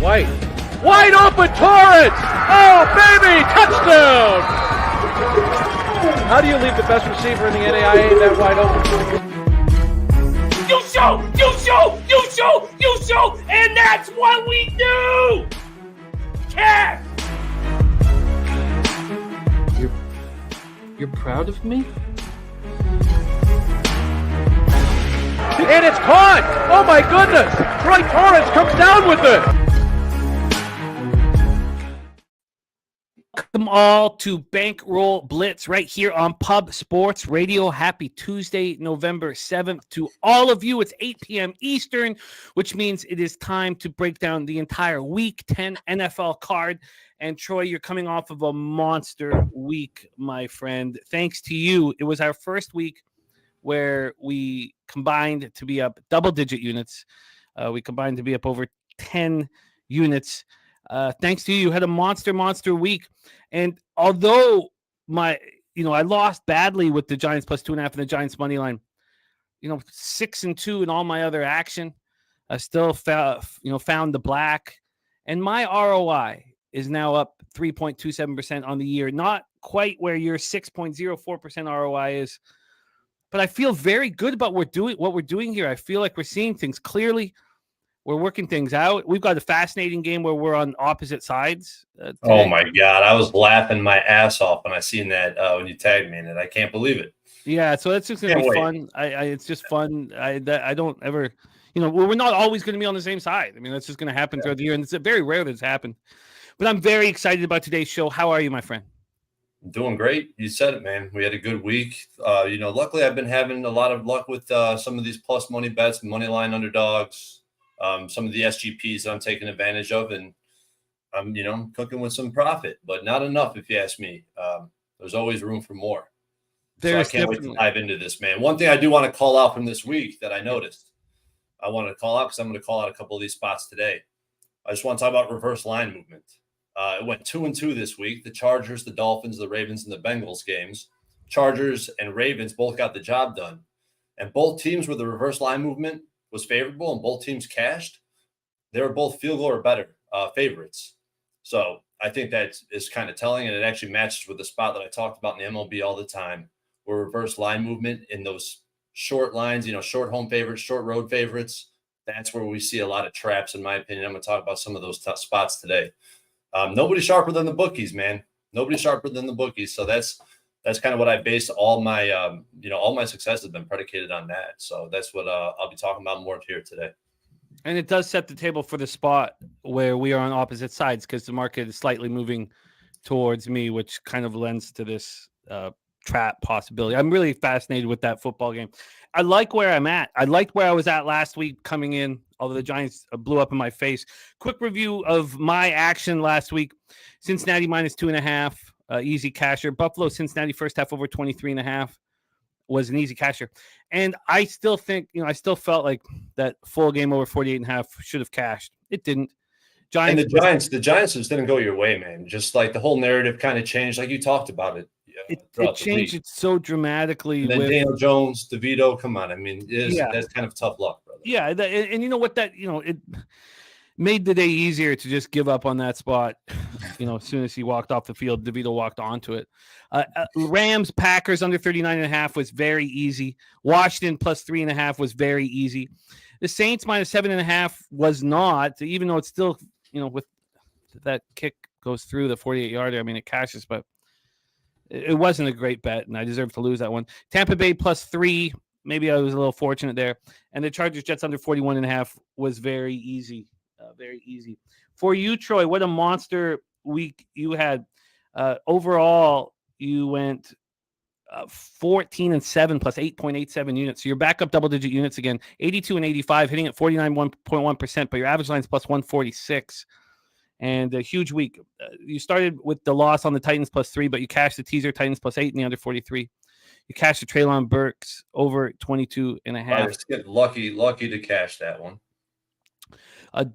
White. Wide open, Torrence! Oh, baby, touchdown! How do you leave the best receiver in the NAIA that wide open? You show, and that's what we do! Cat! You're proud of me? And it's caught! Oh my goodness! Troy Torrence comes down with it! Welcome all to Bankroll Blitz right here on Pub Sports Radio. Happy Tuesday, November 7th to all of you. It's 8 p.m. Eastern, which means it is time to break down the entire Week 10 NFL card. And Troy, you're coming off of a monster week, my friend. Thanks to you, it was our first week where we combined to be up double-digit units. We combined to be up over 10 units. Thanks to you, you had a monster week. And although I lost badly with the Giants plus 2.5 and the Giants money line, 6-2 in all my other action, I still found the black. And my ROI is now up 3.27% on the year. Not quite where your 6.04% ROI is, but I feel very good about what we're doing here. I feel like we're seeing things clearly. We're working things out. We've got a fascinating game where we're on opposite sides. Oh, my God. I was laughing my ass off when I seen that when you tagged me in it. I can't believe it. Yeah, so that's just going to be fun. It's just fun. I don't ever, we're not always going to be on the same side. I mean, that's just going to happen throughout the year, and it's very rare that it's happened. But I'm very excited about today's show. How are you, my friend? I'm doing great. You said it, man. We had a good week. Luckily, I've been having a lot of luck with some of these plus money bets, money line underdogs. Some of the SGPs that I'm taking advantage of, and I'm, cooking with some profit, but not enough if you ask me. There's always room for more. So I can't wait to dive into this, man. One thing I do want to call out from this week that I noticed, I want to call out because I'm going to call out a couple of these spots today. I just want to talk about reverse line movement. It went 2-2 this week. The Chargers, the Dolphins, the Ravens, and the Bengals games. Chargers and Ravens both got the job done, and both teams with the reverse line movement was favorable and both teams cashed. They were both field goal or better favorites. So I think that is kind of telling, and it actually matches with the spot that I talked about in the MLB all the time, where reverse line movement in those short lines, short home favorites, short road favorites, that's where we see a lot of traps, in my opinion. I'm going to talk about some of those spots today. Nobody sharper than the bookies, man. Nobody sharper than the bookies. So that's kind of what I base all my, all my success has been predicated on that. So that's what I'll be talking about more here today. And it does set the table for the spot where we are on opposite sides because the market is slightly moving towards me, which kind of lends to this trap possibility. I'm really fascinated with that football game. I like where I'm at. I liked where I was at last week coming in, although the Giants blew up in my face. Quick review of my action last week. Cincinnati minus 2.5. Easy casher. Buffalo, Cincinnati first half over 23.5 was an easy casher. And I still think, I still felt like that full game over 48.5 should have cashed. It didn't. The Giants just didn't go your way, man. Just like the whole narrative kind of changed, like you talked about it. It changed it so dramatically. And then Daniel Jones, DeVito, come on. I mean, that's kind of tough luck, brother. Yeah, and you know what it made the day easier to just give up on that spot. As soon as he walked off the field, DeVito walked onto it. Rams, Packers under 39.5 was very easy. Washington plus 3.5 was very easy. The Saints minus 7.5 was not, even though it's still, with that kick goes through the 48-yarder. I mean, it cashes, but it wasn't a great bet, and I deserve to lose that one. Tampa Bay plus 3. Maybe I was a little fortunate there. And the Chargers Jets under 41.5 was very easy. Very easy. For you, Troy, what a monster week you had. Overall, you went 14-7 plus 8.87 units. So you're back up double-digit units again. 82 and 85, hitting at 49.1%, but your average line is plus 146. And a huge week. You started with the loss on the Titans plus 3, but you cashed the teaser Titans plus 8 in the under 43. You cashed the Treylon Burks over 22.5. I was lucky to cash that one.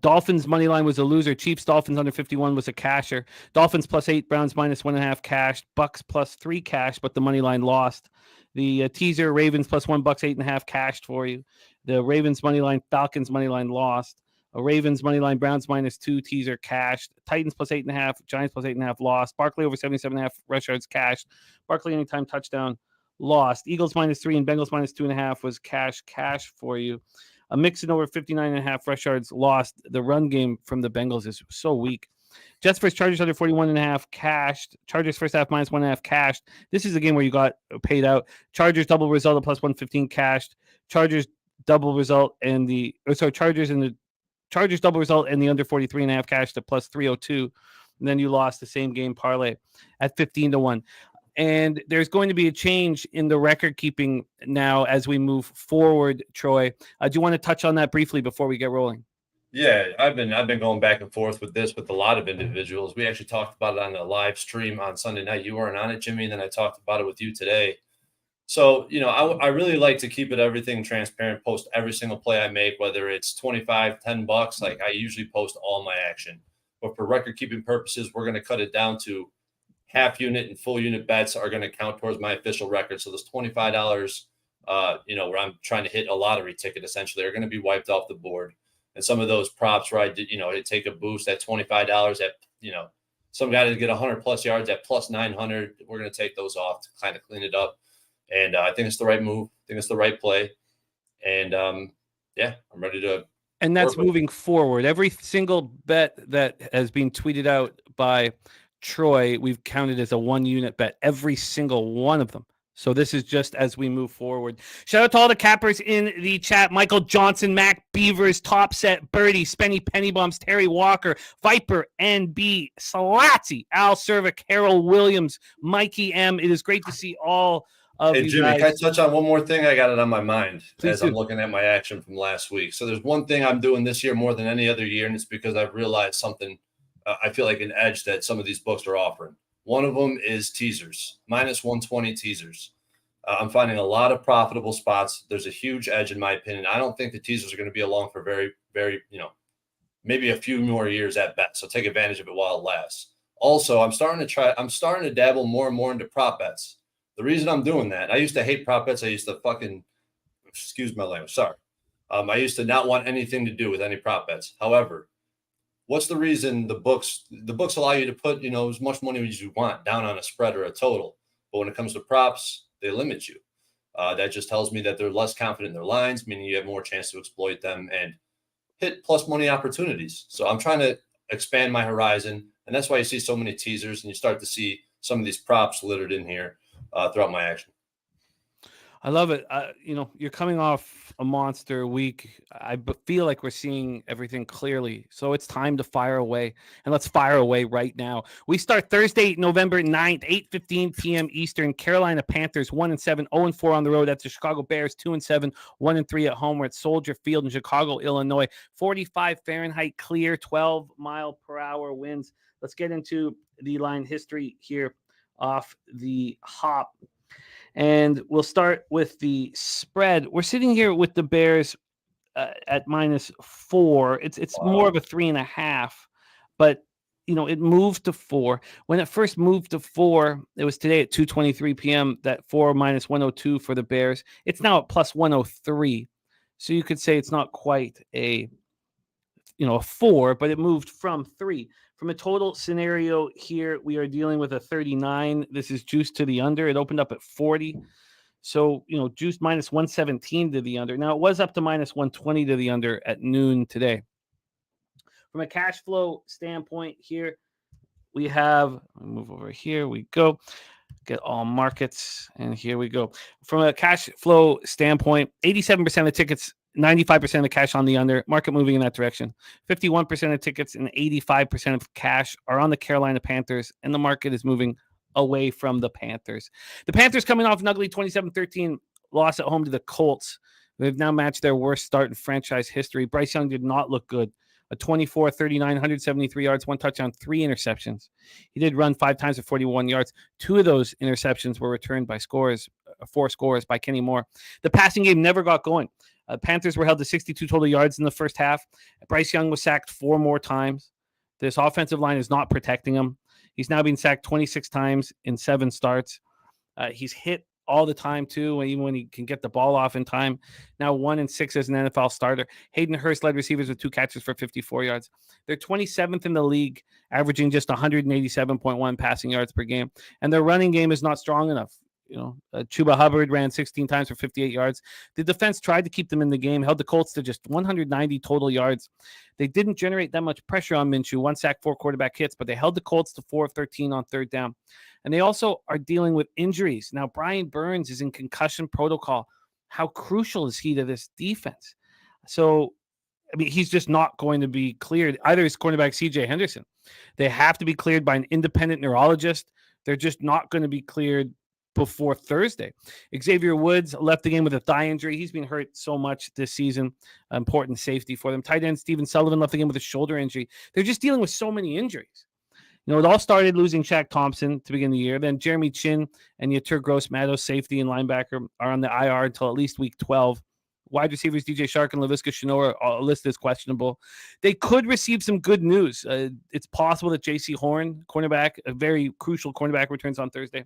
Dolphins money line was a loser. Chiefs Dolphins under 51 was a casher. Dolphins plus 8, Browns minus 1.5 cashed. Bucks plus 3 cash, but the money line lost. The teaser Ravens plus $1, 8.5 cashed for you. The Ravens money line, Falcons money line lost. Ravens money line, Browns -2, teaser cashed. Titans +8.5, Giants +8.5, lost. Barkley over 77.5, rush yards cashed. Barkley anytime touchdown, lost. Eagles -3 and Bengals -2.5 was cash for you. A Mixon over 59.5 rush yards, lost. The run game from the Bengals is so weak. Jets versus Chargers under 41.5 cashed. Chargers first half -1.5 cashed. This is the game where you got paid out. Chargers double result at +115 cashed. Chargers double result and Chargers double result and the under 43.5 cashed at +302. And then you lost the same game parlay at 15-1. And there's going to be a change in the record keeping now as we move forward, Troy. Do you want to touch on that briefly before we get rolling? Yeah, I've been going back and forth with this with a lot of individuals. We actually talked about it on a live stream on Sunday night. You weren't on it, Jimmy, and then I talked about it with you today. So, I really like to keep everything transparent, post every single play I make, whether it's 25, $10, like I usually post all my action. But for record keeping purposes, we're going to cut it down to half unit and full unit bets are going to count towards my official record. So those $25, where I'm trying to hit a lottery ticket, essentially, are going to be wiped off the board. And some of those props where I did, it take a boost at $25 at, some guy to get 100 plus yards at +900. We're going to take those off to kind of clean it up. And I think it's the right move. I think it's the right play. And I'm ready to. And that's moving forward. Every single bet that has been tweeted out by Troy, we've counted as a 1-unit bet, every single one of them. So this is just as we move forward. Shout out to all the cappers in the chat. Michael Johnson, Mac Beavers, Top Set, Birdie, Spenny, Penny Bombs, Terry Walker, Viper, NB, Salatzi, Al Cervic, Harold Williams, Mikey M. It is great to see all of you Jimmy, guys. can I touch on one more thing? I got it on my mind Please as do. I'm looking at my action from last week. So there's one thing I'm doing this year more than any other year, and it's because I've realized something. I feel like an edge that some of these books are offering. One of them is teasers, -120 teasers. I'm finding a lot of profitable spots. There's a huge edge in my opinion. I don't think the teasers are going to be along for very, very, maybe a few more years at best. So take advantage of it while it lasts. Also, I'm starting to dabble more and more into prop bets. The reason I'm doing that, I used to hate prop bets. I used to excuse my language. Sorry. I used to not want anything to do with any prop bets. However, what's the reason the books allow you to put, as much money as you want down on a spread or a total. But when it comes to props, they limit you. That just tells me that they're less confident in their lines, meaning you have more chance to exploit them and hit plus money opportunities. So I'm trying to expand my horizon, and that's why you see so many teasers, and you start to see some of these props littered in here throughout my action. I love it. You're coming off a monster week. I feel like we're seeing everything clearly. So it's time to fire away. And let's fire away right now. We start Thursday, November 9th, 8:15 p.m. Eastern. Carolina Panthers 1-7, 0-4 on the road. That's the Chicago Bears 2-7, 1-3 at home. We're at Soldier Field in Chicago, Illinois. 45 Fahrenheit clear, 12 mile per hour winds. Let's get into the line history here off the hop. And we'll start with the spread. We're sitting here with the Bears at -4. It's more of a 3.5, but it moved to 4. When it first moved to 4, it was today at 2:23 p.m. That 4 -102 for the Bears. It's now at +103. So you could say it's not quite a 4, but it moved from 3. From a total scenario here, we are dealing with a 39. This is juiced to the under. It opened up at 40. So, juiced -117 to the under. Now, it was up to -120 to the under at noon today. From a cash flow standpoint here, we have, move over here, we go. Get all markets, and here we go. From a cash flow standpoint, 87% of tickets, 95% of cash on the under, market moving in that direction. 51% of tickets and 85% of cash are on the Carolina Panthers, and the market is moving away from the Panthers. The Panthers coming off an ugly 27-13 loss at home to the Colts. They've now matched their worst start in franchise history. Bryce Young did not look good. A 24-39, 173 yards, 1 touchdown, 3 interceptions. He did run 5 times for 41 yards. 2 of those interceptions were returned by 4 scores by Kenny Moore. The passing game never got going. Panthers were held to 62 total yards in the first half. Bryce Young was sacked 4 more times. This offensive line is not protecting him. He's now been sacked 26 times in 7 starts. He's hit all the time too, even when he can get the ball off in time. Now 1-6 as an NFL starter. Hayden Hurst led receivers with 2 catches for 54 yards. They're 27th in the league, averaging just 187.1 passing yards per game. And their running game is not strong enough. Chuba Hubbard ran 16 times for 58 yards. The defense tried to keep them in the game, held the Colts to just 190 total yards. They didn't generate that much pressure on Minshew, 1 sack, 4 quarterback hits, but they held the Colts to 4 of 13 on third down. And they also are dealing with injuries. Now, Brian Burns is in concussion protocol. How crucial is he to this defense? So, I mean, he's just not going to be cleared. Either is cornerback C.J. Henderson. They have to be cleared by an independent neurologist. They're just not going to be cleared before Thursday. Xavier Woods left the game with a thigh injury. He's been hurt so much this season. Important safety for them. Tight end Stephen Sullivan left the game with a shoulder injury. They're just dealing with so many injuries. It all started losing Shaq Thompson to begin the year. Then Jeremy Chin and Yatur Gross-Matos, safety and linebacker, are on the IR until at least week 12. Wide receivers DJ Shark and Laviska Shenault are listed as questionable. They could receive some good news. It's possible that J.C. Horn, cornerback, a very crucial cornerback, returns on Thursday.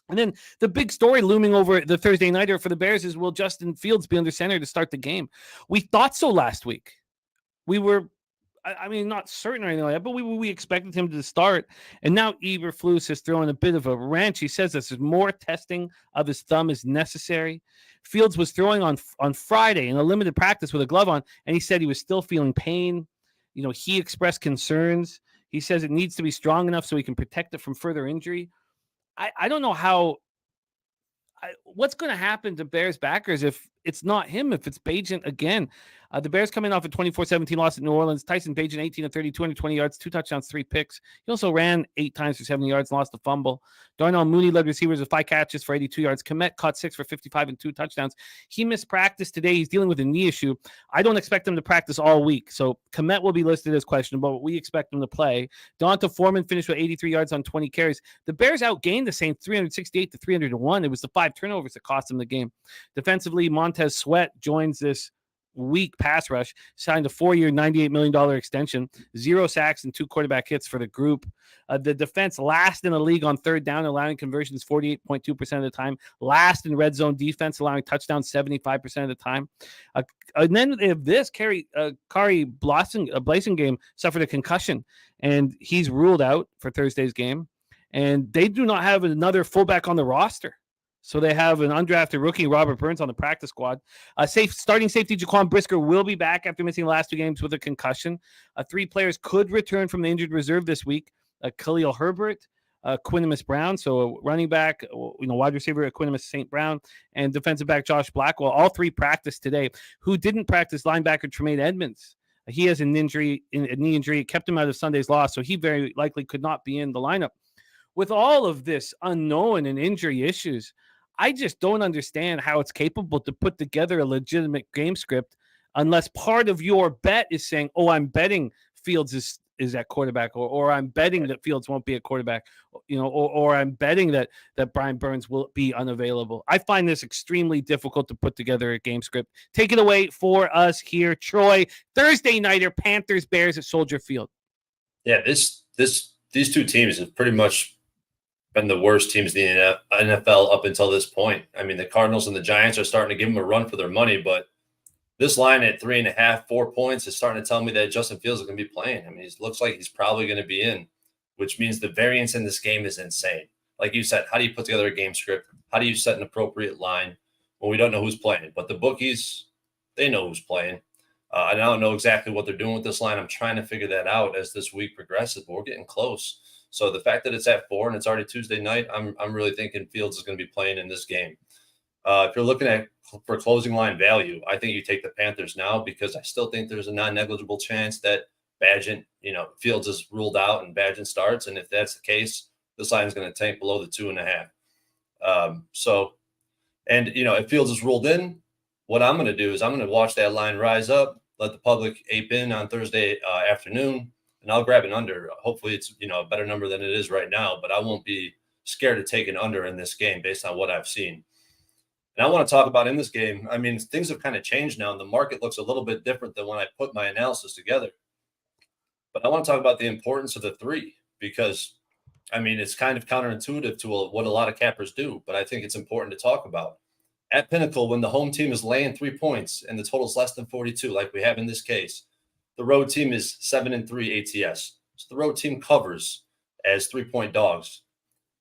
And then the big story looming over the Thursday nighter for the Bears is, will Justin Fields be under center to start the game? We thought so last week. We were, I mean, not certain or anything like that, but we expected him to start. And now Eberflus is throwing a bit of a wrench. He says this is more testing of his thumb is necessary. Fields was throwing on Friday in a limited practice with a glove on, and he said he was still feeling pain. He expressed concerns. He says it needs to be strong enough so he can protect it from further injury. I don't know what's going to happen to Bears backers if it's not him, if it's Bagent again. The Bears coming off a 24-17 loss at New Orleans. Tyson Bagent, 18 of 30, 220 yards, 2 touchdowns, 3 picks. He also ran 8 times for 70 yards and lost a fumble. Darnell Mooney led receivers with 5 catches for 82 yards. Kmet caught 6 for 55 and 2 touchdowns. He missed practice today. He's dealing with a knee issue. I don't expect him to practice all week. So Kmet will be listed as questionable, but we expect him to play. Donta Foreman finished with 83 yards on 20 carries. The Bears outgained the Saints 368 to 301. It was the 5 turnovers that cost them the game. Defensively, Montez Sweat joins this weak pass rush, signed a 4-year, $98 million extension, 0 sacks and 2 quarterback hits for the group. The defense last in the league on third down, allowing conversions 48.2% of the time, last in red zone defense, allowing touchdowns 75% of the time. And then they have this, Kari Blasingame suffered a concussion, and he's ruled out for Thursday's game. And they do not have another fullback on the roster. So they have an undrafted rookie, Robert Burns, on the practice squad. Starting safety Jaquan Brisker will be back after missing the last 2 games with a concussion. 3 players could return from the injured reserve this week. Khalil Herbert, Quinimus Brown, so running back, wide receiver Quinimus St. Brown, and defensive back Josh Blackwell. All 3 practiced today. Who didn't practice, linebacker Tremaine Edmonds. He has a knee injury. It kept him out of Sunday's loss, so he very likely could not be in the lineup. With all of this unknown and injury issues, I just don't understand how it's capable to put together a legitimate game script unless part of your bet is saying, oh, I'm betting Fields is at quarterback, or I'm betting that Fields won't be at quarterback, or I'm betting that Brian Burns will be unavailable. I find this extremely difficult to put together a game script. Take it away for us here, Troy. Thursday nighter, Panthers, Bears at Soldier Field. Yeah, these 2 teams have pretty much been the worst teams in the NFL up until this point. I mean, the Cardinals and the Giants are starting to give them a run for their money, but this line at 3.5, 4 points is starting to tell me that Justin Fields is going to be playing. I mean, it looks like he's probably going to be in, which means the variance in this game is insane. Like you said, how do you put together a game script? How do you set an appropriate line when we don't know who's playing? But the bookies, they know who's playing. I don't know exactly what they're doing with this line. I'm trying to figure that out as this week progresses, but we're getting close. So the fact that it's at 4 and it's already Tuesday night, I'm really thinking Fields is going to be playing in this game. If you're looking at for closing line value, I think you take the Panthers now because I still think there's a non-negligible chance that Bagent, Fields is ruled out and Bagent starts. And if that's the case, this line is going to tank below the 2.5. If Fields is ruled in, what I'm going to do is I'm going to watch that line rise up, let the public ape in on Thursday afternoon. And I'll grab an under. Hopefully it's, a better number than it is right now, but I won't be scared to take an under in this game based on what I've seen. And I want to talk about in this game, I mean, things have kind of changed now and the market looks a little bit different than when I put my analysis together. But I want to talk about the importance of the 3 because I mean, it's kind of counterintuitive to what a lot of cappers do, but I think it's important to talk about. At Pinnacle, when the home team is laying 3 points and the total is less than 42, like we have in this case, the road team is 7-3 ATS. So the road team covers as 3-point dogs.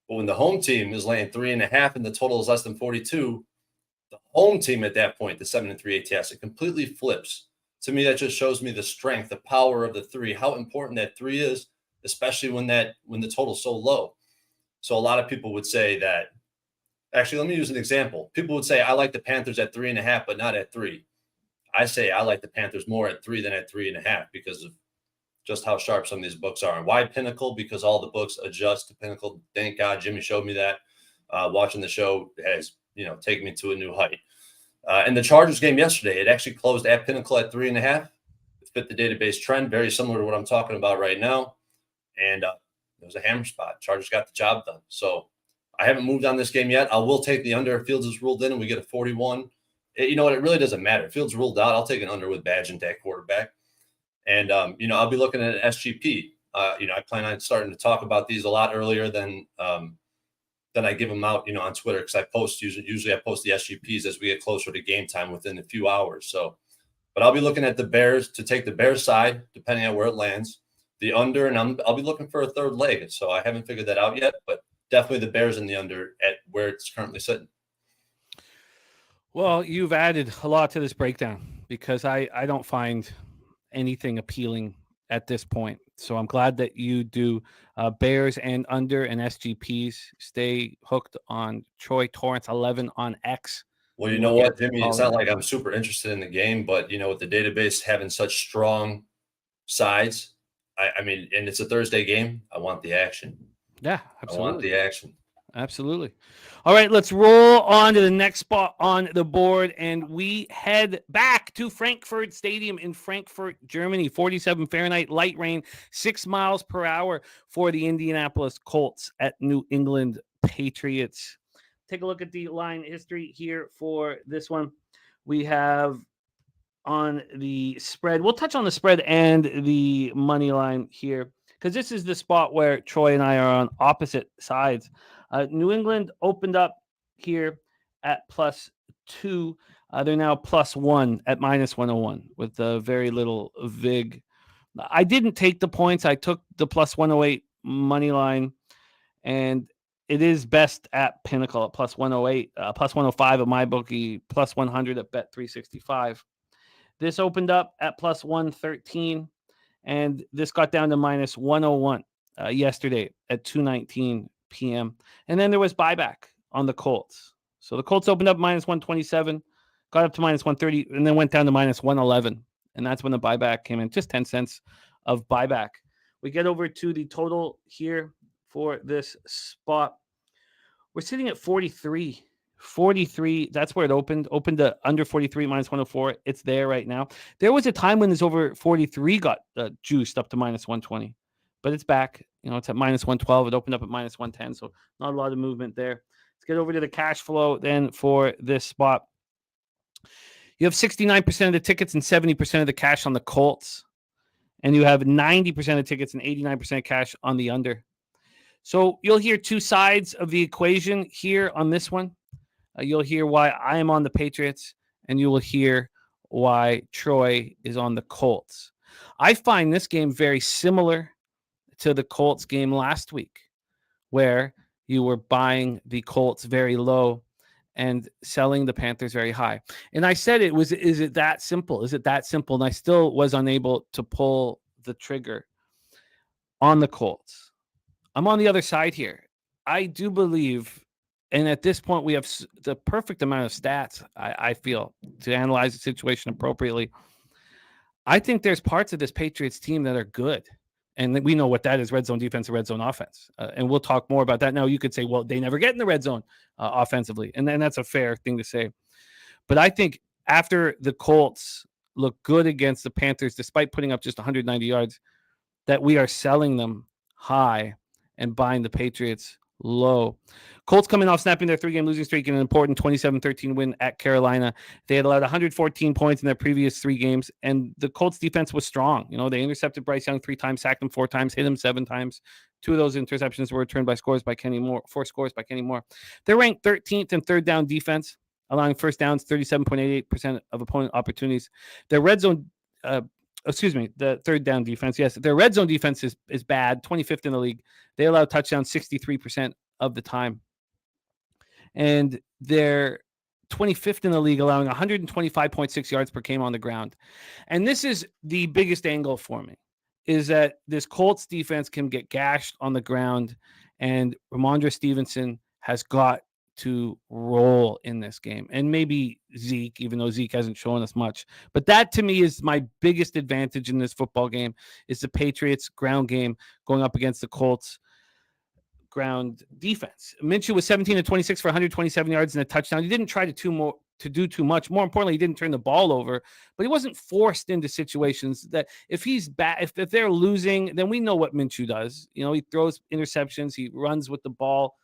But when the home team is laying 3.5 and the total is less than 42, the home team at that point, the 7-3 ATS, it completely flips. To me, that just shows me the strength, the power of the 3, how important that 3 is, especially when the total's so low. So a lot of people would say that, actually, let me use an example. People would say, I like the Panthers at 3.5, but not at 3. I say I like the Panthers more at 3 than at 3.5 because of just how sharp some of these books are. And why Pinnacle? Because all the books adjust to Pinnacle. Thank God Jimmy showed me that. Watching the show has, taken me to a new height. And the Chargers game yesterday, it actually closed at Pinnacle at 3.5. It fit the database trend, very similar to what I'm talking about right now. And it was a hammer spot. Chargers got the job done. So I haven't moved on this game yet. I will take the under if Fields is ruled in and we get a 41. You know what? It really doesn't matter. If Fields ruled out, I'll take an under with Badgett at quarterback. And, I'll be looking at an SGP. I plan on starting to talk about these a lot earlier than I give them out, on Twitter, because I post usually I post the SGPs as we get closer to game time within a few hours. So, but I'll be looking at the Bears to take the Bears side, depending on where it lands, the under, and I'll be looking for a third leg. So I haven't figured that out yet, but definitely the Bears and the under at where it's currently sitting. Well, you've added a lot to this breakdown because I don't find anything appealing at this point. So I'm glad that you do Bears and under and SGPs. Stay hooked on Troy Torrence 11 on X. Well, you know what, Jimmy? It's not like I'm super interested in the game, but, with the database having such strong sides, I mean, and it's a Thursday game, I want the action. Yeah, absolutely. I want the action. Absolutely. All right, let's roll on to the next spot on the board, and we head back to Frankfurt Stadium in Frankfurt, Germany. 47 Fahrenheit, light rain, 6 miles per hour for the Indianapolis Colts at New England Patriots. Take a look at the line history here for this one. We have on the spread. We'll touch on the spread and the money line here because this is the spot where Troy and I are on opposite sides. New England opened up here at +2. They're now +1 at -101 with very little vig. I didn't take the points. I took the +108 money line, and it is best at Pinnacle at +108, +105 at MyBookie, +100 at Bet365. This opened up at +113, and this got down to -101 yesterday at 2:19 p.m. And then there was buyback on the Colts. So the Colts opened up -127, got up to -130, and then went down to -111. And that's when the buyback came in, just 10 cents of buyback. We get over to the total here for this spot. We're sitting at 43. 43, that's where it opened. Opened to under 43, -104. It's there right now. There was a time when this over 43 got juiced up to -120. But it's back. It's at -112. It opened up at -110, so not a lot of movement there. Let's get over to the cash flow then for this spot. You have 69% of the tickets and 70% of the cash on the Colts, and you have 90% of tickets and 89% of cash on the under. So you'll hear two sides of the equation here on this one. You'll hear why I am on the Patriots, and you will hear why Troy is on the Colts. I find this game very similar to the Colts game last week, where you were buying the Colts very low and selling the Panthers very high. And I said is it that simple? Is it that simple? And I still was unable to pull the trigger on the Colts. I'm on the other side here. I do believe, and at this point we have the perfect amount of stats, I feel, to analyze the situation appropriately. I think there's parts of this Patriots team that are good. And we know what that is, red zone defense and red zone offense. And we'll talk more about that. Now, you could say, well, they never get in the red zone offensively. And then that's a fair thing to say. But I think after the Colts look good against the Panthers, despite putting up just 190 yards, that we are selling them high and buying the Patriots low. Colts coming off snapping their 3-game losing streak in an important 27-13 win at Carolina. They had allowed 114 points in their previous 3 games, and the Colts defense was strong. They intercepted Bryce Young 3 times, sacked him 4 times, hit him 7 times. 2 of those interceptions were returned by 4 scores by Kenny Moore. They're ranked 13th in third down defense, allowing first downs 37.88% of opponent opportunities. Their red zone the third down defense. Yes, their red zone defense is bad, 25th in the league. They allow touchdowns 63% of the time. And they're 25th in the league, allowing 125.6 yards per game on the ground. And this is the biggest angle for me, is that this Colts defense can get gashed on the ground, and Ramondre Stevenson has got to roll in this game. And maybe Zeke, even though Zeke hasn't shown us much. But that, to me, is my biggest advantage in this football game, is the Patriots ground game going up against the Colts ground defense. Minshew was 17-26 for 127 yards and a touchdown. He didn't try to do too much. More importantly, he didn't turn the ball over, but he wasn't forced into situations that if he's bad, if they're losing, then we know what Minshew does. He throws interceptions, he runs with the ball,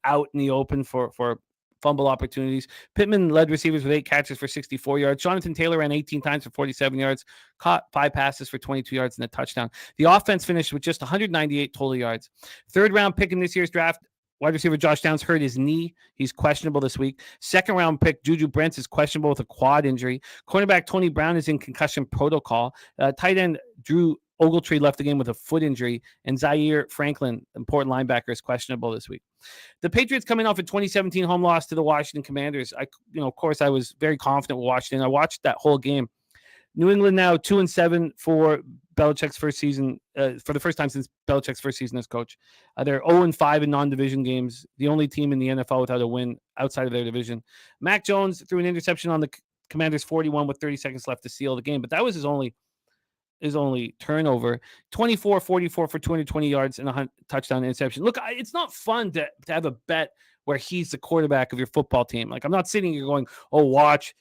out in the open for fumble opportunities. Pittman led receivers with 8 catches for 64 yards. Jonathan Taylor ran 18 times for 47 yards, caught 5 passes for 22 yards and a touchdown. The offense finished with just 198 total yards. 3rd round pick in this year's draft, wide receiver Josh Downs hurt his knee. He's questionable this week. 2nd round pick Juju Brents is questionable with a quad injury. Cornerback Tony Brown is in concussion protocol. Tight end Drew Ogletree left the game with a foot injury, and Zaire Franklin, important linebacker, is questionable this week. The Patriots coming off a 2017 home loss to the Washington Commanders. Of course, I was very confident with Washington. I watched that whole game. New England now 2-7 for Belichick's first season, for the first time since Belichick's first season as coach. They're 0-5 in non-division games, the only team in the NFL without a win outside of their division. Mac Jones threw an interception on the Commanders 41 with 30 seconds left to seal the game, but that was his only turnover. 24-44 for 220 yards and a touchdown interception. Look, it's not fun to have a bet where he's the quarterback of your football team. Like, I'm not sitting here going,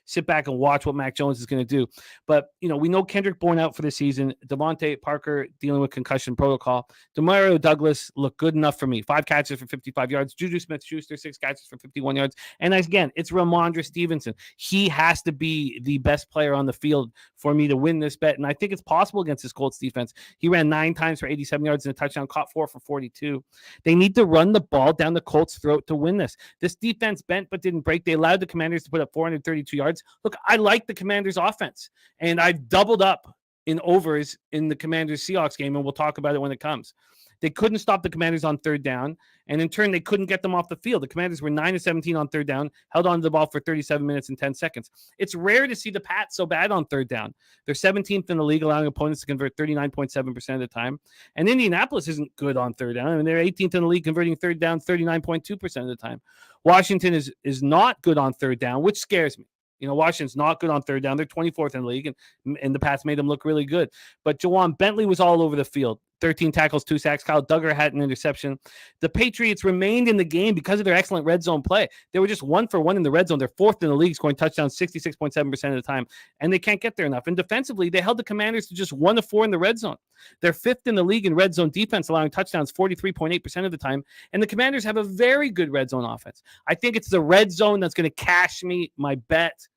sit back and watch what Mac Jones is going to do. But, we know Kendrick Bourne out for the season. Devontae Parker dealing with concussion protocol. Demario Douglas looked good enough for me. 5 catches for 55 yards. Juju Smith-Schuster, 6 catches for 51 yards. And again, it's Ramondre Stevenson. He has to be the best player on the field for me to win this bet. And I think it's possible against this Colts defense. He ran 9 times for 87 yards and a touchdown, caught 4 for 42. They need to run the ball down the Colts' throat to win this. This defense bent but didn't break. They allowed the Commanders to put up 432 yards. Look, I like the Commanders' offense, and I've doubled up in overs in the Commanders-Seahawks game, and we'll talk about it when it comes. They couldn't stop the Commanders on 3rd down, and in turn, they couldn't get them off the field. The Commanders were 9-17 on 3rd down, held on to the ball for 37 minutes and 10 seconds. It's rare to see the Pats so bad on 3rd down. They're 17th in the league, allowing opponents to convert 39.7% of the time. And Indianapolis isn't good on 3rd down. I mean, they're 18th in the league, converting 3rd down 39.2% of the time. Washington is not good on 3rd down, which scares me. Washington's not good on 3rd down. They're 24th in the league, and the Pats made them look really good. But Jawan Bentley was all over the field. 13 tackles, 2 sacks. Kyle Duggar had an interception. The Patriots remained in the game because of their excellent red zone play. They were just 1 for 1 in the red zone. They're 4th in the league, scoring touchdowns 66.7% of the time, and they can't get there enough. And defensively, they held the Commanders to just 1 of 4 in the red zone. They're 5th in the league in red zone defense, allowing touchdowns 43.8% of the time, and the Commanders have a very good red zone offense. I think it's the red zone that's going to cash me my bet.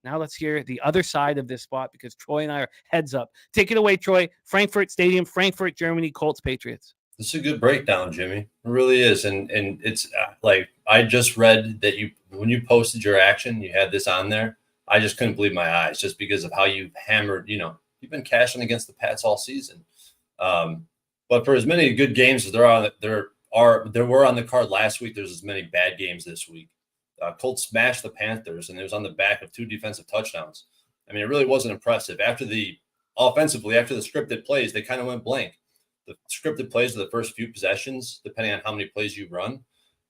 Now let's hear the other side of this spot, because Troy and I are heads up. Take it away, Troy. Frankfurt Stadium, Frankfurt, Germany, Colts, Patriots. This is a good breakdown, Jimmy. It really is. And it's like, I just read that when you posted your action, you had this on there. I just couldn't believe my eyes, just because of how you hammered, you've been cashing against the Pats all season. But for as many good games as there were on the card last week, there's as many bad games this week. Colts smashed the Panthers, and it was on the back of 2 defensive touchdowns. I mean, it really wasn't impressive. Offensively, after the scripted plays, they kind of went blank. The scripted plays are the first few possessions, depending on how many plays you run.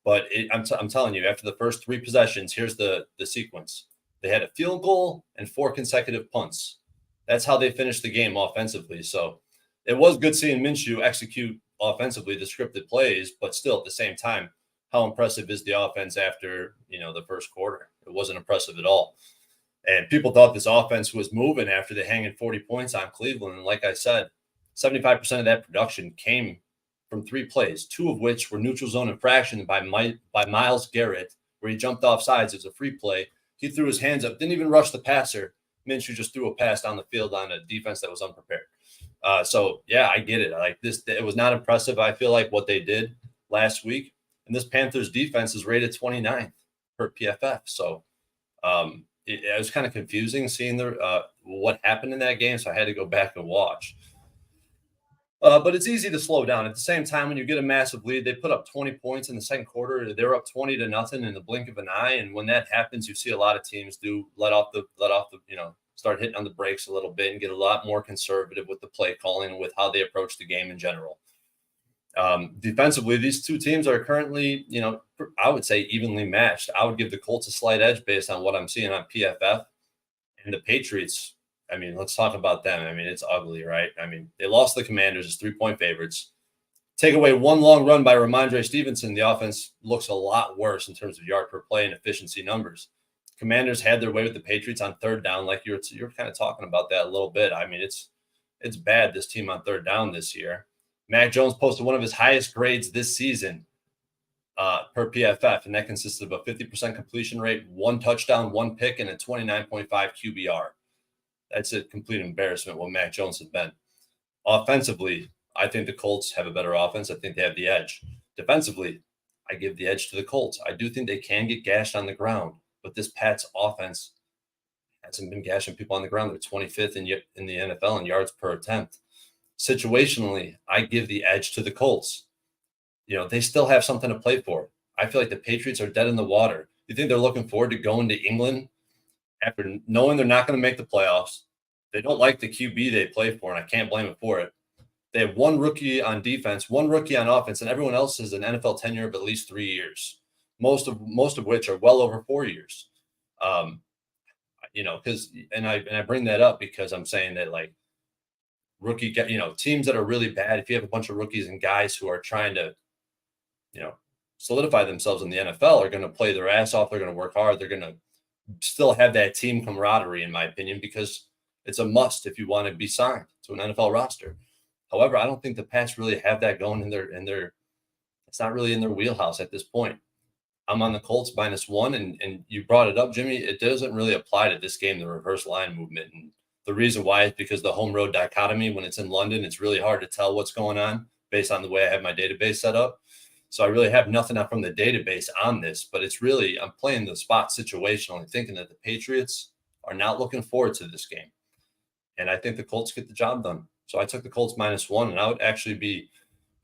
But I'm telling you, after the first 3 possessions, here's the sequence. They had a field goal and 4 consecutive punts. That's how they finished the game offensively. So it was good seeing Minshew execute offensively the scripted plays, but still at the same time, how impressive is the offense after, the first quarter? It wasn't impressive at all. And people thought this offense was moving after they hanging 40 points on Cleveland. And like I said, 75% of that production came from 3 plays, 2 of which were neutral zone infraction by Myles Garrett, where he jumped off sides. It was a free play. He threw his hands up, didn't even rush the passer. Minshew just threw a pass down the field on a defense that was unprepared. So, yeah, I get it. Like this, it was not impressive, I feel like, what they did last week. And this Panthers defense is rated 29th per PFF. So it was kind of confusing seeing what happened in that game. So I had to go back and watch. But it's easy to slow down. At the same time, when you get a massive lead, they put up 20 points in the second quarter. They were up 20-0 in the blink of an eye. And when that happens, you see a lot of teams let off the start hitting on the brakes a little bit and get a lot more conservative with the play calling and with how they approach the game in general. Defensively, these two teams are currently, I would say evenly matched. I would give the Colts a slight edge based on what I'm seeing on PFF. And the Patriots, I mean, let's talk about them. I mean, it's ugly, right? I mean, they lost the Commanders as 3-point favorites. Take away one long run by Ramondre Stevenson, the offense looks a lot worse in terms of yard per play and efficiency numbers. Commanders had their way with the Patriots on third down, like you're kind of talking about that a little bit. I mean, it's bad, this team on third down this year. Mac Jones posted one of his highest grades this season per PFF, and that consisted of a 50% completion rate, 1 touchdown, 1 pick, and a 29.5 QBR. That's a complete embarrassment what Mac Jones has been. Offensively, I think the Colts have a better offense. I think they have the edge. Defensively, I give the edge to the Colts. I do think they can get gashed on the ground, but this Pats offense hasn't been gashing people on the ground. They're 25th in the NFL in yards per attempt. Situationally, I give the edge to the Colts. They still have something to play for. I feel like the Patriots are dead in the water. You think they're looking forward to going to England after knowing they're not going to make the playoffs? They don't like the QB they play for, and I can't blame them for it. They have 1 rookie on defense, 1 rookie on offense, and everyone else has an NFL tenure of at least 3 years, most of which are well over 4 years. Because I bring that up because I'm saying that, like, rookie, teams that are really bad, if you have a bunch of rookies and guys who are trying to, solidify themselves in the NFL, are going to play their ass off. They're going to work hard. They're going to still have that team camaraderie, in my opinion, because it's a must if you want to be signed to an NFL roster. However, I don't think the Pats really have that going in their it's not really in their wheelhouse at this point. I'm on the Colts -1, and you brought it up, Jimmy. It doesn't really apply to this game, the reverse line movement. And the reason why is because the home road dichotomy, when it's in London, it's really hard to tell what's going on based on the way I have my database set up. So I really have nothing from the database on this, but it's really, I'm playing the spot situationally, thinking that the Patriots are not looking forward to this game. And I think the Colts get the job done. So I took the Colts -1, and I would actually be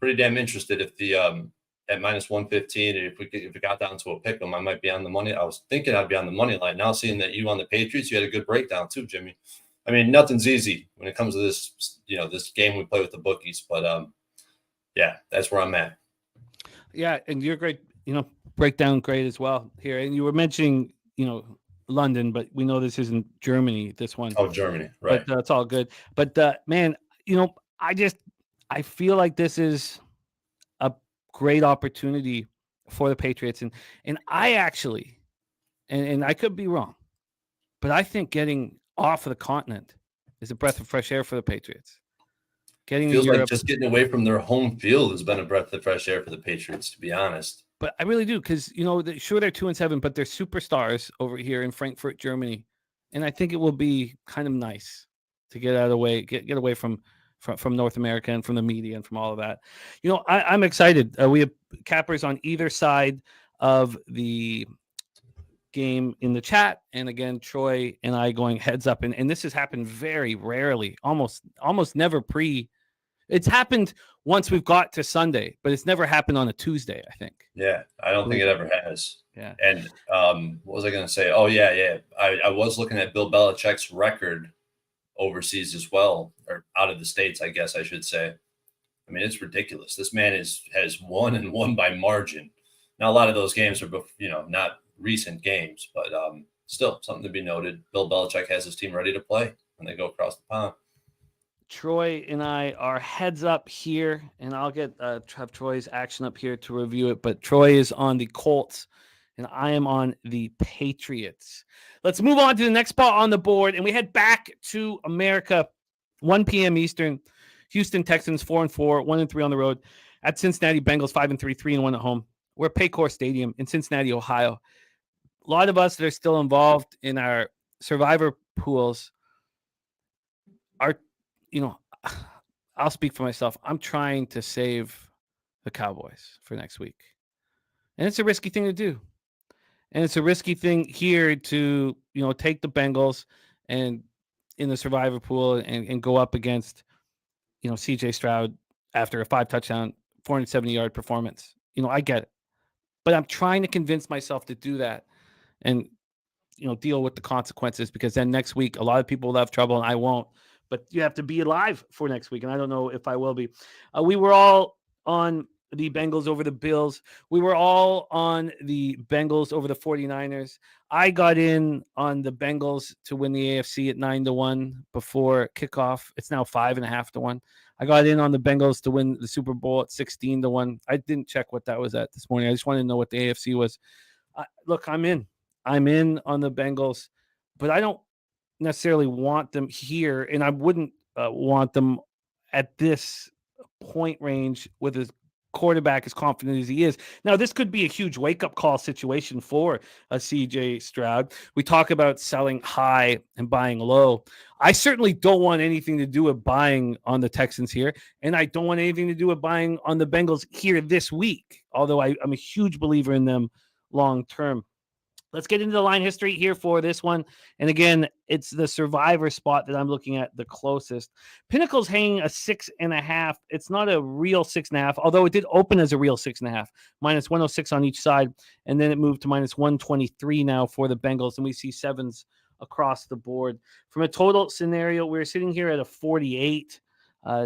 pretty damn interested if the at -115, and if it got down to a pick 'em, I might be on the money. I was thinking I'd be on the money line. Now seeing that you on the Patriots, you had a good breakdown too, Jimmy. I mean, nothing's easy when it comes to this, this game we play with the bookies. But yeah, that's where I'm at. Yeah, and you're great, breakdown great as well here. And you were mentioning, London, but we know this isn't Germany, this one. Oh, Germany, right. But it's all good. But man, I feel like this is a great opportunity for the Patriots. And I actually, and I could be wrong, but I think getting off of the continent is a breath of fresh air for the Patriots. Feels like just getting away from their home field has been a breath of fresh air for the Patriots, to be honest. But I really do, because sure they're 2-7, but they're superstars over here in Frankfurt, Germany, and I think it will be kind of nice to get out of the way, get away from North America and from the media and from all of that. I'm excited. We have cappers on either side of the game in the chat, and again, Troy and I going heads up, and this has happened very rarely, almost never it's happened once we've got to Sunday, but it's never happened on a Tuesday, I think. Yeah, I don't think it ever has. Yeah. And what was I going to say? Oh, yeah. I was looking at Bill Belichick's record overseas as well, or out of the States, I guess I should say. I mean, it's ridiculous. This man has won and won by margin. Now, a lot of those games are, not recent games, but still something to be noted. Bill Belichick has his team ready to play when they go across the pond. Troy and I are heads up here, and I'll get have Troy's action up here to review it. But Troy is on the Colts, and I am on the Patriots. Let's move on to the next spot on the board, and we head back to America, 1 p.m. Eastern. Houston Texans 4-4, 1-3 on the road. At Cincinnati, Bengals 5-3, 3-1 at home. We're at Paycor Stadium in Cincinnati, Ohio. A lot of us that are still involved in our survivor pools are, I'll speak for myself. I'm trying to save the Cowboys for next week. And it's a risky thing to do. And it's a risky thing here to, take the Bengals and in the survivor pool and go up against, CJ Stroud after a 5-touchdown, 470-yard performance. I get it. But I'm trying to convince myself to do that and, deal with the consequences, because then next week, a lot of people will have trouble and I won't. But you have to be alive for next week. And I don't know if I will be. We were all on the Bengals over the Bills. We were all on the Bengals over the 49ers. I got in on the Bengals to win the AFC at 9-1 before kickoff. It's now 5.5-1. I got in on the Bengals to win the Super Bowl at 16-1. I didn't check what that was at this morning. I just wanted to know what the AFC was. Look, I'm in. I'm in on the Bengals, but I don't necessarily want them here, and I wouldn't want them at this point range with a quarterback as confident as he is. Now, this could be a huge wake-up call situation for a CJ Stroud. We talk about selling high and buying low. I certainly don't want anything to do with buying on the Texans here, and I don't want anything to do with buying on the Bengals here this week, although I'm a huge believer in them long-term. Let's get into the line history here for this one. And again, it's the survivor spot that I'm looking at the closest. Pinnacle's hanging a 6.5. It's not a real 6.5, although it did open as a real 6.5, minus 106 on each side. And then it moved to minus 123 now for the Bengals. And we see sevens across the board. From a total scenario, we're sitting here at a 48.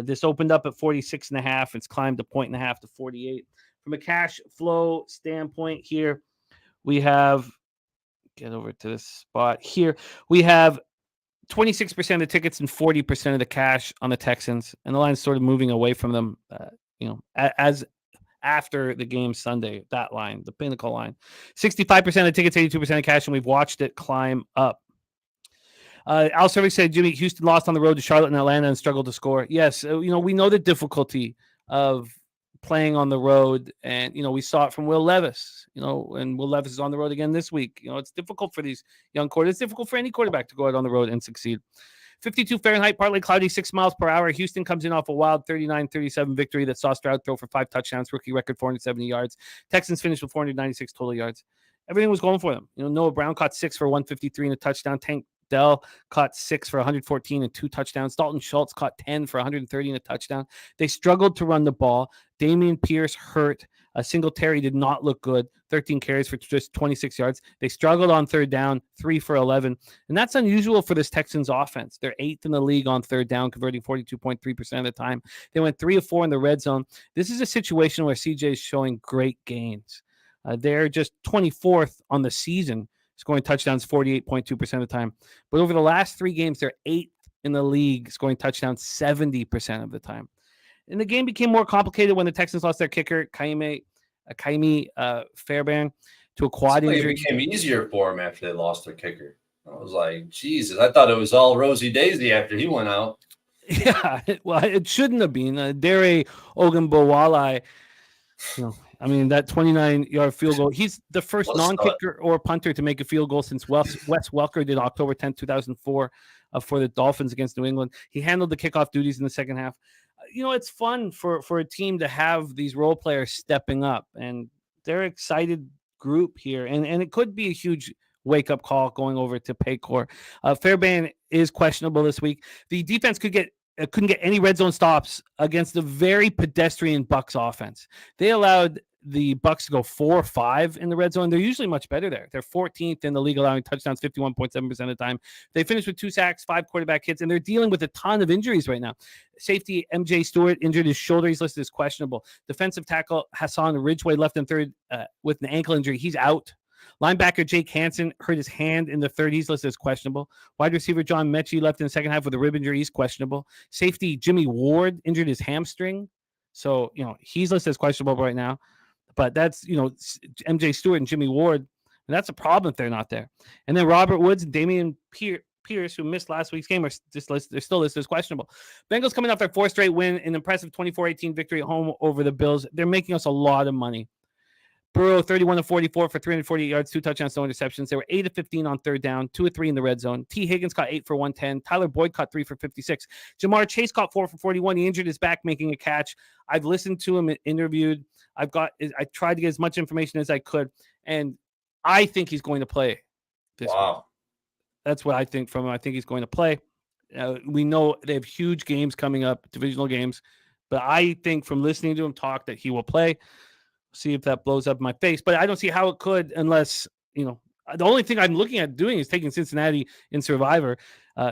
This opened up at 46.5. It's climbed a 1.5 to 48. From a cash flow standpoint here, we have, get over to this spot here. We have 26% of the tickets and 40% of the cash on the Texans, and the line's sort of moving away from them, as after the game Sunday, that line, the Pinnacle line. 65% of the tickets, 82% of cash, and we've watched it climb up. Al Cervix said, Jimmy, Houston lost on the road to Charlotte and Atlanta and struggled to score. Yes, we know the difficulty of playing on the road, and we saw it from Will Levis, and Will Levis is on the road again this week. It's difficult for these young quarterbacks. It's difficult for any quarterback to go out on the road and succeed. 52 Fahrenheit, partly cloudy, 6 miles per hour. Houston comes in off a wild 39-37 victory that saw Stroud throw for 5 touchdowns, rookie record 470 yards. Texans finished with 496 total yards. Everything was going for them. Noah Brown caught 6 for 153 and a touchdown. Tank Dell caught 6 for 114 and 2 touchdowns. Dalton Schultz caught 10 for 130 and a touchdown. They struggled to run the ball. Damian Pierce hurt. Singletary did not look good. 13 carries for just 26 yards. They struggled on third down, 3 for 11. And that's unusual for this Texans offense. They're 8th in the league on third down, converting 42.3% of the time. They went 3 of 4 in the red zone. This is a situation where CJ is showing great gains. They're just 24th on the season, scoring touchdowns 48.2% of the time. But over the last 3 games, they're 8th in the league, scoring touchdowns 70% of the time. And the game became more complicated when the Texans lost their kicker, Kaimi Fairbairn, to a quad injury. It became easier for him after they lost their kicker. I was like, Jesus, I thought it was all rosy daisy after he went out. Yeah, well, it shouldn't have been. Dare Ogunbowale, that 29-yard field goal. He's the first non-kicker or punter to make a field goal since Wes Welker did October 10, 2004 for the Dolphins against New England. He handled the kickoff duties in the second half. It's fun for a team to have these role players stepping up, and they're an excited group here. And it could be a huge wake-up call going over to Paycor. Fairbairn is questionable this week. The defense couldn't get any red zone stops against the very pedestrian Bucs offense. They allowed the Bucs to go 4-5 in the red zone. They're usually much better there. They're 14th in the league, allowing touchdowns 51.7% of the time. They finished with 2 sacks, 5 quarterback hits, and they're dealing with a ton of injuries right now. Safety MJ Stewart injured his shoulder. He's listed as questionable. Defensive tackle Hassan Ridgeway left in third with an ankle injury. He's out. Linebacker Jake Hansen hurt his hand in the third. He's listed as questionable. Wide receiver John Mechie left in the second half with a rib injury. He's questionable. Safety Jimmy Ward injured his hamstring. So, he's listed as questionable right now. But that's, MJ Stewart and Jimmy Ward. And that's a problem if they're not there. And then Robert Woods and Damian Pierce, who missed last week's game, are they're still listed as questionable. Bengals coming off their 4th straight win, an impressive 24-18 victory at home over the Bills. They're making us a lot of money. Burrow 31-44 for 348 yards, 2 touchdowns, no interceptions. They were 8 of 15 on 3rd down, 2 of 3 in the red zone. T. Higgins caught 8 for 110. Tyler Boyd caught 3 for 56. Jamar Chase caught 4 for 41. He injured his back making a catch. I've listened to him, interviewed. I tried to get as much information as I could, and I think he's going to play this week. That's what I think from him. I think he's going to play. We know they have huge games coming up, divisional games, but I think from listening to him talk that he will play. See if that blows up my face, but I don't see how it could unless, the only thing I'm looking at doing is taking Cincinnati in Survivor.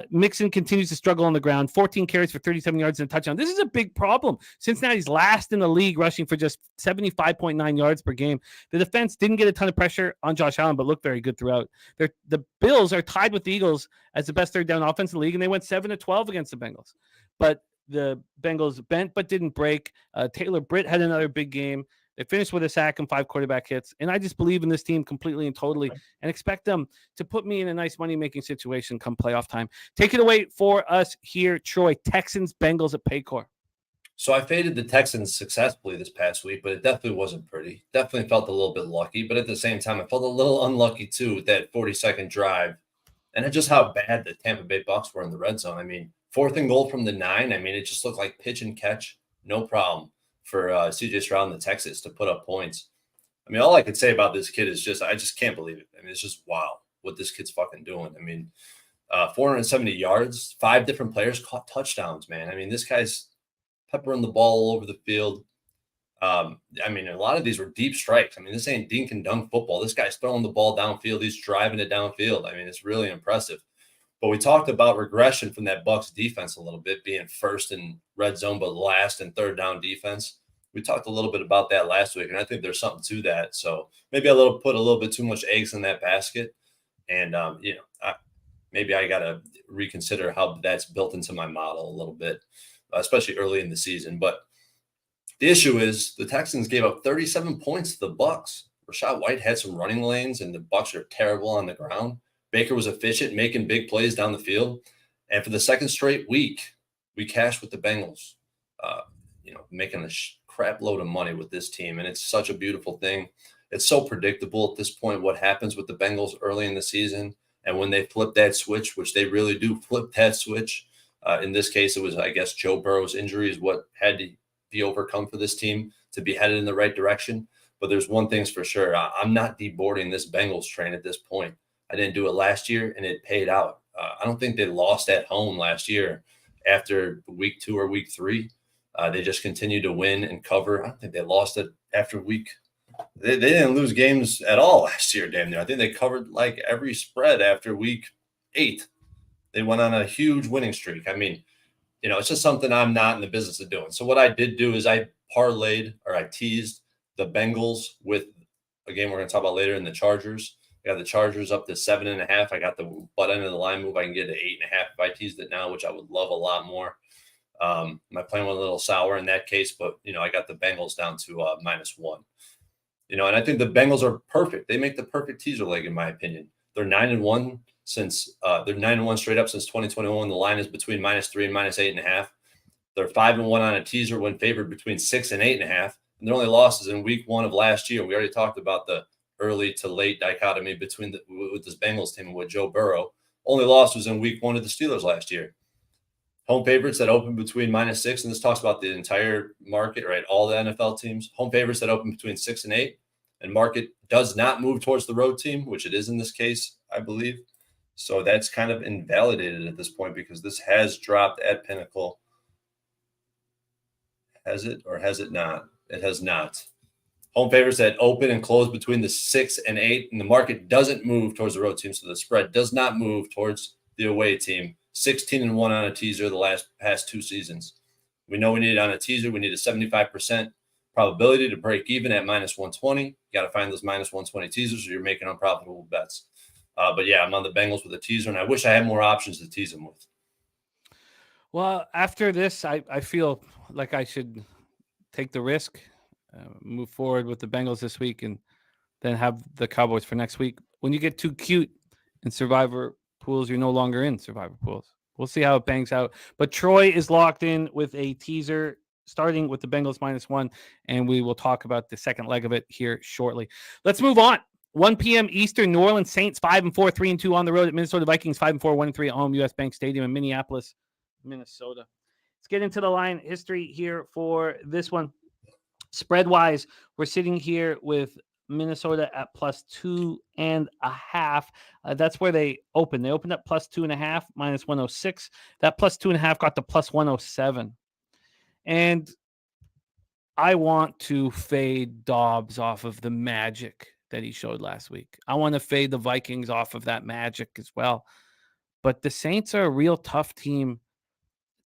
Mixon continues to struggle on the ground, 14 carries for 37 yards and a touchdown. This is a big problem. Cincinnati's last in the league, rushing for just 75.9 yards per game. The defense didn't get a ton of pressure on Josh Allen, but looked very good throughout. The Bills are tied with the Eagles as the best 3rd down offense in the league, and they went 7-12 against the Bengals. But the Bengals bent but didn't break. Taylor Britt had another big game. They finished with a sack and 5 quarterback hits. And I just believe in this team completely and totally and expect them to put me in a nice money-making situation come playoff time. Take it away for us here, Troy. Texans, Bengals at Paycor. So I faded the Texans successfully this past week, but it definitely wasn't pretty. Definitely felt a little bit lucky, but at the same time, I felt a little unlucky too with that 40-second drive and just how bad the Tampa Bay Bucs were in the red zone. I mean, 4th and goal from the 9. I mean, it just looked like pitch and catch, no problem for C.J. Stroud and the Texans to put up points. I mean, all I could say about this kid is I just can't believe it. I mean, it's just wow what this kid's fucking doing. I mean, 470 yards, 5 different players caught touchdowns, man. I mean, this guy's peppering the ball all over the field. I mean, a lot of these were deep strikes. I mean, this ain't dink and dunk football. This guy's throwing the ball downfield. He's driving it downfield. I mean, it's really impressive. But we talked about regression from that Bucs defense a little bit, being 1st in red zone, but last in 3rd down defense. We talked a little bit about that last week, and I think there's something to that. So maybe put a little bit too much eggs in that basket. And, maybe I got to reconsider how that's built into my model a little bit, especially early in the season. But the issue is the Texans gave up 37 points to the Bucs. Rachaad White had some running lanes, and the Bucs are terrible on the ground. Baker was efficient, making big plays down the field. And for the 2nd straight week, we cashed with the Bengals, making a crap load of money with this team. And it's such a beautiful thing. It's so predictable at this point what happens with the Bengals early in the season. And when they flip that switch, which they really do flip that switch, in this case, it was, I guess, Joe Burrow's injury is what had to be overcome for this team to be headed in the right direction. But there's one thing's for sure. I'm not deboarding this Bengals train at this point. I didn't do it last year, and it paid out. I don't think they lost at home last year after week 2 or week 3. They just continued to win and cover. I don't think they lost it after week. They didn't lose games at all last year, damn near. I think they covered like every spread after week 8. They went on a huge winning streak. I mean, it's just something I'm not in the business of doing. So what I did do is I teased the Bengals with a game we're going to talk about later in the Chargers. I got the Chargers up to 7.5. I got the butt end of the line move. I can get to 8.5 if I teased it now, which I would love a lot more. My plan went a little sour in that case, but I got the Bengals down to -1. And I think the Bengals are perfect. They make the perfect teaser leg, in my opinion. They're 9-1 since they're 9-1 straight up since 2021. The line is between -3 and -8.5. They're 5-1 on a teaser when favored between 6 and 8.5. And their only losses in week 1 of last year. We already talked about the early to late dichotomy with this Bengals team and with Joe Burrow. Only loss was in week 1 of the Steelers last year. Home favorites that open between -6, and this talks about the entire market, right? All the NFL teams. Home favorites that open between 6 and 8, and market does not move towards the road team, which it is in this case, I believe. So that's kind of invalidated at this point because this has dropped at Pinnacle. Has it or has it not? It has not. Home favorites that open and close between the 6 and 8, and the market doesn't move towards the road team, so the spread does not move towards the away team. 16-1 on a teaser the past 2 seasons. We know we need it on a teaser. We need a 75% probability to break even at -120. You got to find those -120 teasers, or you're making unprofitable bets. But yeah, I'm on the Bengals with a teaser, and I wish I had more options to tease them with. Well, after this, I feel like I should take the risk, move forward with the Bengals this week, and then have the Cowboys for next week. When you get too cute in Survivor pools, you're no longer in survivor pools. We'll see how it bangs out. But Troy is locked in with a teaser starting with the Bengals -1, and we will talk about the second leg of it here shortly. Let's move on. 1 p.m. Eastern, New Orleans Saints 5-4, 3-2 on the road at Minnesota Vikings 5-4, 1-3 at home, US Bank Stadium in Minneapolis, Minnesota. Let's get into the line history here for this one. Spread-wise, we're sitting here with Minnesota at +2.5. That's where they opened. They opened up +2.5, -106. That +2.5 got to +107. And I want to fade Dobbs off of the magic that he showed last week. I want to fade the Vikings off of that magic as well. But the Saints are a real tough team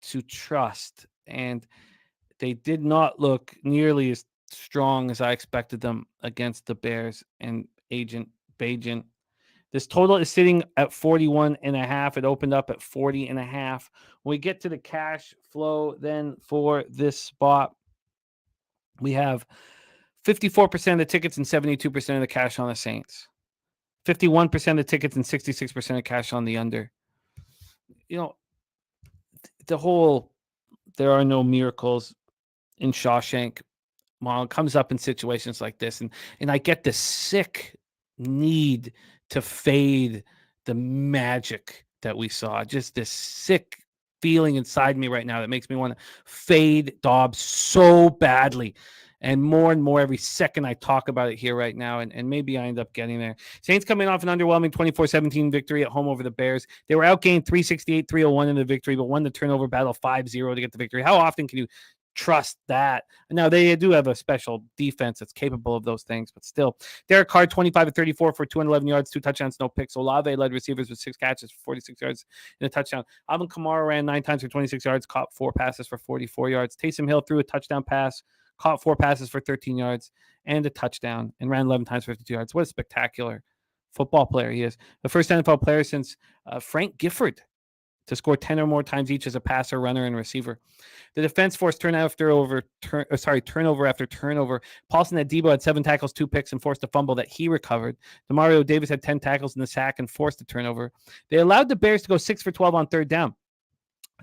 to trust, and they did not look nearly as strong as I expected them against the Bears and Agent Bajan. This total is sitting at 41.5. It opened up at 40.5. When we get to the cash flow then for this spot, we have 54% of the tickets and 72% of the cash on the Saints. 51% of the tickets and 66% of cash on the under. You know, there are no miracles in Shawshank. Well, it comes up in situations like this. And I get this sick need to fade the magic that we saw. Just this sick feeling inside me right now that makes me want to fade Dobbs so badly. And more every second I talk about it here right now. And maybe I end up getting there. Saints coming off an underwhelming 24-17 victory at home over the Bears. They were outgained 368-301 in the victory, but won the turnover battle 5-0 to get the victory. How often can you trust that? Now, they do have a special defense that's capable of those things, but still. Derek Carr, 25-34 for 211 yards, 2 touchdowns, no picks. Olave led receivers with 6 catches for 46 yards and a touchdown. Alvin Kamara ran 9 times for 26 yards, caught 4 passes for 44 yards. Taysom Hill threw a touchdown pass, caught 4 passes for 13 yards and a touchdown, and ran 11 times for 52 yards. What a spectacular football player he is. The first NFL player since Frank Gifford to score 10 or more times each as a passer, runner, and receiver. The defense forced turnover after turnover. Paulson Adebo had 7 tackles, 2 picks, and forced a fumble that he recovered. Demario Davis had 10 tackles in the sack and forced a turnover. They allowed the Bears to go 6 for 12 on third down.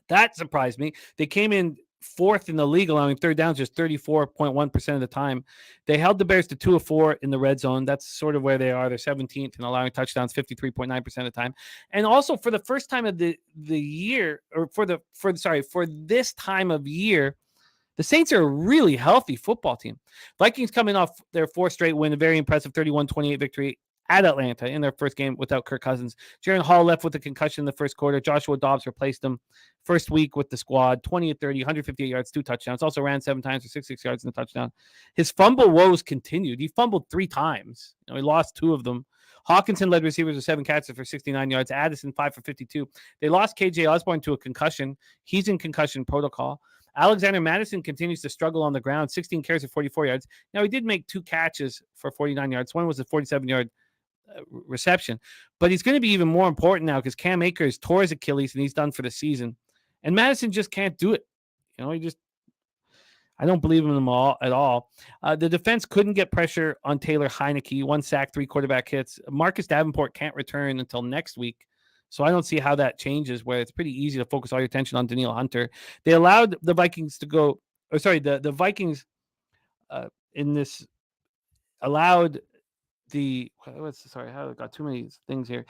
That surprised me. They came in 4th in the league, allowing third downs just 34.1% of the time. They held the Bears to 2 of 4 in the red zone. That's sort of where they are. They're 17th in allowing touchdowns 53.9% of the time. And also for the first time of the year, or for this time of year, the Saints are a really healthy football team. Vikings coming off their 4th straight win, a very impressive 31-28 victory at Atlanta in their first game without Kirk Cousins. Jaron Hall left with a concussion in the first quarter. Joshua Dobbs replaced him first week with the squad, 20-30, 158 yards, 2 touchdowns. Also ran 7 times for 66 yards and a touchdown. His fumble woes continued. He fumbled 3 times. He lost 2 of them. Hawkinson led receivers with 7 catches for 69 yards. Addison 5 for 52. They lost KJ Osborne to a concussion. He's in concussion protocol. Alexander Madison continues to struggle on the ground, 16 carries for 44 yards. Now, he did make 2 catches for 49 yards. One was a 47-yard reception, but he's going to be even more important now because Cam Akers tore his Achilles and he's done for the season, and Madison just can't do it. I don't believe in him at all. The defense couldn't get pressure on Taylor Heineke. 1 sack, 3 quarterback hits. Marcus Davenport can't return until next week, so I don't see how that changes, where it's pretty easy to focus all your attention on Danielle Hunter. They allowed the Vikings to go, the Vikings in this allowed I got too many things here.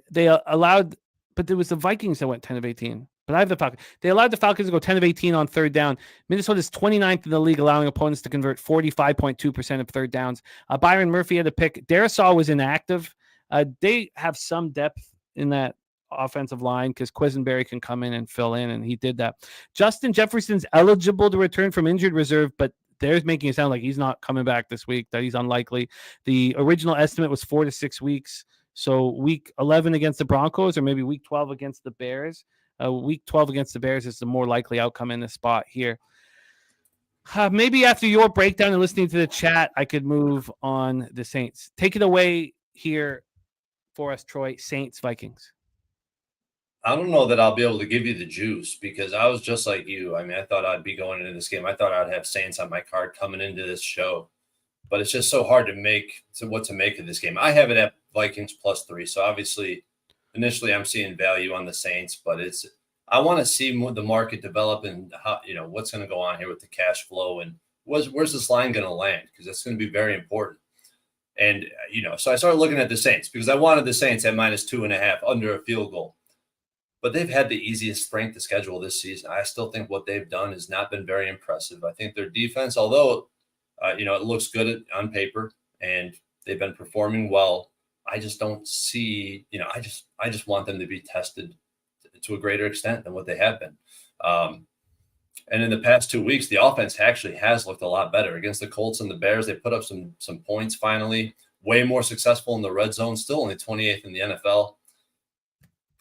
They allowed, but it was the Vikings that went 10 of 18. But I have the Falcons. They allowed the Falcons to go 10 of 18 on third down. Minnesota's 29th in the league, allowing opponents to convert 45.2% of third downs. Byron Murphy had a pick. Darisaw was inactive. They have some depth in that offensive line because Quisenberry can come in and fill in, and he did that. Justin Jefferson's eligible to return from injured reserve, but they're making it sound like he's not coming back this week, that he's unlikely. The original estimate was 4 to 6 weeks. So week 11 against the Broncos, or maybe week 12 against the Bears. Week 12 against the Bears is the more likely outcome in this spot here. Maybe after your breakdown and listening to the chat, I could move on the Saints. Take it away here for us, Troy. Saints, Vikings. I don't know that I'll be able to give you the juice because I was just like you. I mean, I thought I'd be going into this game. I thought I'd have Saints on my card coming into this show, but it's just so hard to make what to make of this game. I have it at Vikings +3. So obviously initially I'm seeing value on the Saints, but I want to see the market develop and how, what's going to go on here with the cash flow and where's this line going to land, because that's going to be very important. And, so I started looking at the Saints because I wanted the Saints at -2.5 under a field goal. But they've had the easiest strength of schedule this season. I still think what they've done has not been very impressive. I think their defense, although, it looks good on paper and they've been performing well, I just don't see, I just want them to be tested to a greater extent than what they have been. And in the past 2 weeks, the offense actually has looked a lot better against the Colts and the Bears. They put up some points finally, way more successful in the red zone, still only 28th in the NFL.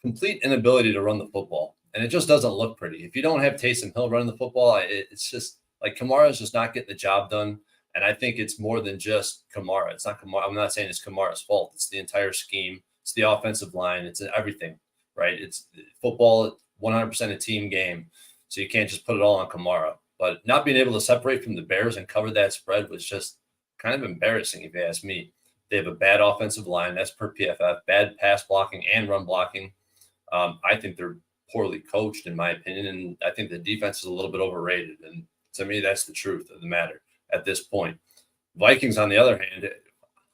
Complete inability to run the football. And it just doesn't look pretty. If you don't have Taysom Hill running the football, it's just like Kamara's just not getting the job done. And I think it's more than just Kamara. It's not Kamara. I'm not saying it's Kamara's fault. It's the entire scheme. It's the offensive line. It's everything, right? It's football, 100% a team game. So you can't just put it all on Kamara. But not being able to separate from the Bears and cover that spread was just kind of embarrassing, if you ask me. They have a bad offensive line. That's per PFF. Bad pass blocking and run blocking. I think they're poorly coached, in my opinion, and I think the defense is a little bit overrated. And to me, that's the truth of the matter at this point. Vikings, on the other hand,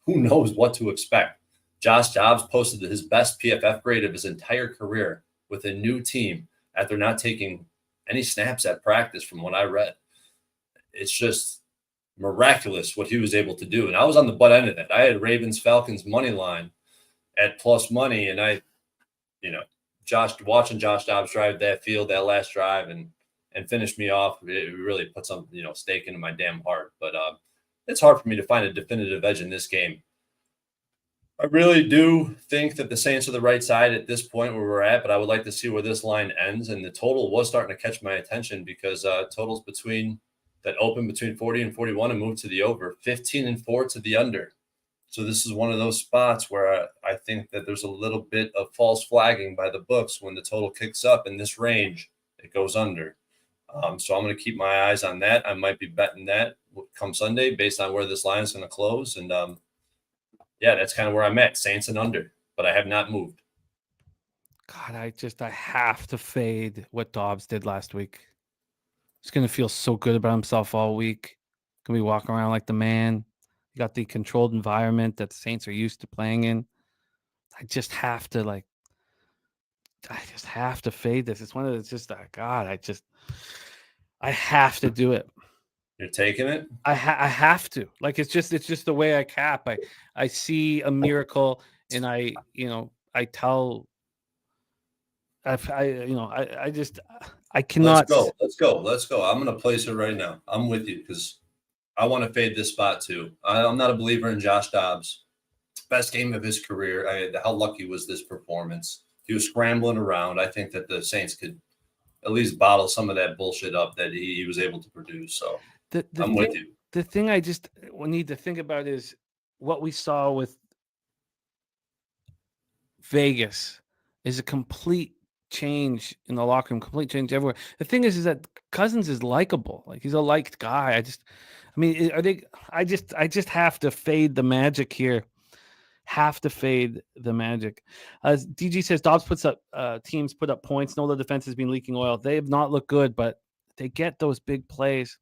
who knows what to expect? Josh Dobbs posted his best PFF grade of his entire career with a new team after not taking any snaps at practice, from what I read. It's just miraculous what he was able to do. And I was on the butt end of that. I had Ravens Falcons money line at plus money, and watching Josh Dobbs drive that field, that last drive, and finish me off, it really put some, stake into my damn heart. But it's hard for me to find a definitive edge in this game. I really do think that the Saints are the right side at this point where we're at, but I would like to see where this line ends. And the total was starting to catch my attention because totals that open between 40 and 41 and moved to the over, 15-4 to the under. So this is one of those spots where I think that there's a little bit of false flagging by the books. When the total kicks up in this range, it goes under. So I'm going to keep my eyes on that. I might be betting that come Sunday based on where this line is going to close. And that's kind of where I'm at, Saints and under, but I have not moved. God, I have to fade what Dobbs did last week. He's going to feel so good about himself all week. Going to be walking around like the man. You got the controlled environment that the Saints are used to playing in. I just have to fade this. It's one of those I have to do it. You're taking it? I have to. It's just the way I cap. I see a miracle and I cannot. Let's go. I'm going to place it right now. I'm with you because I want to fade this spot too. I'm not a believer in Josh Dobbs. Best game of his career. How lucky was this performance? He was scrambling around. I think that the Saints could at least bottle some of that bullshit up that he was able to produce. So I'm with you. The thing I just need to think about is what we saw with Vegas is a complete change in the locker room, complete change everywhere. The thing is that Cousins is likable. He's a liked guy. I just have to fade the magic here. Have to fade the magic. As DG says, Dobbs teams put up points. No, the defense has been leaking oil. They have not looked good, but they get those big plays.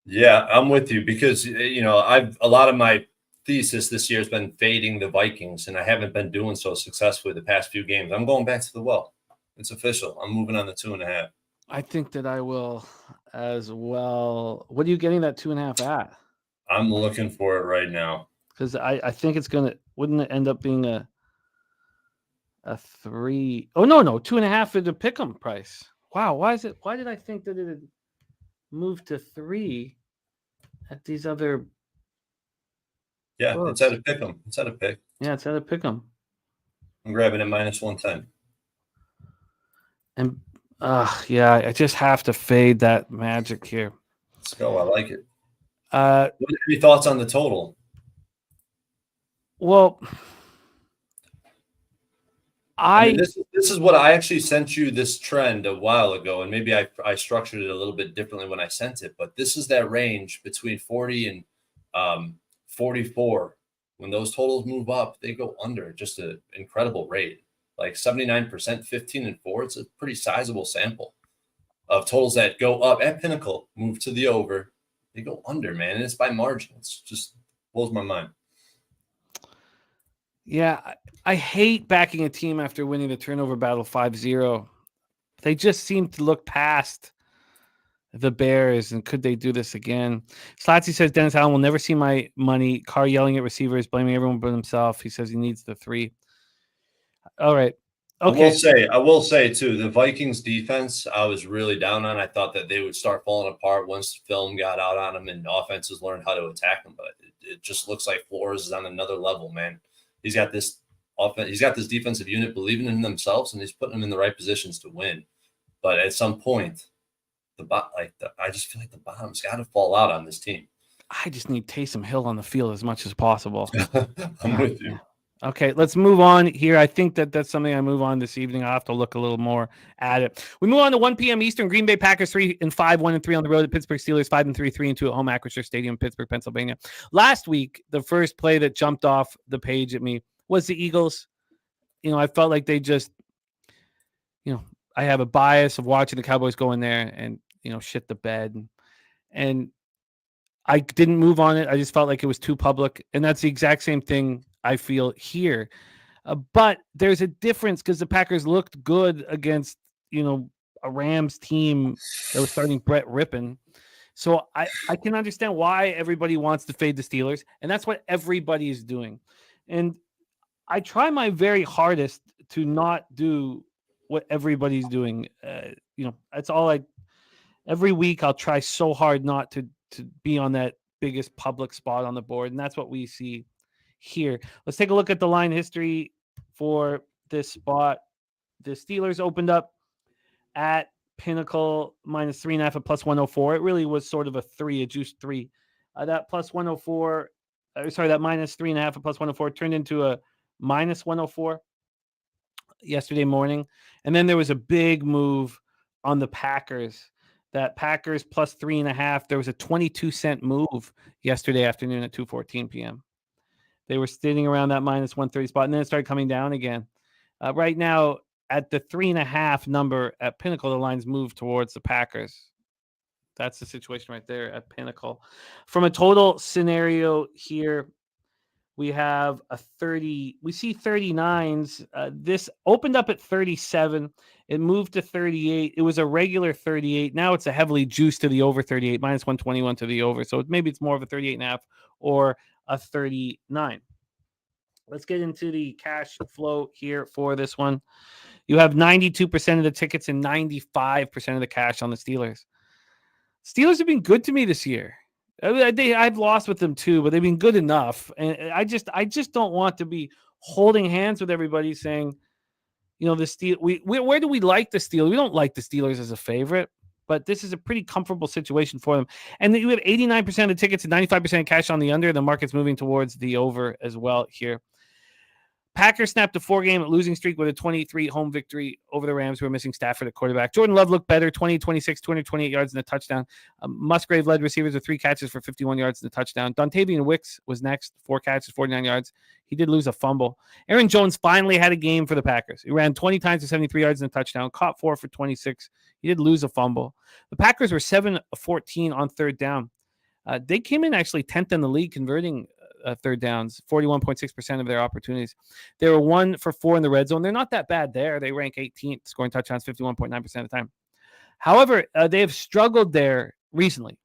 Yeah, I'm with you because a lot of my thesis this year has been fading the Vikings, and I haven't been doing so successfully the past few games. I'm going back to the well. It's official. I'm moving on the 2.5. I think that I will as well. What are you getting that 2.5 at? I'm looking for it right now. Because I think it's gonna. Wouldn't it end up being a 3? Oh no, 2.5 is a pick'em price. Wow, why did I think that it had moved to 3 at these other? Yeah, books? It's at a pick'em. It's at a pick. Yeah, it's at a pick'em. I'm grabbing it -110. And I just have to fade that magic here. Let's go. I like it. What are your thoughts on the total? Well, this is what I actually sent you this trend a while ago, and maybe I structured it a little bit differently when I sent it, but this is that range between 40 and 44 when those totals move up, they go under just an incredible rate. Like 79%, 15-4. It's a pretty sizable sample of totals that go up at Pinnacle, move to the over. They go under, man. And it's by margin. It's just blows my mind. Yeah, I hate backing a team after winning the turnover battle 5-0. They just seem to look past the Bears, and could they do this again? Slatsy says Dennis Allen will never see my money. Carr yelling at receivers, blaming everyone but himself. He says he needs the 3. All right. Okay. I will say too, the Vikings defense, I was really down on. I thought that they would start falling apart once the film got out on them and offenses learned how to attack them. But it just looks like Flores is on another level, man. He's got this offense. He's got this defensive unit believing in themselves, and he's putting them in the right positions to win. But at some point, I just feel like the bottom's got to fall out on this team. I just need Taysom Hill on the field as much as possible. I'm with you. Okay, let's move on here. I think that's something I move on this evening. I'll have to look a little more at it. We move on to 1 p.m. Eastern. Green Bay Packers 3-5, 1-3 on the road. At Pittsburgh Steelers 5-3, 3-2 at home. Acrisure Stadium, Pittsburgh, Pennsylvania. Last week, the first play that jumped off the page at me was the Eagles. I felt like they just, I have a bias of watching the Cowboys go in there and shit the bed, and I didn't move on it. I just felt like it was too public, and that's the exact same thing I feel here. But there's a difference because the Packers looked good against, a Rams team that was starting Brett Rippon. So I can understand why everybody wants to fade the Steelers, and that's what everybody is doing. And I try my very hardest to not do what everybody's doing. That's all every week I'll try so hard not to be on that biggest public spot on the board. And that's what we see here. Let's take a look at the line history for this spot. The Steelers opened up at Pinnacle minus 3.5 at plus 104. It really was sort of a 3, a juice 3. That plus 104, that minus 3.5 at plus 104 turned into a minus 104 yesterday morning. And then there was a big move on the Packers. That Packers plus 3.5. There was a 22-cent move yesterday afternoon at 2:14 p.m. They were sitting around that minus 130 spot, and then it started coming down again. Right now, at the 3.5 number at Pinnacle, the lines move towards the Packers. That's the situation right there at Pinnacle. From a total scenario here, we have a 30. We see 39s. This opened up at 37. It moved to 38. It was a regular 38. Now it's a heavily juiced to the over 38, minus 121 to the over. So maybe it's more of a 38.5 or a 39. Let's get into the cash flow here for this one. You have 92% of the tickets and 95% of the cash on the Steelers. Steelers have been good to me this year. I've lost with them too, but they've been good enough. And I just don't want to be holding hands with everybody saying, where do we like the Steelers? We don't like the Steelers as a favorite, but this is a pretty comfortable situation for them. And then you have 89% of the tickets and 95% cash on the under. The market's moving towards the over as well here. Packers snapped a 4-game losing streak with a 23 home victory over the Rams, who are missing Stafford at quarterback. Jordan Love looked better, 20-26, 228 yards and a touchdown. Musgrave led receivers with 3 catches for 51 yards and a touchdown. Dontavian Wicks was next, 4 catches, 49 yards. He did lose a fumble. Aaron Jones finally had a game for the Packers. He ran 20 times for 73 yards and a touchdown, caught 4 for 26. He did lose a fumble. The Packers were 7-14 on third down. They came in actually 10th in the league converting third downs, 41.6% of their opportunities. They were 1 for 4 in the red zone. They're not that bad there. They rank 18th, scoring touchdowns 51.9% of the time. However, they have struggled there recently.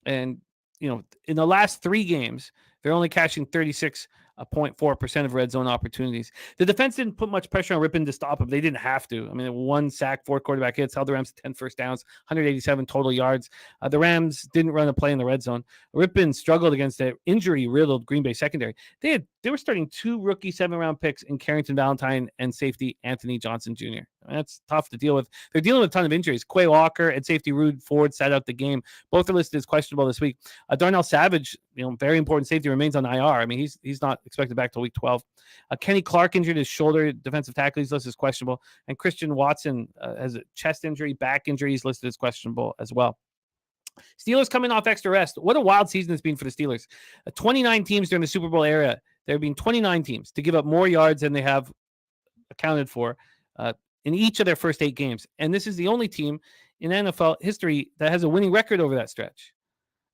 And, in the last 3 games, they're only catching 36.4% of red zone opportunities. The defense didn't put much pressure on Rippon to stop him. They didn't have to. I mean, 1 sack, 4 quarterback hits, held the Rams to 10 first downs, 187 total yards. The Rams didn't run a play in the red zone. Rippon struggled against the injury-riddled Green Bay secondary. They were starting 2 rookie 7th-round picks in Carrington Valentine and safety Anthony Johnson Jr. That's tough to deal with. They're dealing with a ton of injuries. Quay Walker and safety Rude Ford sat out the game. Both are listed as questionable this week. Darnell Savage, very important safety, remains on IR. I mean, he's not expected back till week 12. Kenny Clark injured his shoulder. Defensive tackle, he's listed as questionable. And Christian Watson has a chest injury, back injury. He's listed as questionable as well. Steelers coming off extra rest. What a wild season it's been for the Steelers. 29 teams during the Super Bowl era there have been 29 teams to give up more yards than they have accounted for in each of their first 8 games. And this is the only team in NFL history that has a winning record over that stretch.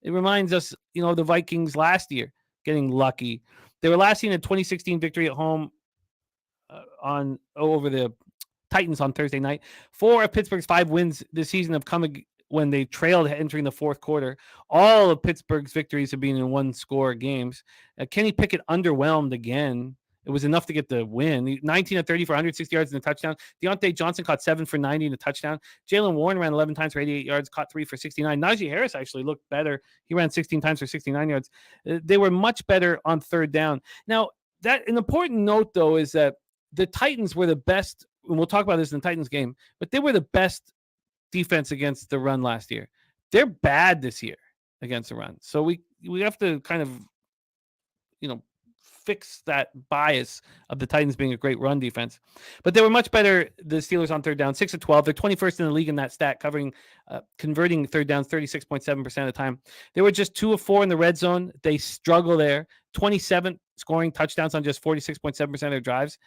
It reminds us, the Vikings last year getting lucky. They were last seen a 2016 victory at home over the Titans on Thursday night. 4 of Pittsburgh's 5 wins this season have come when they trailed entering the fourth quarter. All of Pittsburgh's victories have been in 1-score games. Kenny Pickett underwhelmed again. It was enough to get the win. 19 of 30 for 160 yards and a touchdown. Deontay Johnson caught 7 for 90 and a touchdown. Jalen Warren ran 11 times for 88 yards, caught 3 for 69. Najee Harris actually looked better. He ran 16 times for 69 yards. They were much better on third down. Now, an important note, though, is that the Titans were the best, and we'll talk about this in the Titans game, but they were the best defense against the run last year. They're bad this year against the run. So we have to kind of, fix that bias of the Titans being a great run defense. But they were much better, the Steelers, on third down, 6 of 12. They're 21st in the league in that stat, converting third downs 36.7% of the time. They were just 2 of 4 in the red zone. They struggle there. 27 scoring touchdowns on just 46.7% of their drives.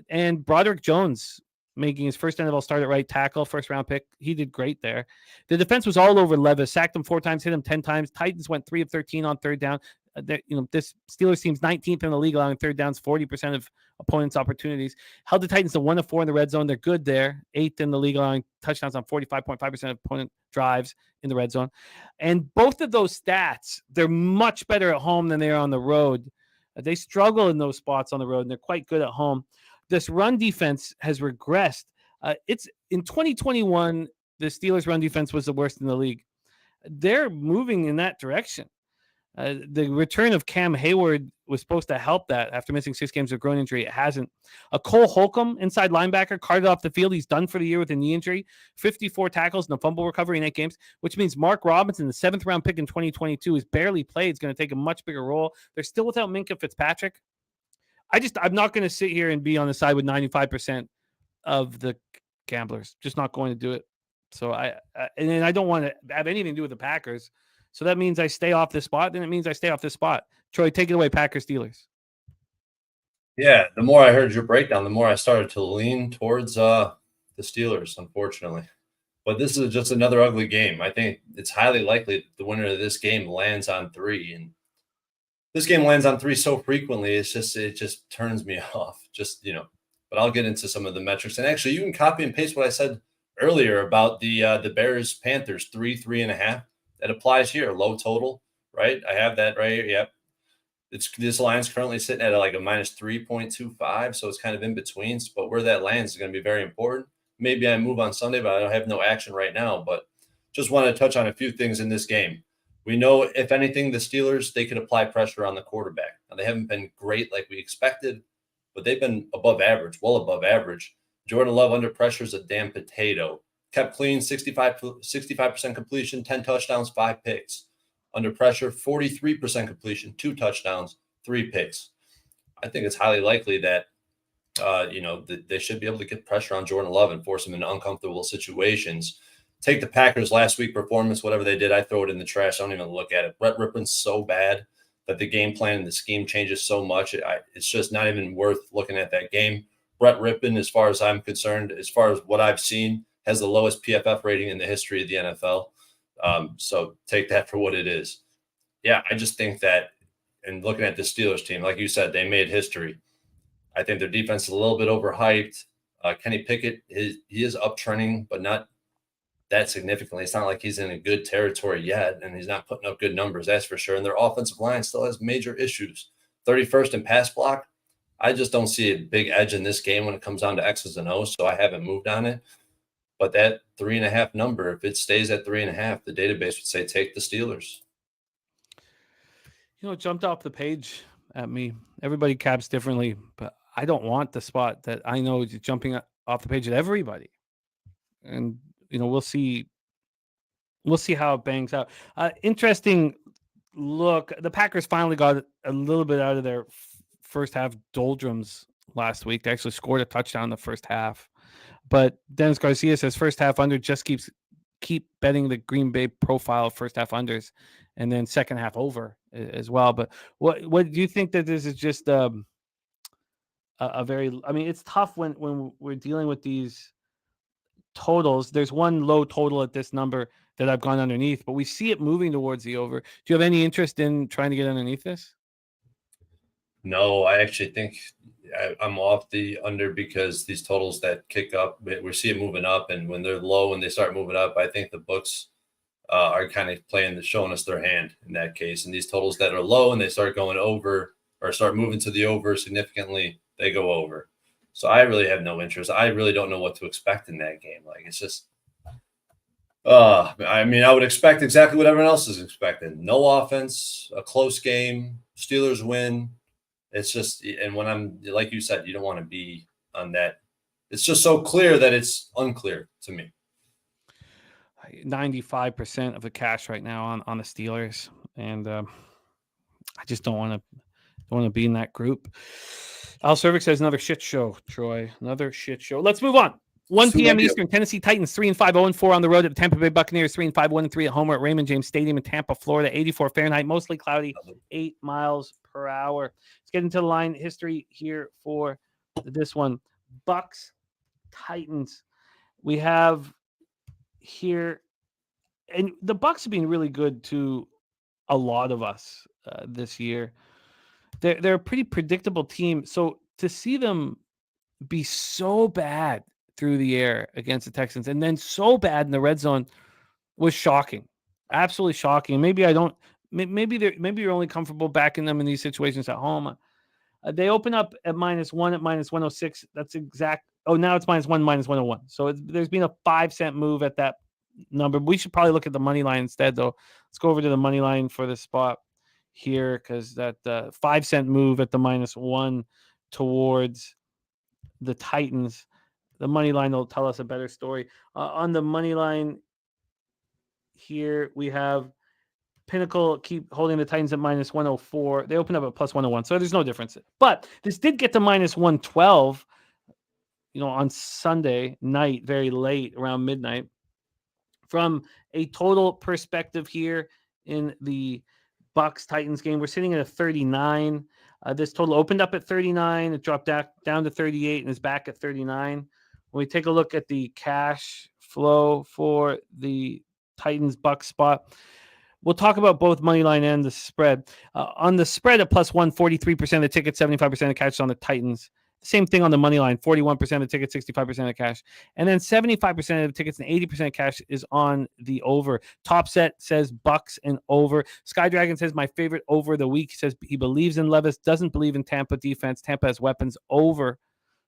And Broderick Jones making his first NFL start at right tackle, first-round pick. He did great there. The defense was all over Levis, sacked him 4 times, hit him 10 times. Titans went 3 of 13 on third down. This Steelers team's 19th in the league, allowing third downs 40% of opponents' opportunities. Held the Titans to 1 of 4 in the red zone. They're good there. 8th in the league, allowing touchdowns on 45.5% of opponent drives in the red zone. And both of those stats, they're much better at home than they are on the road. They struggle in those spots on the road, and they're quite good at home. This run defense has regressed. It's in 2021, the Steelers' run defense was the worst in the league. They're moving in that direction. The return of Cam Hayward was supposed to help that after missing 6 games with groin injury. It hasn't. Cole Holcomb, inside linebacker, carted off the field. He's done for the year with a knee injury. 54 tackles and a fumble recovery in 8 games, which means Mark Robinson, the 7th-round pick in 2022, who's barely played, is going to take a much bigger role. They're still without Minkah Fitzpatrick. I'm not going to sit here and be on the side with 95% of the gamblers. Just not going to do it. So I don't want to have anything to do with the Packers. So that means I stay off this spot. Then it means I stay off this spot. Troy, take it away, Packers Steelers. Yeah, the more I heard your breakdown, the more I started to lean towards the Steelers, unfortunately. But this is just another ugly game. I think it's highly likely the winner of this game lands on 3. And this game lands on 3 so frequently, it just turns me off. But I'll get into some of the metrics. And actually, you can copy and paste what I said earlier about the Bears Panthers 3.5. That applies here. Low total, right? I have that right here. Yep. This line's currently sitting at like a minus 3.25, so it's kind of in between. But where that lands is going to be very important. Maybe I move on Sunday, but I don't have no action right now. But just want to touch on a few things in this game. We know, if anything, the Steelers, they could apply pressure on the quarterback. Now, they haven't been great like we expected, but they've been above average, well above average. Jordan Love under pressure is a damn potato. Kept clean, 65% completion, 10 touchdowns, 5 picks. Under pressure, 43% completion, 2 touchdowns, 3 picks. I think it's highly likely that, they should be able to get pressure on Jordan Love and force him into uncomfortable situations. Take the Packers last week performance, whatever they did, I throw it in the trash. I don't even look at it. Brett Rippon's so bad that the game plan and the scheme changes so much. It's just not even worth looking at that game. Brett Rippon, as far as I'm concerned, as far as what I've seen, has the lowest PFF rating in the history of the NFL. So take that for what it is. Yeah, I just think that, and looking at the Steelers team, like you said, they made history. I think their defense is a little bit overhyped. Kenny Pickett, he is uptrending, but not that significantly. It's not like he's in a good territory yet, and he's not putting up good numbers, that's for sure. And their offensive line still has major issues. 31st in pass block. I just don't see a big edge in this game when it comes down to X's and O's, so I haven't moved on it. But that 3.5 number, if it stays at 3.5, the database would say take the Steelers. It jumped off the page at me. Everybody caps differently, but I don't want the spot that I know is jumping off the page at everybody. And we'll see how it bangs out. Interesting look. The Packers finally got a little bit out of their first half doldrums last week. They actually scored a touchdown in the first half. But Dennis Garcia says first half under, just keep betting the Green Bay profile first half unders, and then second half over as well. But what do you think that this is just a very? I mean, it's tough when we're dealing with these totals. There's one low total at this number that I've gone underneath, but we see it moving towards the over. Do you have any interest in trying to get underneath this? No, I actually think I'm off the under because these totals that kick up, we see it moving up, and when they're low and they start moving up, I think the books are kind of showing us their hand in that case. And these totals that are low and they start going over or start moving to the over significantly, they go over. So I really have no interest. I really don't know what to expect in that game. Like, it's just, I mean, I would expect exactly what everyone else is expecting. No offense, a close game, Steelers win. It's just, and when I'm, like you said, you don't want to be on that. It's just so clear that it's unclear to me. 95% of the cash right now on the Steelers. And I just don't want to be in that group. Al Cervic says another shit show, Troy. Another shit show. Let's move on. 1 p.m. Eastern, Tennessee Titans 3-5, 0-4 on the road at the Tampa Bay Buccaneers, 3-5, 1-3 at home at Raymond James Stadium in Tampa, Florida, 84 Fahrenheit, mostly cloudy, 8 miles per hour. Let's get into the line history here for this one. Bucks, Titans. We have here, and the Bucks have been really good to a lot of us this year. They're a pretty predictable team. So to see them be so bad through the air against the Texans and then so bad in the red zone was shocking. Absolutely shocking. Maybe you're only comfortable backing them in these situations at home. They open up at -1 at -106. That's exact. Oh, now it's -1, -101. So there's been a 5-cent move at that number. We should probably look at the money line instead, though. Let's go over to the money line for this spot here, because that 5-cent move at the -1 towards the Titans. The money line will tell us a better story. On the money line here, we have Pinnacle keep holding the Titans at -104. They open up at +101, so there's no difference. But this did get to -112, on Sunday night, very late, around midnight. From a total perspective here in the Bucks-Titans game, we're sitting at a 39. This total opened up at 39. It dropped down to 38 and is back at 39. When we take a look at the cash flow for the Titans-Bucks spot, we'll talk about both money line and the spread. On the spread at +1, 43% of the tickets, 75% of cash on the Titans. Same thing on the money line, 41% of the tickets, 65% of cash. And then 75% of the tickets and 80% of cash is on the over. Top Set says Bucks and over. Sky Dragon says my favorite over of the week. He says he believes in Levis, doesn't believe in Tampa defense. Tampa has weapons, over.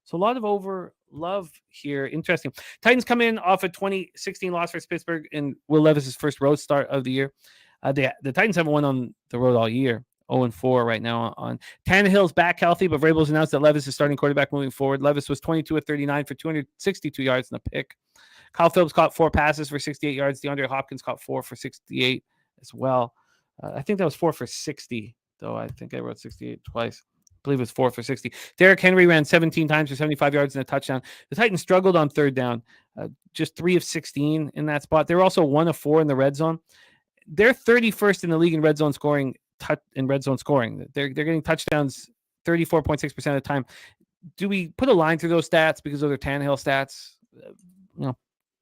So a lot of over love here. Interesting. Titans come in off a 2016 loss versus Pittsburgh in Will Levis's first road start of the year. The Titans haven't won on the road all year. 0-4 right now on Tannehill's back healthy, but Vrabel's announced that Levis is starting quarterback moving forward. Levis was 22 of 39 for 262 yards and a pick. Kyle Phillips caught 4 passes for 68 yards. DeAndre Hopkins caught 4 for 68 as well. I think that was 4 for 60, though. I think I wrote 68 twice. I believe it was 4 for 60. Derrick Henry ran 17 times for 75 yards and a touchdown. The Titans struggled on third down, just 3 of 16 in that spot. They were also 1 of 4 in the red zone. They're 31st in the league in red zone scoring. They're getting touchdowns 34.6% of the time. Do we put a line through those stats because of their Tannehill stats?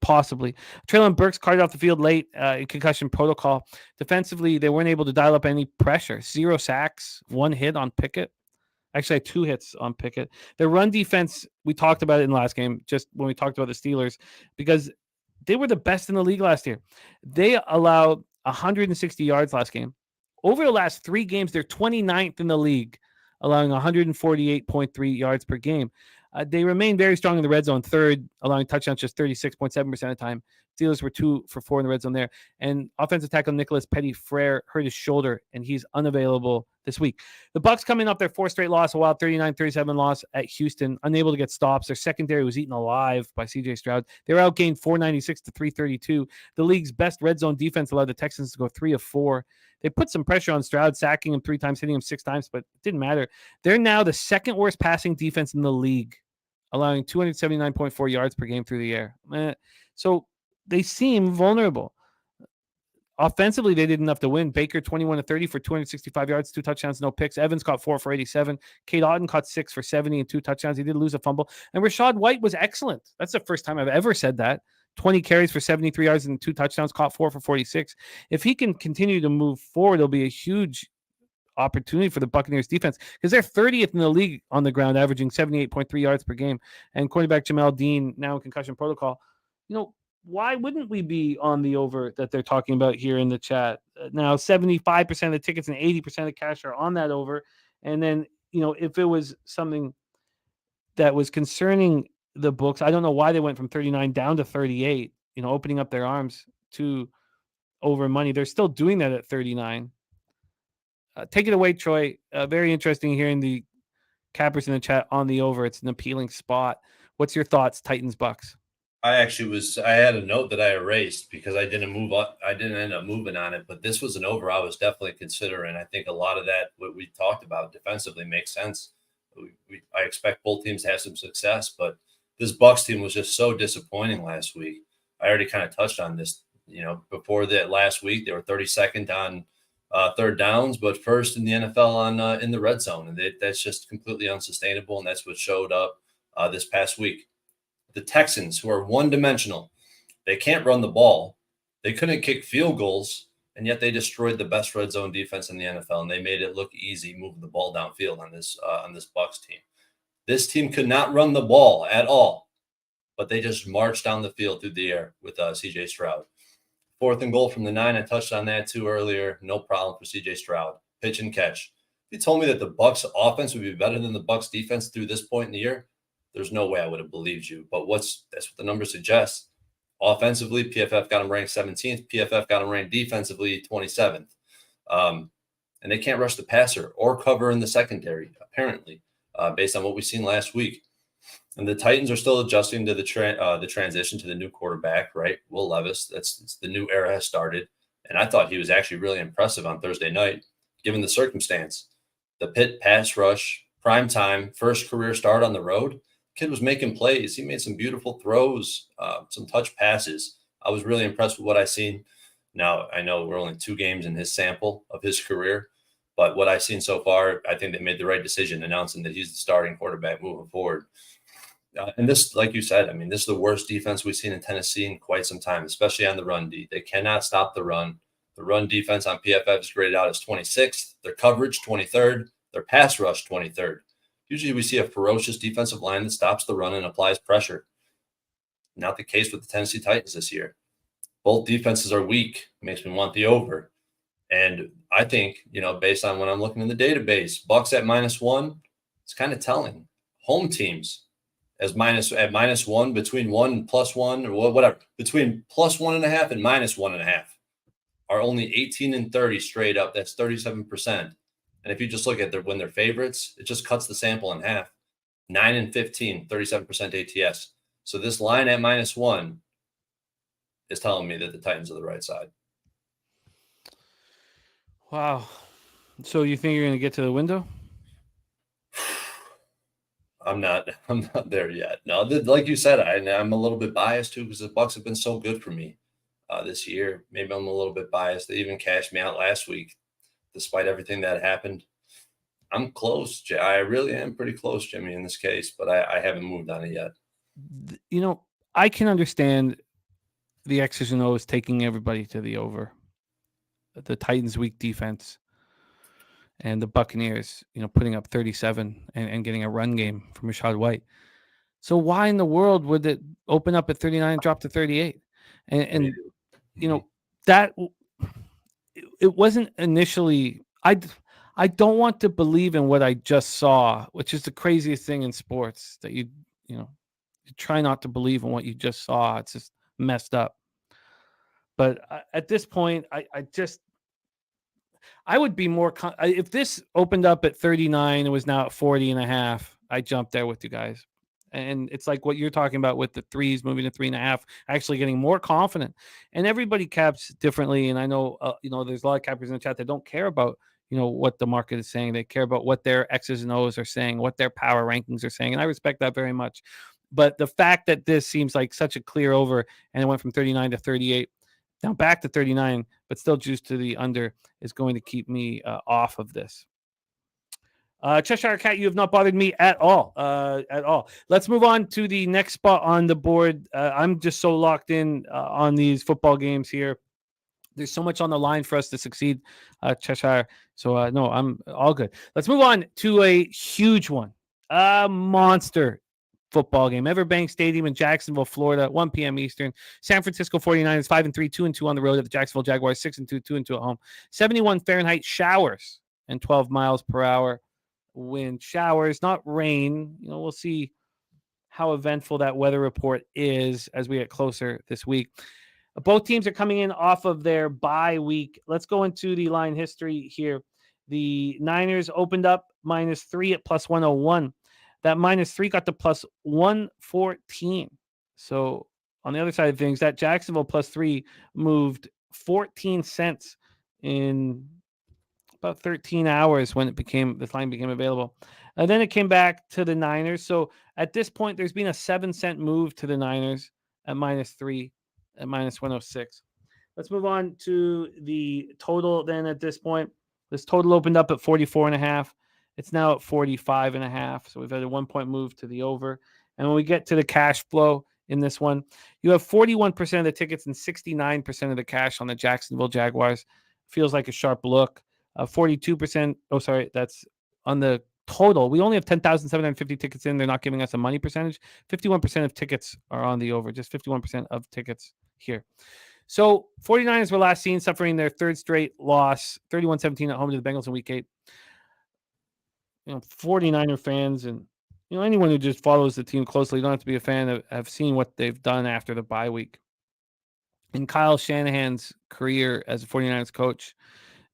Possibly. Traylon Burks carted off the field late in concussion protocol. Defensively, they weren't able to dial up any pressure. 0 sacks, 1 hit on Pickett. Actually, 2 hits on Pickett. Their run defense, we talked about it in the last game, just when we talked about the Steelers, because they were the best in the league last year. They allowed 160 yards last game. Over the last 3 games, they're 29th in the league, allowing 148.3 yards per game. They remain very strong in the red zone, third, allowing touchdowns just 36.7% of the time. Steelers were 2 for 4 in the red zone there. And offensive tackle Nicholas Petty-Frere hurt his shoulder, and he's unavailable this week. The Bucs coming off their 4th straight loss, a wild 39-37 loss at Houston, unable to get stops. Their secondary was eaten alive by C.J. Stroud. They were outgained 496 to 332. The league's best red zone defense allowed the Texans to go 3 of 4. They put some pressure on Stroud, sacking him 3 times, hitting him 6 times, but it didn't matter. They're now the 2nd worst passing defense in the league, allowing 279.4 yards per game through the air. So they seem vulnerable. offensively, they did enough to win. Baker 21-30 for 265 yards, 2 touchdowns, no picks. Evans caught 4 for 87. Kate Otten caught 6 for 70 and 2 touchdowns. He did lose a fumble. And Rachaad White was excellent. That's the first time I've ever said that. 20 carries for 73 yards and 2 touchdowns, caught 4 for 46. If he can continue to move forward, it'll be a huge opportunity for the Buccaneers defense because they're 30th in the league on the ground, averaging 78.3 yards per game. And quarterback Jamel Dean now in concussion protocol. Why wouldn't we be on the over that they're talking about here in the chat? Now, 75% of the tickets and 80% of cash are on that over. And then, if it was something that was concerning the books, I don't know why they went from 39 down to 38, opening up their arms to over money. They're still doing that at 39. Take it away, Troy. Very interesting hearing the cappers in the chat on the over. It's an appealing spot. What's your thoughts, Titans Bucks? I had a note that I erased because I didn't move up. I didn't end up moving on it, but this was an over I was definitely considering. I think a lot of that, what we talked about defensively, makes sense. I expect both teams to have some success, but this Bucs team was just so disappointing last week. I already kind of touched on this, before that last week, they were 32nd on third downs, but first in the NFL on in the red zone. And that's just completely unsustainable. And that's what showed up this past week. The Texans, who are one-dimensional, they can't run the ball. They couldn't kick field goals, and yet they destroyed the best red zone defense in the NFL, and they made it look easy moving the ball downfield on this Bucs team. This team could not run the ball at all, but they just marched down the field through the air with C.J. Stroud. 4th and goal from the 9. I touched on that too earlier. No problem for C.J. Stroud. Pitch and catch. If you told me that the Bucs offense would be better than the Bucs defense through this point in the year, there's no way I would have believed you. But that's what the numbers suggest. Offensively, PFF got them ranked 17th. PFF got them ranked defensively 27th. And they can't rush the passer or cover in the secondary, apparently, based on what we've seen last week. And the Titans are still adjusting to the transition to the new quarterback, right? Will Levis. It's the new era has started. And I thought he was actually really impressive on Thursday night, given the circumstance. The Pitt pass rush, prime time, first career start on the road. Kid was making plays. He made some beautiful throws, some touch passes. I was really impressed with what I seen. Now, I know we're only 2 games in his sample of his career, but what I've seen so far, I think they made the right decision announcing that he's the starting quarterback moving forward. And this, like you said, this is the worst defense we've seen in Tennessee in quite some time, especially on the run D. They cannot stop the run. The run defense on PFF is graded out as 26th. Their coverage, 23rd. Their pass rush, 23rd. Usually we see a ferocious defensive line that stops the run and applies pressure. Not the case with the Tennessee Titans this year. Both defenses are weak. Makes me want the over. And I think, based on when I'm looking in the database, Bucs at -1, it's kind of telling. Home teams at -1, between 1 and +1 or whatever, between +1.5 and -1.5 are only 18 and 30 straight up. That's 37%. And if you just look at when they're favorites, it just cuts the sample in half. 9 and 15, 37% ATS. So this line at -1 is telling me that the Titans are the right side. Wow. So you think you're going to get to the window? I'm not there yet. No, like you said, I'm a little bit biased too because the Bucs have been so good for me this year. Maybe I'm a little bit biased. They even cashed me out last week. Despite everything that happened, I'm close. I really am pretty close, Jimmy, in this case, but I haven't moved on it yet. I can understand the X's and O's taking everybody to the over. The Titans' weak defense and the Buccaneers, putting up 37 and getting a run game from Rachaad White. So why in the world would it open up at 39 and drop to 38? And that it wasn't initially. I don't want to believe in what I just saw, which is the craziest thing in sports, that you try not to believe in what you just saw. It's just messed up. But at this point, I would be more if this opened up at 39 and was now at 40.5, I jumped there with you guys. And it's like what you're talking about with the 3s moving to 3.5, actually getting more confident. And everybody caps differently. And I know, there's a lot of cappers in the chat that don't care about, what the market is saying. They care about what their X's and O's are saying, what their power rankings are saying. And I respect that very much. But the fact that this seems like such a clear over and it went from 39 to 38, Now back to 39, but still juice to the under is going to keep me off of this. Cheshire Cat, you have not bothered me at all. Let's move on to the next spot on the board. I'm just so locked in on these football games here. There's so much on the line for us to succeed, Cheshire. So, no, I'm all good. Let's move on to a huge one. A monster football game. Everbank Stadium in Jacksonville, Florida, 1 p.m. Eastern. San Francisco 49ers, 5-3, 2-2 on the road at the Jacksonville Jaguars, 6-2, 2-2 at home. 71 Fahrenheit showers and 12 miles per hour wind. Showers, not rain. We'll see how eventful that weather report is as we get closer this week. Both teams are coming in off of their bye week. Let's go into the line history here. The Niners opened up -3 at plus 101. That -3 got to plus 114. So on the other side of things, that Jacksonville +3 moved 14 cents in about 13 hours when this line became available. And then it came back to the Niners. So at this point, there's been a 7-cent move to the Niners at -3 at -106. Let's move on to the total then at this point. This total opened up at 44.5. It's now at 45.5. So we've had a 1-point move to the over. And when we get to the cash flow in this one, you have 41% of the tickets and 69% of the cash on the Jacksonville Jaguars. Feels like a sharp look. 42%. Oh, sorry. That's on the total. We only have 10,750 tickets in. They're not giving us a money percentage. 51% of tickets are on the over. Just 51% of tickets here. So 49ers were last seen suffering their third straight loss, 31-17 at home to the Bengals in week 8. 49er fans and anyone who just follows the team closely, you don't have to be a fan, have seen what they've done after the bye week. In Kyle Shanahan's career as a 49ers coach,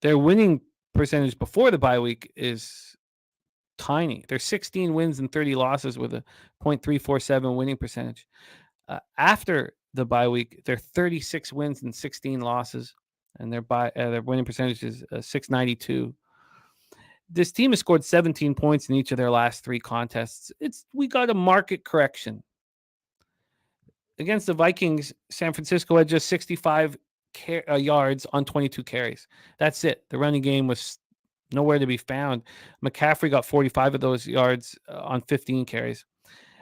their winning percentage before the bye week is tiny. They're 16 wins and 30 losses with a .347 winning percentage. After the bye week, they're 36 wins and 16 losses, and their winning percentage is .692. This team has scored 17 points in each of their last 3 contests. We got a market correction. Against the Vikings, San Francisco had just 65 yards on 22 carries. That's it. The running game was nowhere to be found. McCaffrey got 45 of those yards on 15 carries.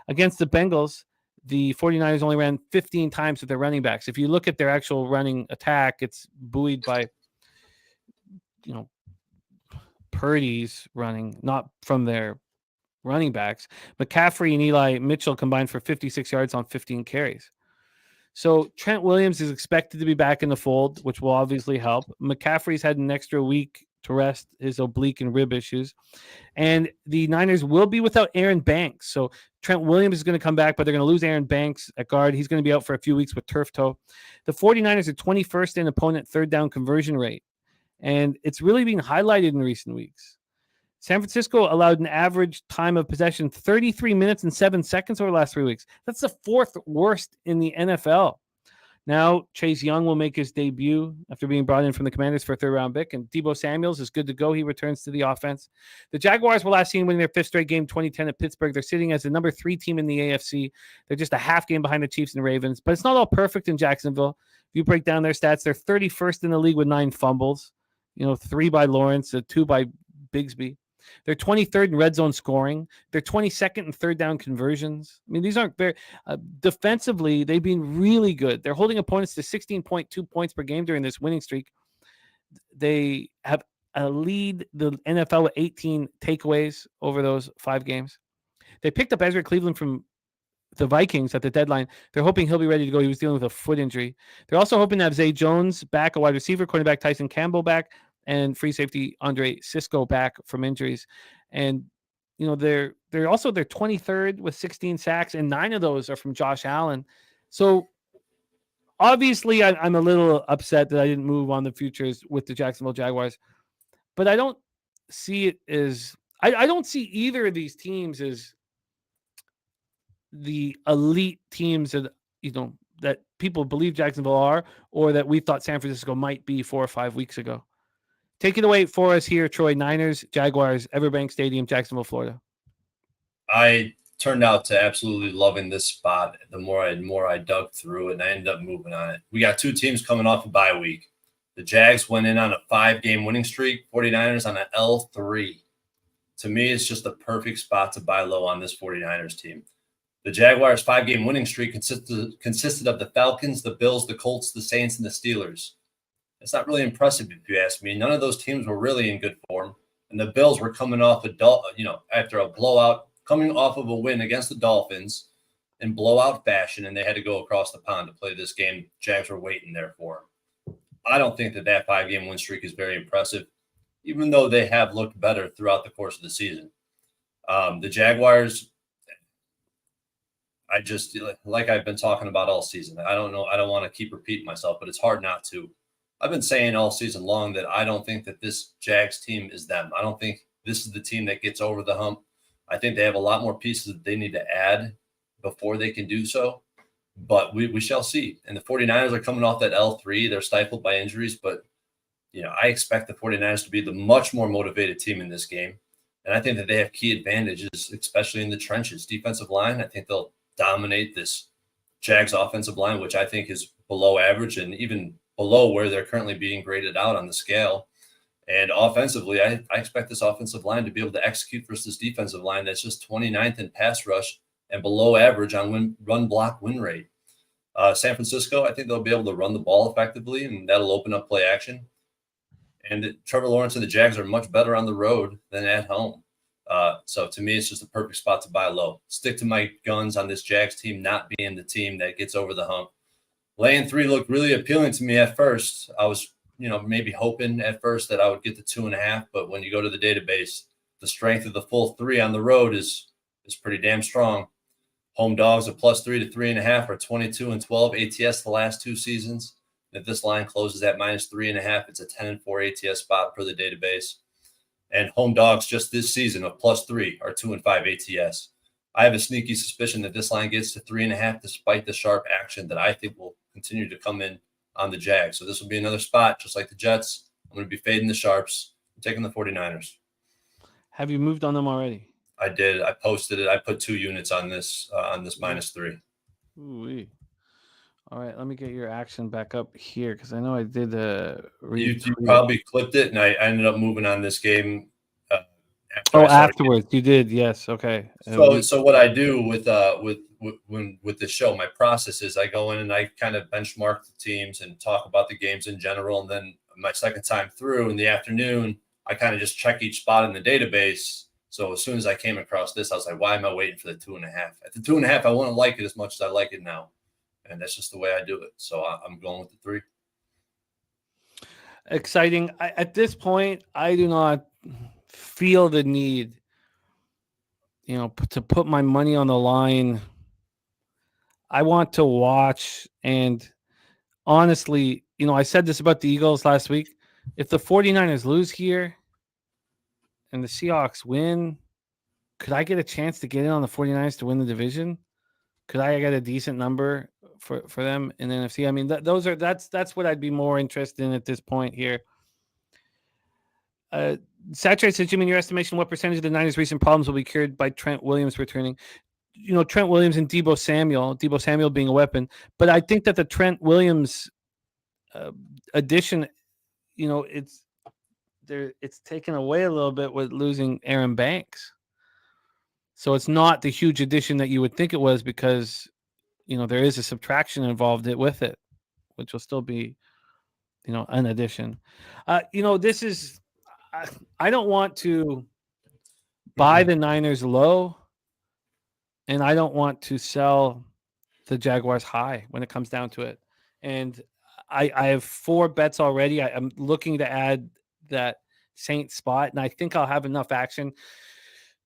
Against the Bengals, the 49ers only ran 15 times with their running backs. If you look at their actual running attack, it's buoyed by, Purdy's running, not from their running backs. McCaffrey and Eli Mitchell combined for 56 yards on 15 carries. So Trent Williams is expected to be back in the fold, which will obviously help. McCaffrey's had an extra week to rest his oblique and rib issues. And the Niners will be without Aaron Banks. So Trent Williams is going to come back, but they're going to lose Aaron Banks at guard. He's going to be out for a few weeks with turf toe. The 49ers are 21st in opponent third down conversion rate. And it's really been highlighted in recent weeks. San Francisco allowed an average time of possession 33 minutes and 7 seconds over the last 3 weeks. That's the 4th worst in the NFL. Now, Chase Young will make his debut after being brought in from the Commanders for a 3rd-round pick, and Deebo Samuels is good to go. He returns to the offense. The Jaguars were last seen winning their 5th straight game, 2010 at Pittsburgh. They're sitting as the number 3 team in the AFC. They're just a half game behind the Chiefs and Ravens, but it's not all perfect in Jacksonville. If you break down their stats, they're 31st in the league with 9 fumbles. 3 by Lawrence, 2 by Bigsby. They're 23rd in red zone scoring. They're 22nd in third down conversions. I mean, these aren't very defensively. They've been really good. They're holding opponents to 16.2 points per game during this winning streak. They have lead the NFL with 18 takeaways over those 5 games. They picked up Ezra Cleveland from the Vikings at the deadline. They're hoping he'll be ready to go. He was dealing with a foot injury. They're also hoping to have Zay Jones back, a wide receiver, cornerback Tyson Campbell back, and free safety Andre Cisco back from injuries. And they're 23rd with 16 sacks, and 9 of those are from Josh Allen. So obviously I'm a little upset that I didn't move on the futures with the Jacksonville Jaguars, but I don't see it as I don't see either of these teams as the elite teams that that people believe Jacksonville are, or that we thought San Francisco might be 4 or 5 weeks ago. Take it away for us here, Troy. Niners, Jaguars, Everbank Stadium, Jacksonville, Florida. I turned out to absolutely loving this spot. The more I dug through it, and I ended up moving on it. We got two teams coming off a bye week. The Jags went in on a 5-game winning streak. 49ers on an L3. To me, it's just the perfect spot to buy low on this 49ers team. The Jaguars' 5-game winning streak consisted of the Falcons, the Bills, the Colts, the Saints, and the Steelers. It's not really impressive if you ask me. None of those teams were really in good form. And the Bills were coming off after a blowout, coming off of a win against the Dolphins in blowout fashion, and they had to go across the pond to play this game. Jags were waiting there for them. I don't think that 5-game win streak is very impressive, even though they have looked better throughout the course of the season. The Jaguars, I just, like I've been talking about all season, I don't know. I don't want to keep repeating myself, but it's hard not to. I've been saying all season long that I don't think that this Jags team is them. I don't think this is the team that gets over the hump. I think they have a lot more pieces that they need to add before they can do so, but we shall see. And the 49ers are coming off that L3. They're stifled by injuries, but I expect the 49ers to be the much more motivated team in this game. And I think that they have key advantages, especially in the trenches. Defensive line, I think they'll dominate this Jags offensive line, which I think is below average and even below where they're currently being graded out on the scale. And offensively, I expect this offensive line to be able to execute versus this defensive line that's just 29th in pass rush and below average on run block win rate. San Francisco, I think they'll be able to run the ball effectively, and that'll open up play action. And Trevor Lawrence and the Jags are much better on the road than at home. So to me, it's just a perfect spot to buy low. Stick to my guns on this Jags team not being the team that gets over the hump. Laying 3 looked really appealing to me at first. I was maybe hoping at first that I would get the 2.5, but when you go to the database, the strength of the full 3 on the road is pretty damn strong. Home dogs of +3 to 3.5 are 22 and 12 ATS the last 2 seasons. If this line closes at -3.5, it's a 10-4 ATS spot per the database. And home dogs just this season of +3 are 2-5 ATS. I have a sneaky suspicion that this line gets to 3.5 despite the sharp action that I think will continue to come in on the Jags. So this will be another spot, just like the Jets. I'm going to be fading the sharps. I'm taking the 49ers. Have you moved on them already? I did. I posted it. I put 2 units on this -3. Ooh-wee. All right, let me get your action back up here because I know I did you probably clipped it, and I ended up moving on this game. Afterwards you did, yes, okay. So what I do with the show, my process is I go in and I kind of benchmark the teams and talk about the games in general, and then my second time through in the afternoon, I kind of just check each spot in the database. So as soon as I came across this, I was like, why am I waiting for the 2.5? At the 2.5, I wouldn't like it as much as I like it now. And that's just the way I do it. So I'm going with the 3. Exciting. At this point, I do not feel the need, to put my money on the line. I want to watch. And honestly, I said this about the Eagles last week. If the 49ers lose here and the Seahawks win, could I get a chance to get in on the 49ers to win the division? Could I get a decent number for them in the NFC? I mean, that's what I'd be more interested in at this point here. Saturate says, Jimmy, in your estimation, what percentage of the Niners' recent problems will be cured by Trent Williams returning? Trent Williams and Deebo Samuel being a weapon. But I think that the Trent Williams addition, it's taken away a little bit with losing Aaron Banks. So it's not the huge addition that you would think it was because, there is a subtraction involved with it, which will still be, an addition. This is, I don't want to buy the Niners low, and I don't want to sell the Jaguars high when it comes down to it. And I have 4 bets already. I'm looking to add that Saints spot, and I think I'll have enough action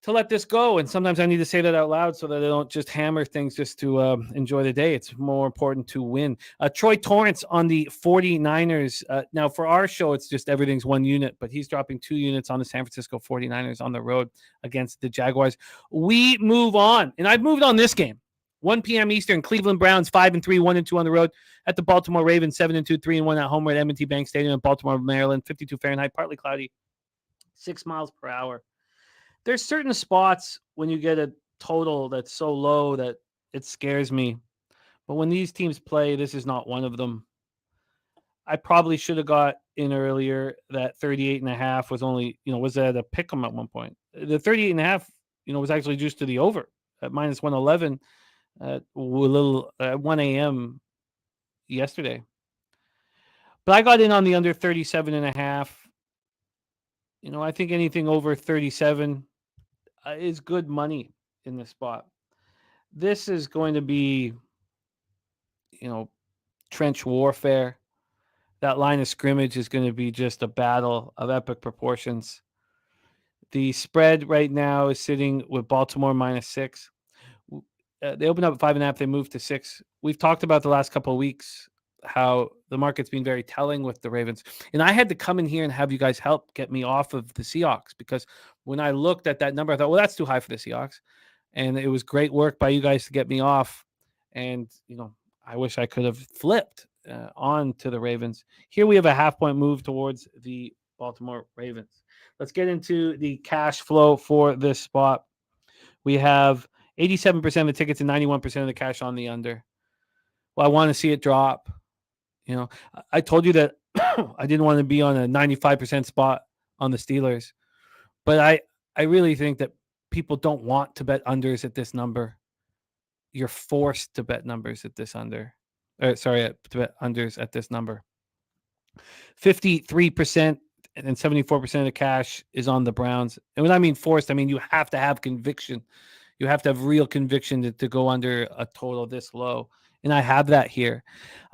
to let this go. And sometimes I need to say that out loud so that I don't just hammer things just to enjoy the day. It's more important to win. Troy Torrence on the 49ers. Now, for our show, it's just everything's 1 unit, but he's dropping 2 units on the San Francisco 49ers on the road against the Jaguars. We move on, and I've moved on this game. 1 p.m. Eastern, Cleveland Browns 5-3, 1-2 on the road at the Baltimore Ravens, 7-2, 3-1 at home at M&T Bank Stadium in Baltimore, Maryland, 52 Fahrenheit, partly cloudy, 6 miles per hour. There's certain spots when you get a total that's so low that it scares me. But when these teams play, this is not one of them. I probably should have got in earlier. That 38.5 was only, was at a pick 'em at one point. The 38.5, was actually juiced to the over at minus 111 at 1 a.m. yesterday. But I got in on the under 37.5. I think anything over 37 is good money in this spot. This is going to be, trench warfare. That line of scrimmage is going to be just a battle of epic proportions. The spread right now is sitting with Baltimore -6. They opened up at 5.5. They moved to 6. We've talked about the last couple of weeks how the market's been very telling with the Ravens. And I had to come in here and have you guys help get me off of the Seahawks, because when I looked at that number, I thought, well, that's too high for the Seahawks. And it was great work by you guys to get me off. And, I wish I could have flipped on to the Ravens. Here we have a half-point move towards the Baltimore Ravens. Let's get into the cash flow for this spot. We have 87% of the tickets and 91% of the cash on the under. Well, I want to see it drop. I told you that I didn't want to be on a 95% spot on the Steelers, but I really think that people don't want to bet unders at this number. You're forced to bet numbers at this under. To bet unders at this number. 53% and 74% of the cash is on the Browns. And when I mean forced, I mean you have to have conviction. You have to have real conviction to go under a total this low. And I have that here.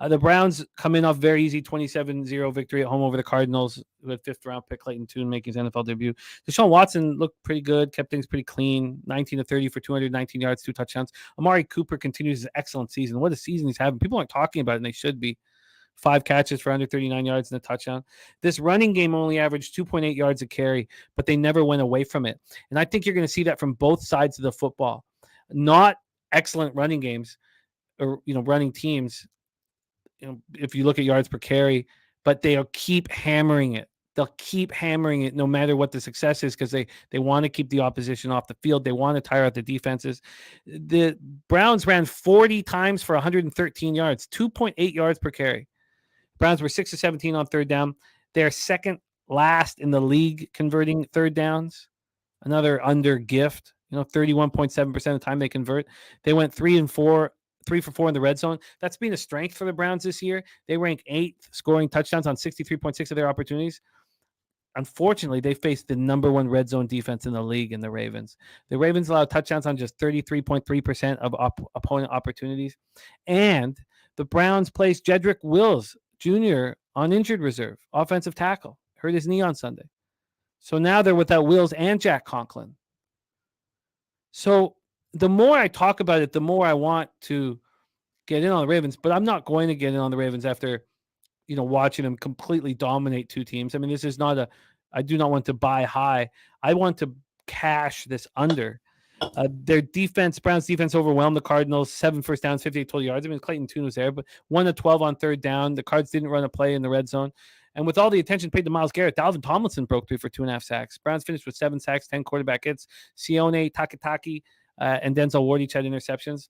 The Browns come in off very easy 27-0 victory at home over the Cardinals, who had 5th-round pick Clayton Tune making his NFL debut. Deshaun Watson looked pretty good, kept things pretty clean, 19-30 for 219 yards, 2 touchdowns. Amari Cooper continues his excellent season. What a season he's having. People aren't talking about it, and they should be. 5 catches for under 39 yards and a touchdown. This running game only averaged 2.8 yards a carry, but they never went away from it. And I think you're going to see that from both sides of the football. Not excellent running games, or running teams, if you look at yards per carry, but they'll keep hammering it. They'll keep hammering it no matter what the success is, because they want to keep the opposition off the field. They want to tire out the defenses. The Browns ran 40 times for 113 yards, 2.8 yards per carry. Browns were 6 of 17 on third down. They're second last in the league converting third downs. Another under gift. 31.7% of the time they convert. They went 3 for 4 in the red zone. That's been a strength for the Browns this year. They rank 8th scoring touchdowns on 63.6 of their opportunities. Unfortunately, they faced the number 1 red zone defense in the league in the Ravens. The Ravens allowed touchdowns on just 33.3% of opponent opportunities. And the Browns placed Jedrick Wills Jr. on injured reserve, offensive tackle. Hurt his knee on Sunday. So now they're without Wills and Jack Conklin. So the more I talk about it, the more I want to get in on the Ravens, but I'm not going to get in on the Ravens after, watching them completely dominate 2 teams. I mean, this is not I do not want to buy high. I want to cash this under. Their defense, Browns defense, overwhelmed the Cardinals. 7 first downs, 58 total yards. I mean, Clayton Tune was there, but 1 of 12 on third down. The Cards didn't run a play in the red zone. And with all the attention paid to Myles Garrett, Dalvin Tomlinson broke 3 for 2.5 sacks. Browns finished with 7 sacks, 10 quarterback hits. Sione Takitaki and Denzel Ward each had interceptions.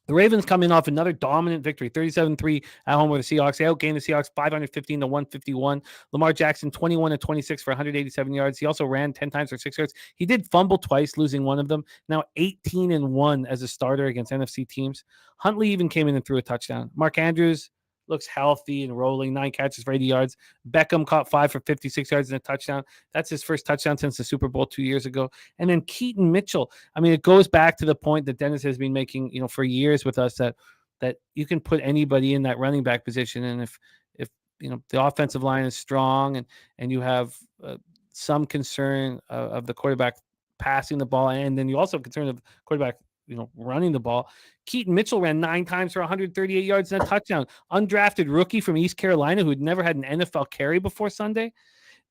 The Ravens come in off another dominant victory, 37-3 at home with the Seahawks. They outgained the Seahawks 515-151. Lamar Jackson, 21-26 for 187 yards. He also ran 10 times for 6 yards. He did fumble twice, losing one of them. Now 18-1 as a starter against NFC teams. Huntley even came in and threw a touchdown. Mark Andrews looks healthy and rolling, 9 catches for 80 yards. Beckham caught 5 for 56 yards and a touchdown. That's his first touchdown since the Super Bowl 2 years ago. And then Keaton Mitchell. I mean, it goes back to the point that Dennis has been making, for years with us, that you can put anybody in that running back position. And if the offensive line is strong and you have some concern of the quarterback passing the ball, and then you also have concern of quarterback running the ball. Keaton Mitchell ran 9 times for 138 yards and a touchdown. Undrafted rookie from East Carolina who had never had an NFL carry before Sunday.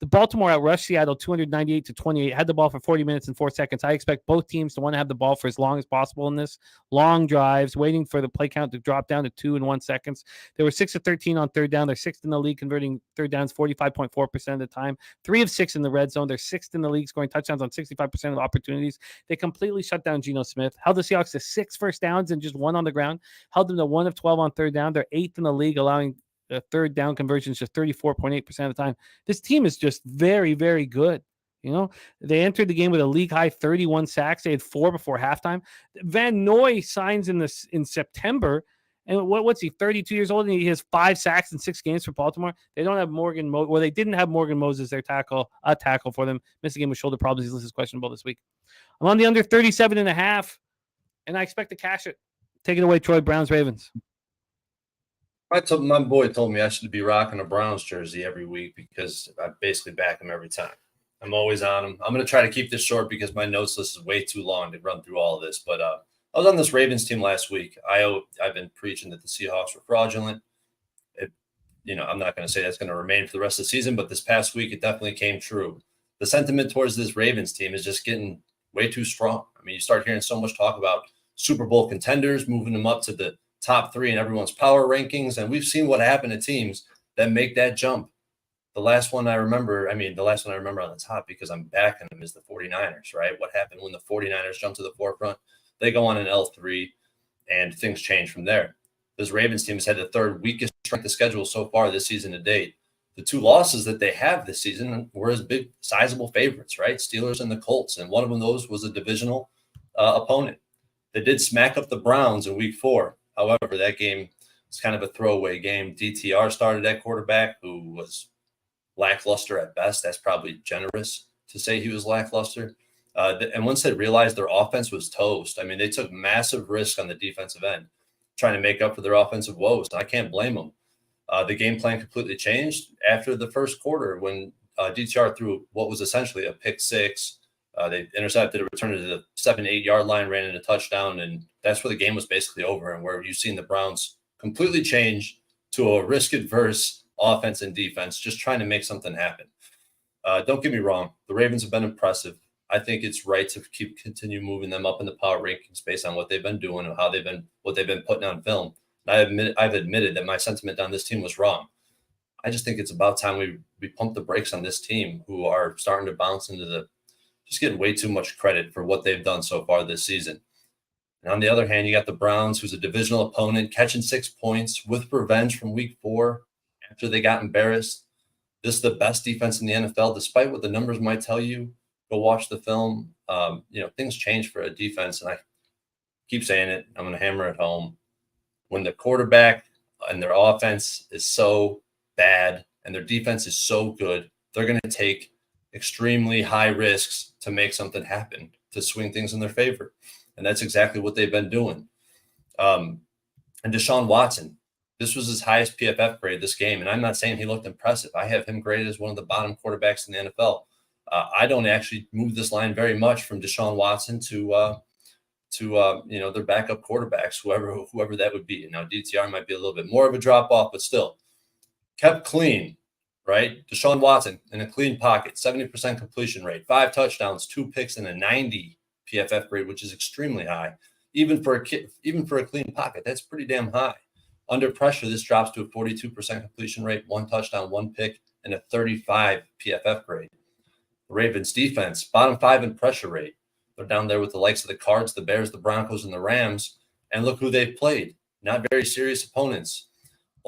The Baltimore outrushed Seattle 298-28, had the ball for 40 minutes and 4 seconds. I expect both teams to want to have the ball for as long as possible in this. Long drives, waiting for the play count to drop down to 2 and 1 seconds. They were 6 of 13 on third down. They're sixth in the league, converting third downs 45.4% of the time. 3 of 6 in the red zone. They're sixth in the league, scoring touchdowns on 65% of opportunities. They completely shut down Geno Smith. Held the Seahawks to 6 first downs and just 1 on the ground. Held them to 1 of 12 on third down. They're 8th in the league, allowing third down conversions just 34.8% of the time. This team is just very, very good. They entered the game with a league high 31 sacks. They had 4 before halftime. Van Noy signs in September. And what's he, 32 years old, and he has 5 sacks in 6 games for Baltimore. They don't have they didn't have Morgan Moses, their tackle for them. Missed a game with shoulder problems. He's listed as questionable this week. I'm on the under 37.5, and I expect to cash it. Take it away, Troy. Browns, Ravens. My boy told me I should be rocking a Browns jersey every week because I basically back him every time. I'm always on him. I'm going to try to keep this short because my notes list is way too long to run through all of this. But I was on this Ravens team last week. I've been preaching that the Seahawks were fraudulent. I'm not going to say that's going to remain for the rest of the season, but this past week it definitely came true. The sentiment towards this Ravens team is just getting way too strong. I mean, you start hearing so much talk about Super Bowl contenders, moving them up to the top 3 in everyone's power rankings. And we've seen what happened to teams that make that jump. The last one I remember on the top, because I'm backing them, is the 49ers, right? What happened when the 49ers jumped to the forefront? They go on an L3 and things change from there. This Ravens team has had the 3rd weakest strength of schedule so far this season to date. The 2 losses that they have this season were as big, sizable favorites, right? Steelers and the Colts. And one of those was a divisional opponent. They did smack up the Browns in week 4. However, that game was kind of a throwaway game. DTR started at quarterback, who was lackluster at best. That's probably generous to say he was lackluster. And once they realized their offense was toast, I mean, they took massive risk on the defensive end, trying to make up for their offensive woes. I can't blame them. The game plan completely changed after the first quarter when DTR threw what was essentially a pick 6. They intercepted a return to the 7-8 yard line, ran in a touchdown, and that's where the game was basically over, and where you've seen the Browns completely change to a risk-adverse offense and defense, just trying to make something happen. Don't get me wrong. The Ravens have been impressive. I think it's right to continue moving them up in the power rankings based on what they've been doing and what they've been putting on film. And I've admitted that my sentiment on this team was wrong. I just think it's about time we pump the brakes on this team, who are starting to bounce into just getting way too much credit for what they've done so far this season. And on the other hand, you got the Browns, who's a divisional opponent, catching 6 points with revenge from week 4 after they got embarrassed. This is the best defense in the NFL, despite what the numbers might tell you. Go watch the film. Things change for a defense, and I keep saying it. I'm going to hammer it home. When the quarterback and their offense is so bad and their defense is so good, they're going to take extremely high risks to make something happen, to swing things in their favor. And that's exactly what they've been doing. And Deshaun Watson, this was his highest PFF grade this game. And I'm not saying he looked impressive. I have him graded as one of the bottom quarterbacks in the NFL. I don't actually move this line very much from Deshaun Watson to their backup quarterbacks, whoever that would be. Now, DTR might be a little bit more of a drop off, but still kept clean. Right? Deshaun Watson in a clean pocket, 70% completion rate, 5 touchdowns, 2 picks, and a 90 PFF grade, which is extremely high. Even for a clean pocket, that's pretty damn high. Under pressure, this drops to a 42% completion rate, 1 touchdown, 1 pick, and a 35 PFF grade. The Ravens defense, bottom 5 in pressure rate. They're down there with the likes of the Cards, the Bears, the Broncos, and the Rams. And look who they've played. Not very serious opponents.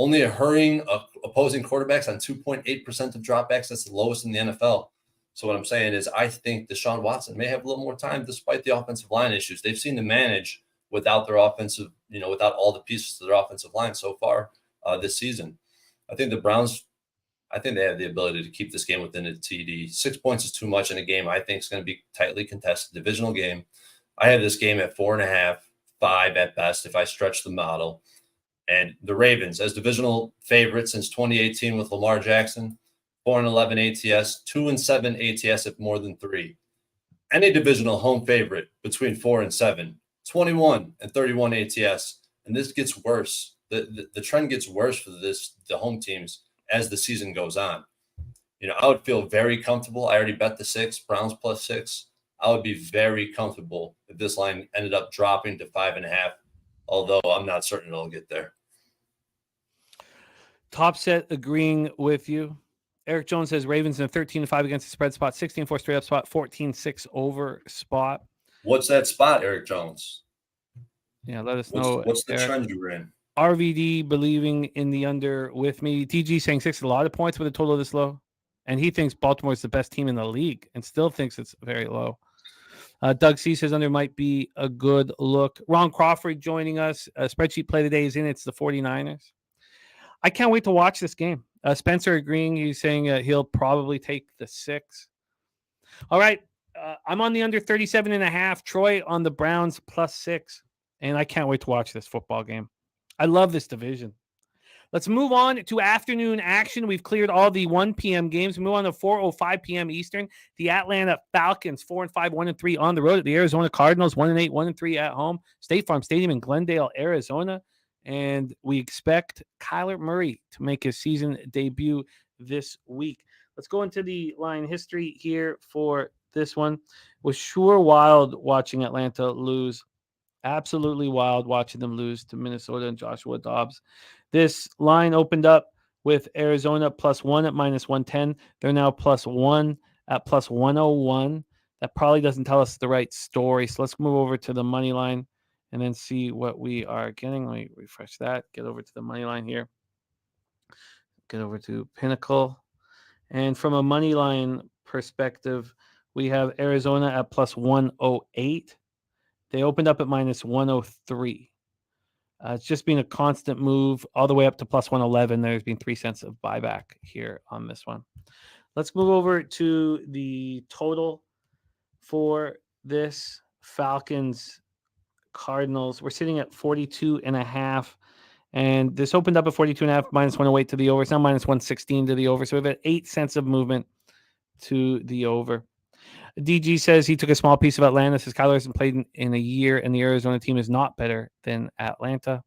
Only a hurrying of opposing quarterbacks on 2.8% of dropbacks. That's the lowest in the NFL. So what I'm saying is I think Deshaun Watson may have a little more time despite the offensive line issues. They've seen to manage without their offensive, without all the pieces of their offensive line so far this season. I think the Browns, they have the ability to keep this game within a TD. 6 points is too much in a game I think is going to be tightly contested, divisional game. I have this game at 4.5, 5 at best if I stretch the model. And the Ravens, as divisional favorites since 2018 with Lamar Jackson, 4-11 ATS, 2-7 ATS at more than 3. Any divisional home favorite between 4 and 7, 21-31 ATS. And this gets worse. The trend gets worse for the home teams as the season goes on. I would feel very comfortable. I already bet the 6, Browns plus 6. I would be very comfortable if this line ended up dropping to 5.5, although I'm not certain it'll get there. Top set agreeing with you. Eric Jones says Ravens in a 13-5 against the spread spot, 16-4 straight up spot, 14-6 over spot. What's that spot, Eric Jones? Yeah, let us know. What's the trend you're in? RVD believing in the under with me. TG saying 6 is a lot of points with a total this low. And he thinks Baltimore is the best team in the league and still thinks it's very low. Doug C says under might be a good look. Ron Crawford joining us. Spreadsheet play today is in. It's the 49ers. I can't wait to watch this game. Spencer agreeing. He's saying he'll probably take the 6. All right. I'm on the under 37.5. Troy on the Browns plus 6. And I can't wait to watch this football game. I love this division. Let's move on to afternoon action. We've cleared all the 1 p.m. games. Move on to 4:05 p.m. Eastern. The Atlanta Falcons, 4-5, 1-3 on the road at the Arizona Cardinals, 1-8, 1-3 at home. State Farm Stadium in Glendale, Arizona. And we expect Kyler Murray to make his season debut this week. Let's go into the line history here for this one. It was sure wild watching Atlanta lose. Absolutely wild watching them lose to Minnesota and Joshua Dobbs. This line opened up with Arizona +1 at -110. They're now +1 at +101. That probably doesn't tell us the right story. So let's move over to the money line and then see what we are getting. Let me refresh that. Get over to the money line here. Get over to Pinnacle. And from a money line perspective, we have Arizona at +108. They opened up at -103. It's just been a constant move all the way up to +111. There's been 3 cents of buyback here on this one. Let's move over to the total for this Falcons Cardinals. We're sitting at 42.5. And this opened up at 42.5, -108 to the over. It's now -116 to the over. So we've had 8 cents of movement to the over. DG says he took a small piece of Atlanta. Says Kyler hasn't played in a year, and the Arizona team is not better than Atlanta.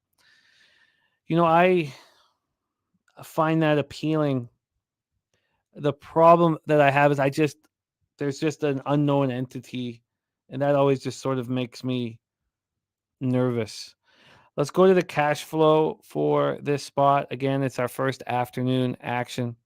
I find that appealing. The problem that I have is there's just an unknown entity, and that always just sort of makes me nervous. Let's go to the cash flow for this spot. Again, it's our first afternoon action.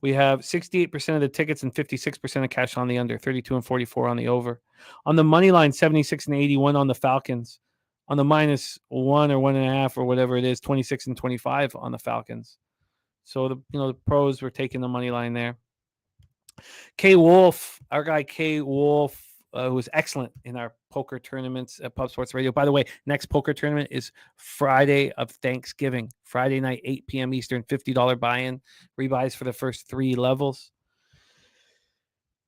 We have 68% of the tickets and 56% of cash on the under, 32 and 44 on the over. On the money line, 76 and 81 on the Falcons. On the -1 or 1.5 or whatever it is, 26 and 25 on the Falcons. So the pros were taking the money line there. K Wolf, our guy K Wolf, who was excellent in our poker tournaments at Pub Sports Radio. By the way, next poker tournament is Friday of Thanksgiving, Friday night, 8 p.m. Eastern, $50 buy-in, rebuys for the first 3 levels.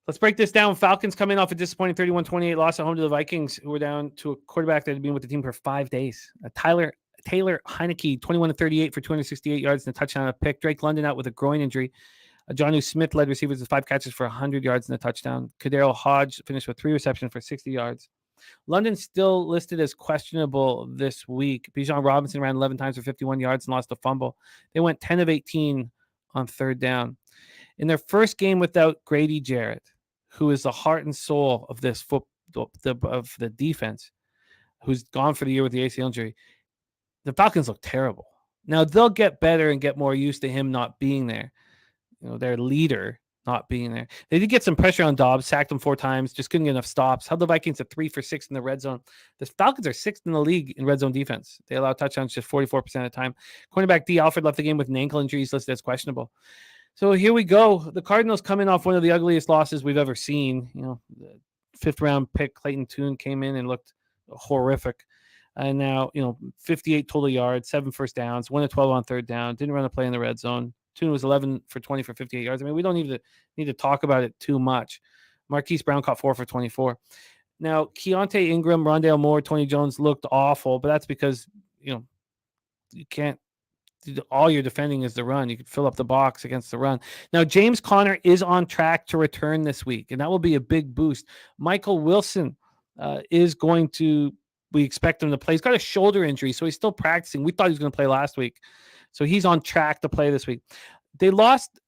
Let's break this down. Falcons coming off a disappointing 31-28 loss at home to the Vikings, who were down to a quarterback that had been with the team for 5 days. Taylor Heineke, 21-38 for 268 yards and a touchdown and a pick. Drake London out with a groin injury. Jonnu Smith led receivers with 5 catches for 100 yards and a touchdown. Kadarius Hodge finished with 3 receptions for 60 yards. London still listed as questionable this week. Bijan Robinson ran 11 times for 51 yards and lost a fumble. They went 10 of 18 on 3rd down. In their first game without Grady Jarrett, who is the heart and soul of this of the defense, who's gone for the year with the ACL injury, the Falcons look terrible. Now, they'll get better and get more used to him not being there. Their leader not being there. They did get some pressure on Dobbs, sacked him 4 times, just couldn't get enough stops. Held the Vikings at 3 for 6 in the red zone. The Falcons are 6th in the league in red zone defense. They allow touchdowns just 44% of the time. Cornerback D. Alford left the game with an ankle injury. He's listed as questionable. So here we go. The Cardinals coming off one of the ugliest losses we've ever seen. The 5th round pick Clayton Tune came in and looked horrific. And now, 58 total yards, 7 first downs, 1 of 12 on 3rd down. Didn't run a play in the red zone. Tune was 11 for 20 for 58 yards. I mean, we don't need to talk about it too much. Marquise Brown caught 4 for 24. Now, Keontae Ingram, Rondale Moore, Tony Jones looked awful, but that's because, you can't – all you're defending is the run. You can fill up the box against the run. Now, James Conner is on track to return this week, and that will be a big boost. Michael Wilson is going to – we expect him to play. He's got a shoulder injury, so he's still practicing. We thought he was going to play last week. So he's on track to play this week. They lost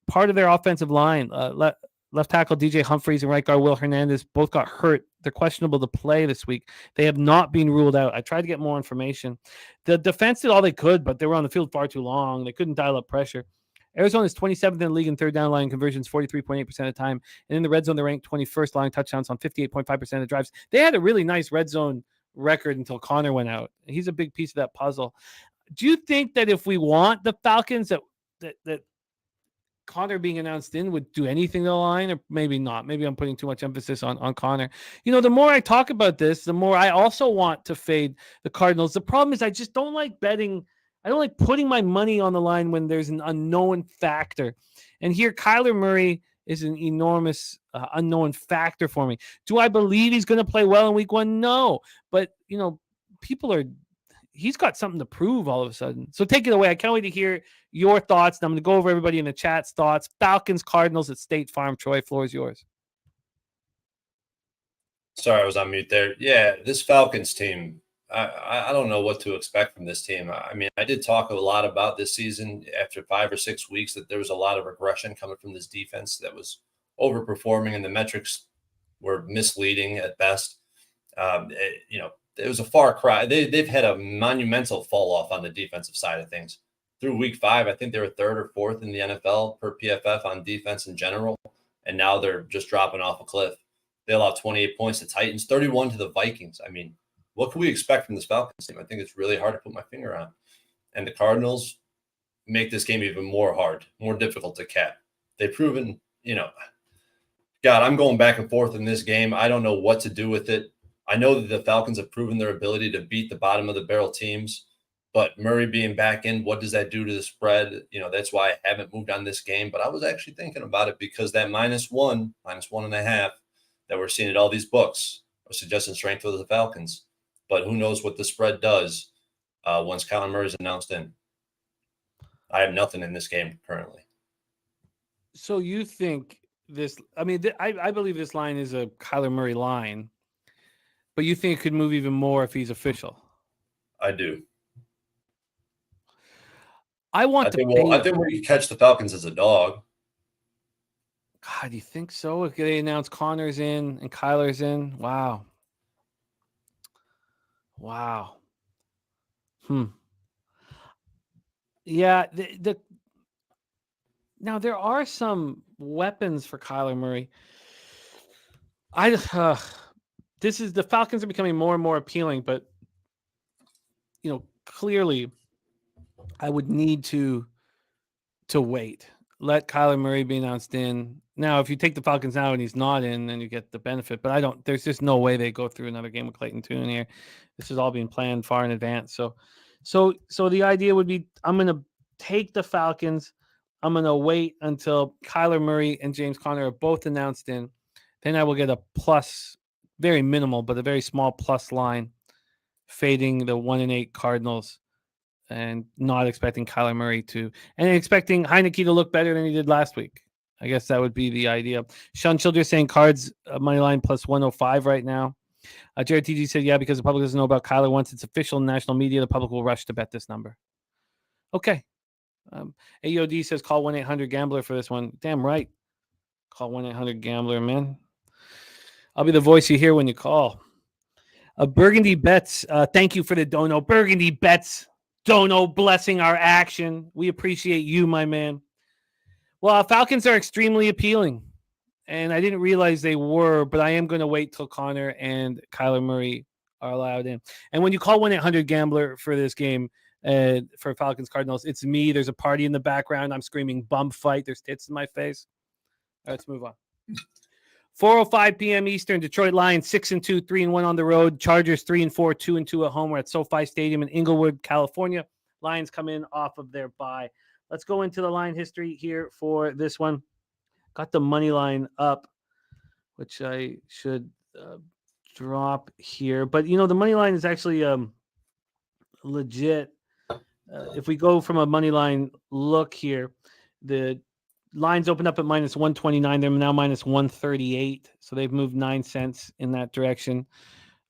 part of their offensive line. Left tackle DJ Humphries and right guard Will Hernandez both got hurt. They're questionable to play this week. They have not been ruled out. I tried to get more information. The defense did all they could, but they were on the field far too long. They couldn't dial up pressure. Arizona is 27th in the league in third down line conversions, 43.8% of the time. And in the red zone, they're ranked 21st, allowing touchdowns on 58.5% of the drives. They had a really nice red zone record until Connor went out. He's a big piece of that puzzle. Do you think that if we want the Falcons, that Connor being announced in would do anything to the line, or maybe not? Maybe I'm putting too much emphasis on Connor. The more I talk about this, the more I also want to fade the Cardinals. The problem is I just don't like betting. I don't like putting my money on the line when there's an unknown factor. And here, Kyler Murray is an enormous unknown factor for me. Do I believe he's going to play well in week 1? No. But, he's got something to prove all of a sudden. So take it away. I can't wait to hear your thoughts. And I'm going to go over everybody in the chat's thoughts. Falcons, Cardinals at State Farm. Troy, floor is yours. Sorry, I was on mute there. Yeah, this Falcons team, I don't know what to expect from this team. I mean, I did talk a lot about this season after 5 or 6 weeks that there was a lot of regression coming from this defense that was overperforming, and the metrics were misleading at best. It was a far cry. They've had a monumental fall off on the defensive side of things. Through week 5, I think they were 3rd or 4th in the NFL per PFF on defense in general, and now they're just dropping off a cliff. They allowed 28 points to Titans, 31 to the Vikings. I mean, what can we expect from this Falcons team? I think it's really hard to put my finger on. And the Cardinals make this game even more hard, more difficult to cap. They've proven, God, I'm going back and forth in this game. I don't know what to do with it. I know that the Falcons have proven their ability to beat the bottom of the barrel teams, but Murray being back in, what does that do to the spread? That's why I haven't moved on this game, but I was actually thinking about it because that -1, -1.5 that we're seeing at all these books are suggesting strength for the Falcons. But who knows what the spread does once Kyler Murray is announced in. I have nothing in this game currently. So you think this – I believe this line is a Kyler Murray line, but you think it could move even more if he's official? I do. I think we could catch the Falcons as a dog. God, do you think so? If they announce Connor's in and Kyler's in? Wow. Yeah, now there are some weapons for Kyler Murray. The Falcons are becoming more and more appealing, but clearly I would need to wait. Let Kyler Murray be announced in. Now, if you take the Falcons out and he's not in, then you get the benefit. But there's just no way they go through another game with Clayton Tune here. This is all being planned far in advance. So the idea would be I'm going to take the Falcons. I'm going to wait until Kyler Murray and James Conner are both announced in. Then I will get a plus, very minimal, but a very small plus line, fading the 1-8 Cardinals and not expecting Kyler Murray and expecting Heineke to look better than he did last week. I guess that would be the idea. Sean Childress saying Cards money line plus 105 right now. Jared TG said, yeah, because the public doesn't know about Kyler. Once it's official in national media, the public will rush to bet this number. Okay. AOD says call 1-800-GAMBLER for this one. Damn right. Call 1-800-GAMBLER, man. I'll be the voice you hear when you call. Burgundy Bets, thank you for the dono. Burgundy Bets, dono blessing our action. We appreciate you, my man. Well, Falcons are extremely appealing, and I didn't realize they were, but I am going to wait till Connor and Kyler Murray are allowed in. And when you call 1-800-GAMBLER for this game, for Falcons Cardinals, it's me. There's a party in the background. I'm screaming bump fight. There's tits in my face. All right, let's move on. 4:05 p.m. Eastern. Detroit Lions 6-2, 3-1 on the road. Chargers 3-4, 2-2 at home. We're at SoFi Stadium in Inglewood, California. Lions come in off of their bye. Let's go into the line history here for this one. Got the money line up, which I should drop here. But, the money line is actually legit. If we go from a money line look here, the lines opened up at minus 129. They're now minus 138. So they've moved 9 cents in that direction.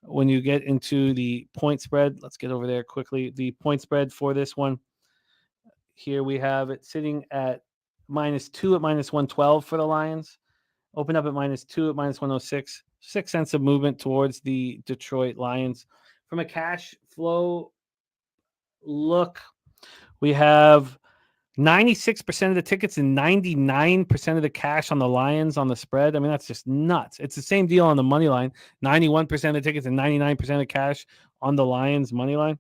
When you get into the point spread, let's get over there quickly. The point spread for this one, here we have it sitting at -2 at -112 for the Lions. Open up at -2 at -106. 6 cents of movement towards the Detroit Lions. From a cash flow look, we have 96% of the tickets and 99% of the cash on the Lions on the spread. I mean, that's just nuts. It's the same deal on the money line. 91% of the tickets and 99% of cash on the Lions money line.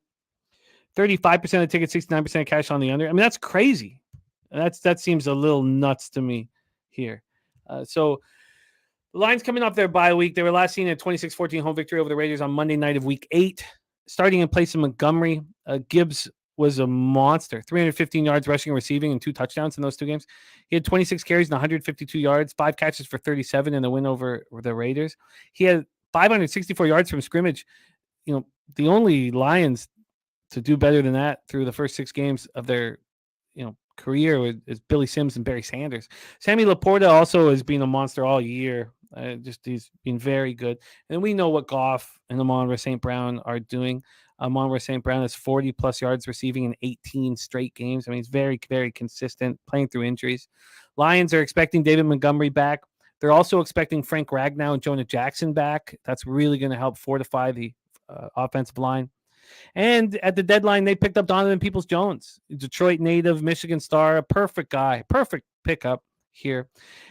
35% of the tickets, 69% of cash on the under. I mean, that's crazy. That seems a little nuts to me here. So the Lions coming off their bye week. They were last seen a 26-14 home victory over the Raiders on Monday night of week 8. Starting in place of Montgomery, Gibbs was a monster. 315 yards rushing and receiving and 2 touchdowns in those 2 games. He had 26 carries and 152 yards, 5 catches for 37 in the win over the Raiders. He had 564 yards from scrimmage. You know, the only Lions to do better than that through the first 6 games of their, career is Billy Sims and Barry Sanders. Sammy Laporta also has been a monster all year. He's been very good. And we know what Goff and Amon-Ra St. Brown are doing. Amon-Ra St. Brown has 40-plus yards receiving in 18 straight games. I mean, he's very, very consistent, playing through injuries. Lions are expecting David Montgomery back. They're also expecting Frank Ragnow and Jonah Jackson back. That's really going to help fortify the offensive line. And at the deadline, they picked up Donovan Peoples-Jones, Detroit native, Michigan star, a perfect guy, perfect pickup here.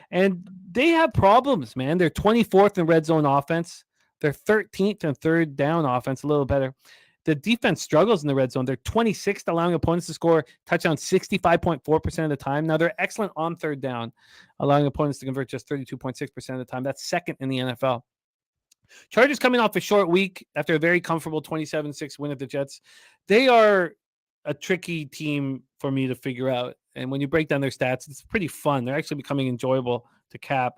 And they have problems, man. They're 24th in red zone offense. They're 13th in third down offense, a little better. The defense struggles in the red zone. They're 26th, allowing opponents to score touchdowns 65.4% of the time. Now, they're excellent on third down, allowing opponents to convert just 32.6% of the time. That's second in the NFL. Chargers coming off a short week after a very comfortable 27-6 win at the Jets. They are a tricky team for me to figure out. And when you break down their stats, it's pretty fun. They're actually becoming enjoyable to cap.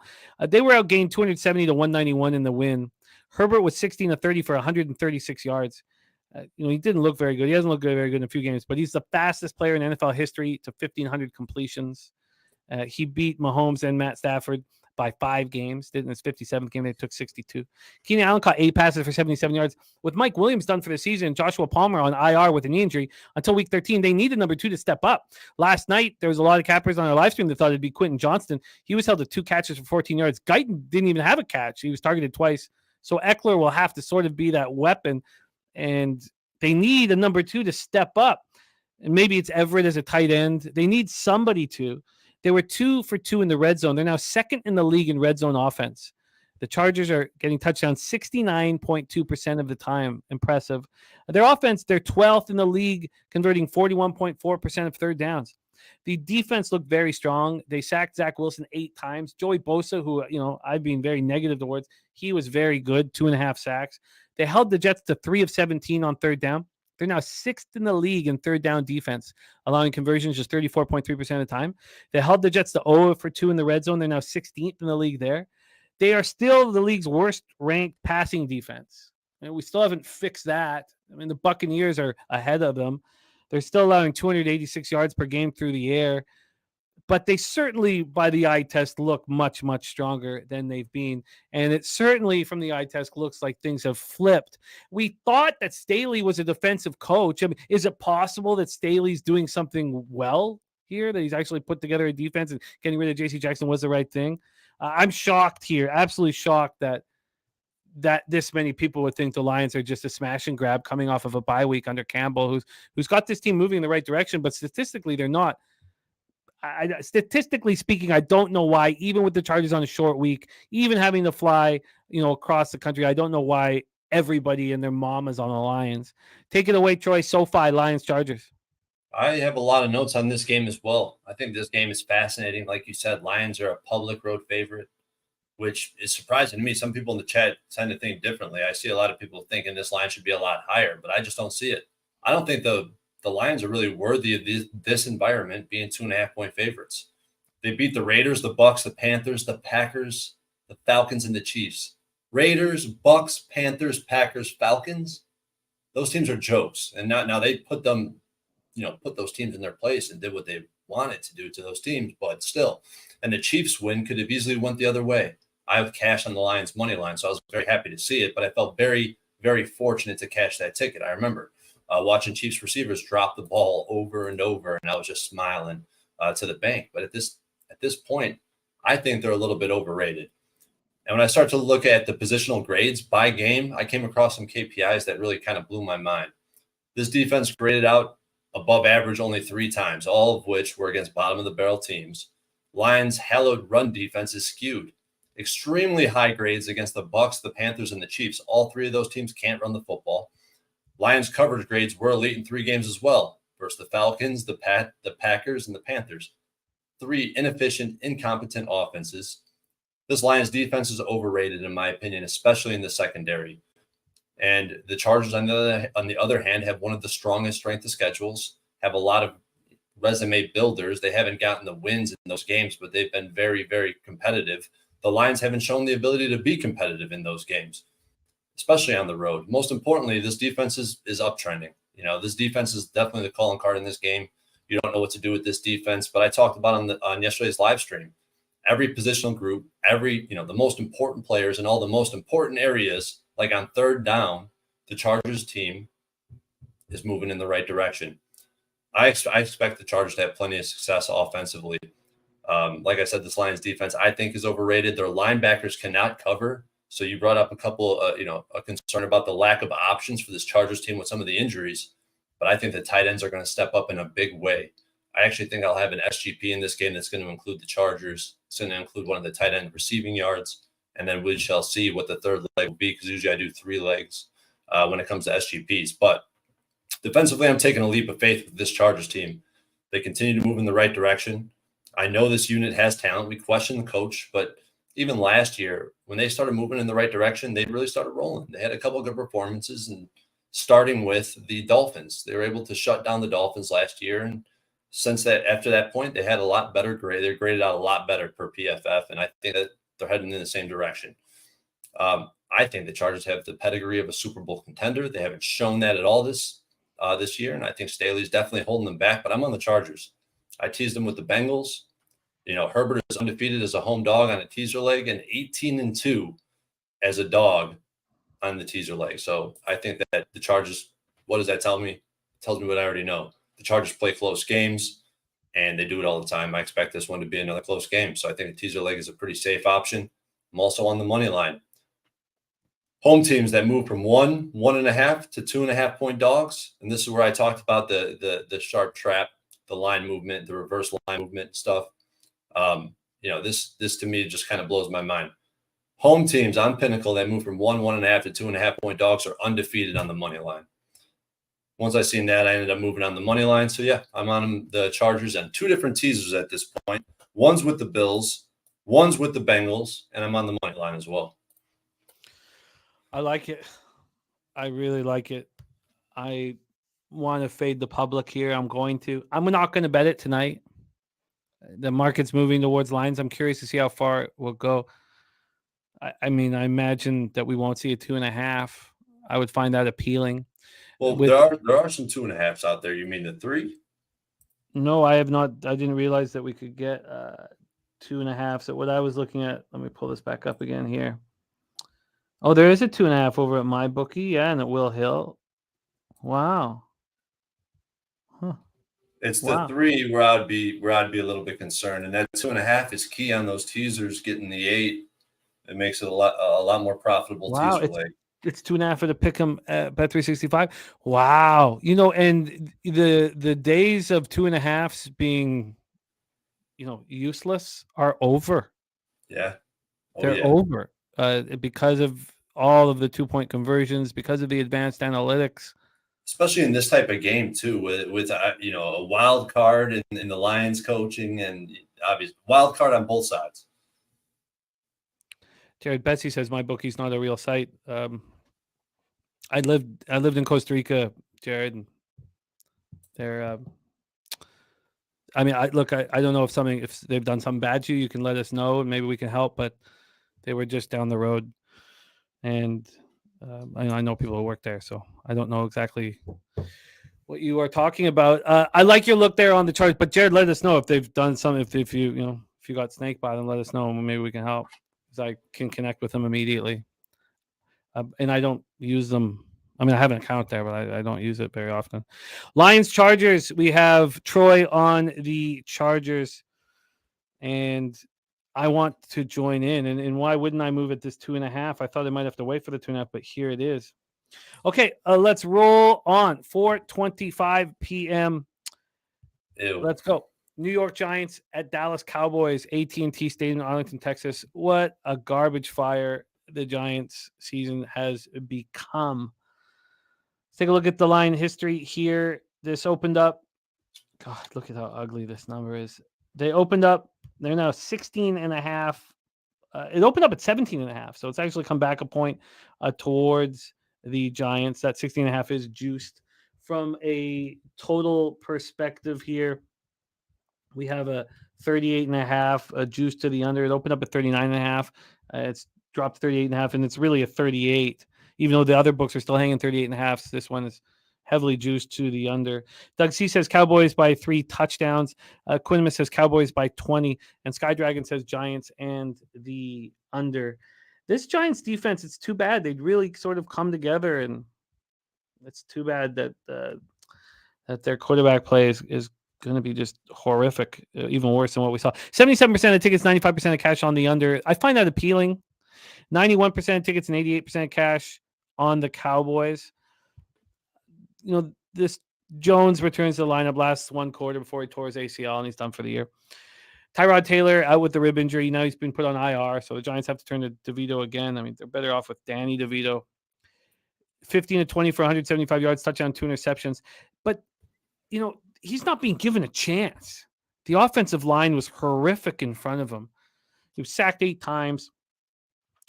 They were outgained 270 to 191 in the win. Herbert was 16 to 30 for 136 yards. He didn't look very good. He hasn't looked very good in a few games, but he's the fastest player in NFL history to 1,500 completions. He beat Mahomes and Matt Stafford by 5 games. Did in his 57th game, they took 62. Keenan Allen caught 8 passes for 77 yards. With Mike Williams done for the season, Joshua Palmer on IR with a knee injury until week 13, they needed number 2 to step up. Last night, there was a lot of cappers on our live stream that thought it'd be Quentin Johnston. He was held to 2 catches for 14 yards. Guyton didn't even have a catch. He was targeted twice. So Eckler will have to sort of be that weapon, and they need a number 2 to step up. And maybe it's Everett as a tight end. They need somebody to. They were 2 for 2 in the red zone. They're now second in the league in red zone offense. The Chargers are getting touchdowns 69.2% of the time. Impressive. Their offense, they're 12th in the league, converting 41.4% of third downs. The defense looked very strong. They sacked Zach Wilson 8 times. Joey Bosa, who, I've been very negative towards, he was very good, 2.5 sacks. They held the Jets to 3 of 17 on third down. They're now 6th in the league in third down defense, allowing conversions just 34.3% of the time. They held the Jets to 0 for 2 in the red zone. They're now 16th in the league there. They are still the league's worst ranked passing defense. And we still haven't fixed that. I mean, the Buccaneers are ahead of them. They're still allowing 286 yards per game through the air. But they certainly, by the eye test, look much, much stronger than they've been. And it certainly, from the eye test, looks like things have flipped. We thought that Staley was a defensive coach. I mean, is it possible that Staley's doing something well here, that he's actually put together a defense and getting rid of J.C. Jackson was the right thing? I'm shocked here, absolutely shocked that this many people would think the Lions are just a smash and grab coming off of a bye week under Campbell, who's got this team moving in the right direction, but statistically, they're not. Statistically speaking, I don't know why, even with the Chargers on a short week, even having to fly, across the country, I don't know why everybody and their mom is on the Lions. Take it away, Troy. SoFi, Lions, Chargers. I have a lot of notes on this game as well. I think this game is fascinating. Like you said, Lions are a public road favorite, which is surprising to me. Some people in the chat tend to think differently. I see a lot of people thinking this line should be a lot higher, but I just don't see it. I don't think the Lions are really worthy of this environment being 2.5-point favorites. They beat the Raiders, the Bucs, the Panthers, the Packers, the Falcons, and the Chiefs. Raiders, Bucs, Panthers, Packers, Falcons. Those teams are jokes. And now they put them, put those teams in their place and did what they wanted to do to those teams, but still. And the Chiefs win could have easily went the other way. I have cash on the Lions money line, so I was very happy to see it, but I felt very, very fortunate to cash that ticket. I remember watching Chiefs receivers drop the ball over and over, and I was just smiling to the bank. But at this at this point, I think they're a little bit overrated. And when I start to look at the positional grades by game, I came across some KPIs that really kind of blew my mind. This defense graded out above average only 3 times, all of which were against bottom of the barrel teams. Lions' hallowed run defense is skewed. Extremely high grades against the Bucs, the Panthers, and the Chiefs. All 3 of those teams can't run the football. Lions' coverage grades were elite in 3 games as well, versus the Falcons, the Packers, and the Panthers. 3 inefficient, incompetent offenses. This Lions defense is overrated, in my opinion, especially in the secondary. And the Chargers, on the other hand, have one of the strongest strength of schedules, have a lot of resume builders. They haven't gotten the wins in those games, but they've been very, very competitive. The Lions haven't shown the ability to be competitive in those games, especially on the road. Most importantly, this defense is uptrending. This defense is definitely the calling card in this game. You don't know what to do with this defense, but I talked about on yesterday's live stream. Every positional group, the most important players in all the most important areas, like on third down, the Chargers team is moving in the right direction. I expect the Chargers to have plenty of success offensively. Like I said, this Lions defense, I think, is overrated. Their linebackers cannot cover. So you brought up a couple, a concern about the lack of options for this Chargers team with some of the injuries. But I think the tight ends are going to step up in a big way. I actually think I'll have an SGP in this game that's going to include the Chargers. It's going to include one of the tight end receiving yards. And then we shall see what the third leg will be, because usually I do 3 legs when it comes to SGPs. But defensively, I'm taking a leap of faith with this Chargers team. They continue to move in the right direction. I know this unit has talent. We question the coach, but even last year, when they started moving in the right direction, they really started rolling. They had a couple of good performances, and starting with the Dolphins. They were able to shut down the Dolphins last year, and after that point, they had a lot better grade. They're graded out a lot better per PFF, and I think that they're heading in the same direction. I think the Chargers have the pedigree of a Super Bowl contender. They haven't shown that at all this year, and I think Staley's definitely holding them back, but I'm on the Chargers. I teased them with the Bengals. Herbert is undefeated as a home dog on a teaser leg and 18-2 as a dog on the teaser leg. So I think that the Chargers, what does that tell me? It tells me what I already know. The Chargers play close games, and they do it all the time. I expect this one to be another close game. So I think the teaser leg is a pretty safe option. I'm also on the money line. Home teams that move from 1.5 to 2.5 point dogs. And this is where I talked about the sharp trap, the line movement, the reverse line movement stuff. This to me just kind of blows my mind. Home teams on Pinnacle that move from 1.5 to 2.5 point dogs are undefeated on the money line. Once I seen that, I ended up moving on the money line. So yeah, I'm on the Chargers and 2 different teasers at this point. One's with the Bills, one's with the Bengals, and I'm on the money line as well. I like it. I really like it. I want to fade the public here. I'm not going to bet it tonight. The market's moving towards lines. I'm curious to see how far it will go. I imagine that we won't see a 2.5. I would find that appealing. Well, there are some 2.5s out there. You mean the 3? No, I have not. I didn't realize that we could get 2.5. So what I was looking at, let me pull this back up again here. Oh, there is a 2.5 over at my bookie. Yeah, and at Will Hill. Wow. Huh. It's the 3 where I'd be a little bit concerned, and that 2.5 is key on those teasers. Getting the 8, it makes it a lot more profitable. Wow, teaser leg. It's 2.5 for the pick'em at Bet365. Wow, and the days of 2.5s being, useless are over. Yeah, they're over because of all of the 2-point conversions, because of the advanced analytics. Especially in this type of game too, with a wild card in the Lions coaching, and obviously wild card on both sides. Jared Betsy says my bookie's not a real site. I lived in Costa Rica, Jared. And they're I don't know if they've done something bad to you. You can let us know, and maybe we can help. But they were just down the road, and I know people who work there, so I don't know exactly what you are talking about. I like your look there on the chart, but Jared, let us know if they've done something. If you got snake by them, let us know, and maybe we can help, because I can connect with them immediately. And I don't use them. I have an account there, but I don't use it very often. Lions Chargers. We have Troy on the Chargers, and I want to join in. And why wouldn't I move at this 2.5? I thought I might have to wait for the 2.5, but here it is. Okay, let's roll on. 4:25 p.m. Ew. Let's go. New York Giants at Dallas Cowboys, AT&T Stadium in Arlington, Texas. What a garbage fire the Giants season has become. Let's take a look at the line history here. This opened up. God, look at how ugly this number is. They opened up. They're now 16.5. It opened up at 17.5. So it's actually come back a point towards the Giants. That 16.5 is juiced. From a total perspective here, we have a 38.5 juice to the under. It opened up at 39.5. It's dropped to 38.5, and it's really a 38. Even though the other books are still hanging 38.5, this one is heavily juiced to the under. Doug C says Cowboys by 3 touchdowns. Quinnimus says Cowboys by 20, and Sky Dragon says Giants and the under. This Giants defense, it's too bad. They'd really sort of come together, and it's too bad that that their quarterback play is going to be just horrific, even worse than what we saw. 77% of tickets, 95% of cash on the under. I find that appealing. 91% of tickets and 88% cash on the Cowboys. You know, this Jones returns to the lineup last one quarter before he tore his ACL, and he's done for the year. Tyrod Taylor out with the rib injury. Now he's been put on IR, so the Giants have to turn to DeVito again. I mean, they're better off with Danny DeVito. 15 to 20 for 175 yards, touchdown, 2 interceptions. But, you know, he's not being given a chance. The offensive line was horrific in front of him. He was sacked 8 times.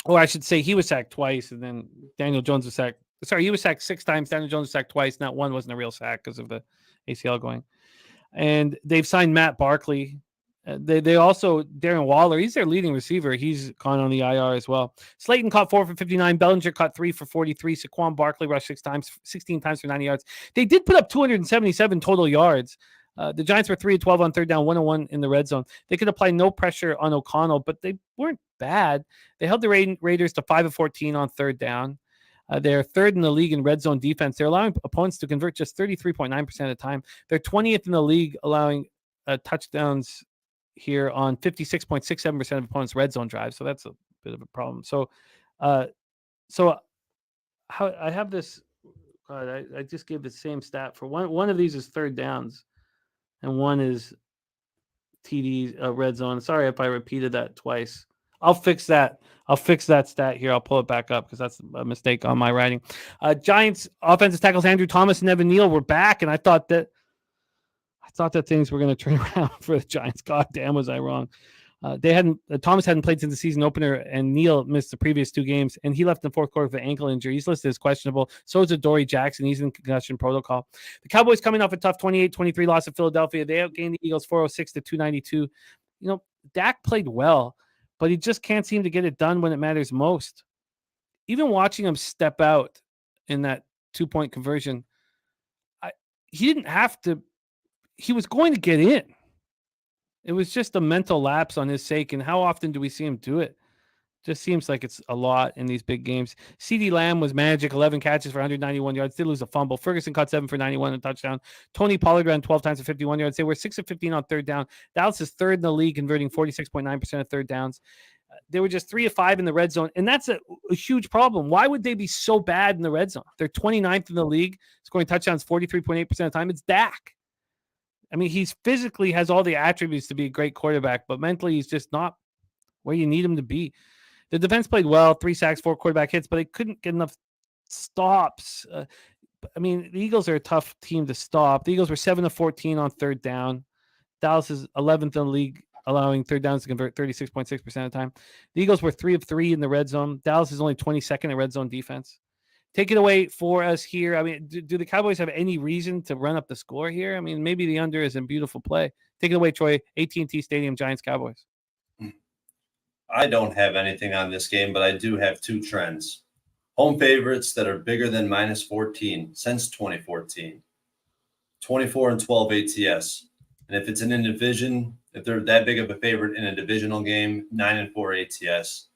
Or I should say he was sacked twice, and then Daniel Jones was sacked. Sorry, he was sacked 6 times. Daniel Jones was sacked twice. Not one wasn't a real sack because of the ACL going. And they've signed Matt Barkley. They also, Darren Waller, he's their leading receiver. He's gone on the IR as well. Slayton caught 4 for 59. Bellinger caught 3 for 43. Saquon Barkley rushed 16 times for 90 yards. They did put up 277 total yards. The Giants were 3 of 12 on third down, 101 in the red zone. They could apply no pressure on O'Connell, but they weren't bad. They held the Raiders to 5 of 14 on third down. They're third in the league in red zone defense. They're allowing opponents to convert just 33.9% of the time. They're 20th in the league allowing touchdowns here on 56.67% of opponents' red zone drives. So that's a bit of a problem. So how I have this. I just gave the same stat for one of these is third downs, and one is TDs, red zone. Sorry if I repeated that twice. I'll fix that. I'll fix that stat here. I'll pull it back up because that's a mistake on my writing. Giants offensive tackles Andrew Thomas and Evan Neal were back, and I thought that things were going to turn around for the Giants. God damn, was I wrong? Thomas hadn't played since the season opener, and Neal missed the previous 2 games, and he left in the fourth quarter with an ankle injury. He's listed as questionable. So is Adoree Jackson. He's in concussion protocol. The Cowboys coming off a tough 28-23 loss at Philadelphia. They outgained the Eagles 406 to 292. You know, Dak played well, but he just can't seem to get it done when it matters most. Even watching him step out in that 2-point conversion, he didn't have to. He was going to get in. It was just a mental lapse on his sake. And how often do we see him do it? Just seems like it's a lot in these big games. CeeDee Lamb was magic, 11 catches for 191 yards. Did lose a fumble. Ferguson caught 7 for 91 and a touchdown. Tony Pollard ran 12 times for 51 yards. They were 6 of 15 on third down. Dallas is third in the league, converting 46.9% of third downs. They were just 3 of 5 in the red zone. And that's a huge problem. Why would they be so bad in the red zone? They're 29th in the league, scoring touchdowns 43.8% of the time. It's Dak. I mean, he's physically has all the attributes to be a great quarterback, but mentally he's just not where you need him to be. The defense played well, 3 sacks, 4 quarterback hits, but they couldn't get enough stops. I mean, the Eagles are a tough team to stop. The Eagles were 7 of 14 on third down. Dallas is 11th in the league, allowing third downs to convert 36.6% of the time. The Eagles were 3 of 3 in the red zone. Dallas is only 22nd in red zone defense. Take it away for us here. I mean, do the Cowboys have any reason to run up the score here? I mean, maybe the under is a beautiful play. Take it away, Troy. AT&T Stadium, Giants, Cowboys. I don't have anything on this game, but I do have 2 trends. Home favorites that are bigger than minus 14 since 2014. 24 and 12 ATS. And if it's in a division, if they're that big of a favorite in a divisional game, 9 and 4 ATS.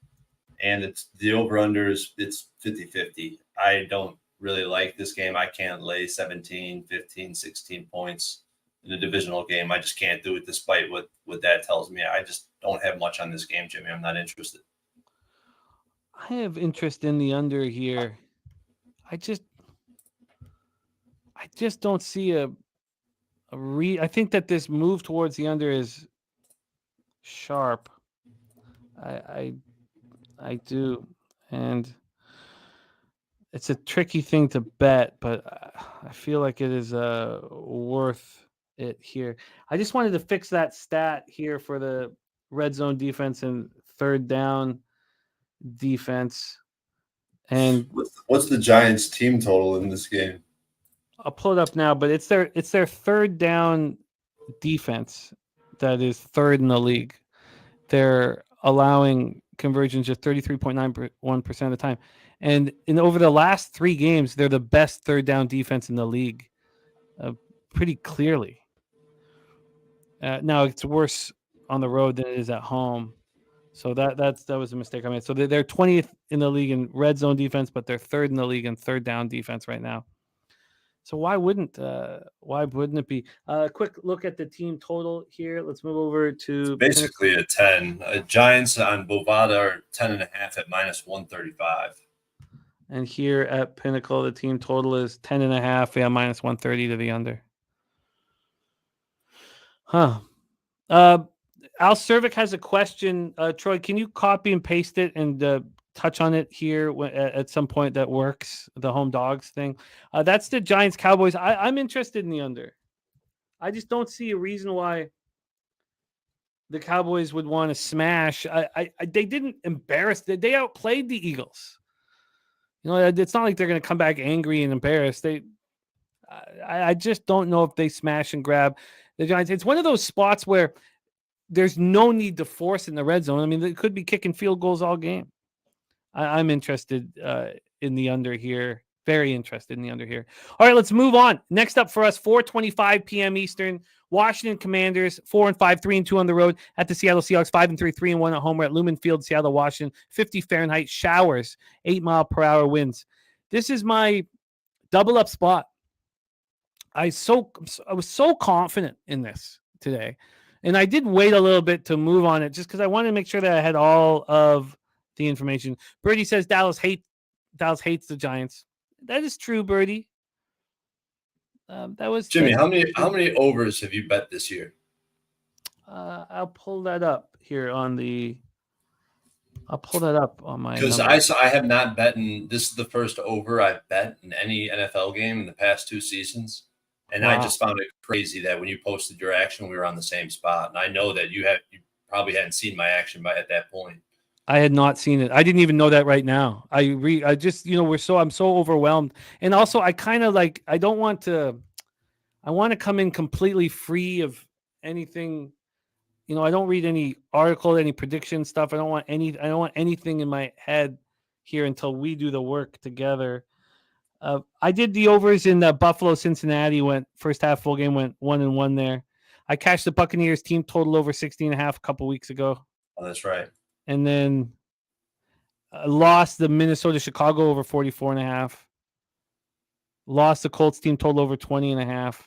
And it's the over-unders, it's 50-50. I don't really like this game. I can't lay 17, 15, 16 points in a divisional game. I just can't do it despite what that tells me. don't have much on this game, Jimmy. I'm not interested. I have interest in the under here. I just don't see I think that this move towards the under is sharp. I do, and it's a tricky thing to bet, but I feel like it is worth it here. I just wanted to fix that stat here for the red zone defense and third down defense. And What's the Giants team total in this game? I'll pull it up now, but it's their third down defense that is third in the league. They're allowing conversions just 33.91% of the time. And over the last 3 games, they're the best third down defense in the league, pretty clearly. Now it's worse on the road than it is at home. So that was a mistake I made. So they're 20th in the league in red zone defense, but they're third in the league in third down defense right now. So why wouldn't it be? Quick look at the team total here. Let's move over to basically a 10. Giants on Bovada are 10.5 at -135. And here at Pinnacle, the team total is 10.5. Yeah, -130 to the under. Huh. Al Cervic has a question. Troy, can you copy and paste it and touch on it here at some point that works, the home dogs thing? That's the Giants Cowboys. I'm interested in the under. I just don't see a reason why the Cowboys would want to smash. They didn't embarrass. They outplayed the Eagles. It's not like they're going to come back angry and embarrassed. I just don't know if they smash and grab the Giants. It's one of those spots where there's no need to force in the red zone. I mean, they could be kicking field goals all game. I'm interested in the under here. Very interested in the under here. All right, let's move on. Next up for us, 4:25 p.m. Eastern. Washington Commanders, 4-5, 3-2 on the road at the Seattle Seahawks, 5-3, 3-1 at home. We're at Lumen Field, Seattle, Washington. 50 Fahrenheit showers, 8-mile-per-hour winds. This is my double-up spot. I was so confident in this today, and I did wait a little bit to move on it just because I wanted to make sure that I had all of the information. Birdie says Dallas hates the Giants. That is true, Birdie. That was Jimmy. How many overs have you bet this year? I'll pull that up here on my. Because I have not bet in. This is the first over I've bet in any NFL game in the past 2 seasons, and wow. I just found it crazy that when you posted your action, we were on the same spot. And I know that you probably hadn't seen my action at that point. I had not seen it. I didn't even know that right now. I just, I'm so overwhelmed. And also I kind of I want to come in completely free of anything. I don't read any article, any prediction stuff. I don't want anything in my head here until we do the work together. I did the overs in the Buffalo Cincinnati, went first half full game, went 1-1 there. I cashed the Buccaneers team total over 16.5 a couple weeks ago. Oh, that's right. And then lost the Minnesota-Chicago over 44.5. Lost the Colts team total over 20.5.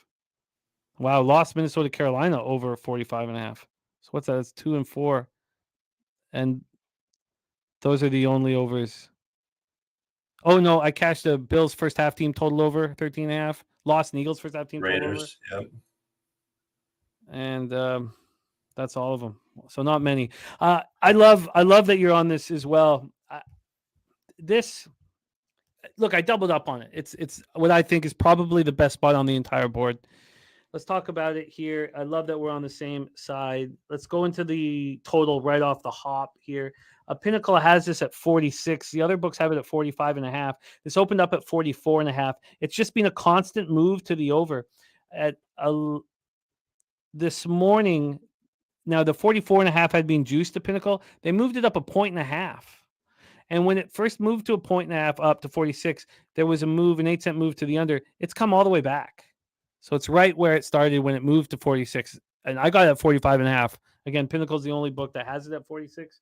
Wow, lost Minnesota-Carolina over 45.5. So what's that? It's 2 and 4. And those are the only overs. Oh, no, I cashed the Bills first half team total over 13.5. Lost and Eagles first half team total over. Raiders, yep. And that's all of them. So not many. I love that you're on this as well. I doubled up on it. It's what I think is probably the best spot on the entire board. Let's talk about it here. I love that we're on the same side. Let's go into the total right off the hop here. Pinnacle has this at 46. The other books have it at 45.5. This opened up at 44.5. It's just been a constant move to the over. This morning, now the 44.5 had been juiced to Pinnacle. They moved it up 1.5. And when it first moved to 1.5 up to 46, there was an 8-cent move to the under. It's come all the way back. So it's right where it started when it moved to 46. And I got it at 45.5. Again, Pinnacle's the only book that has it at 46.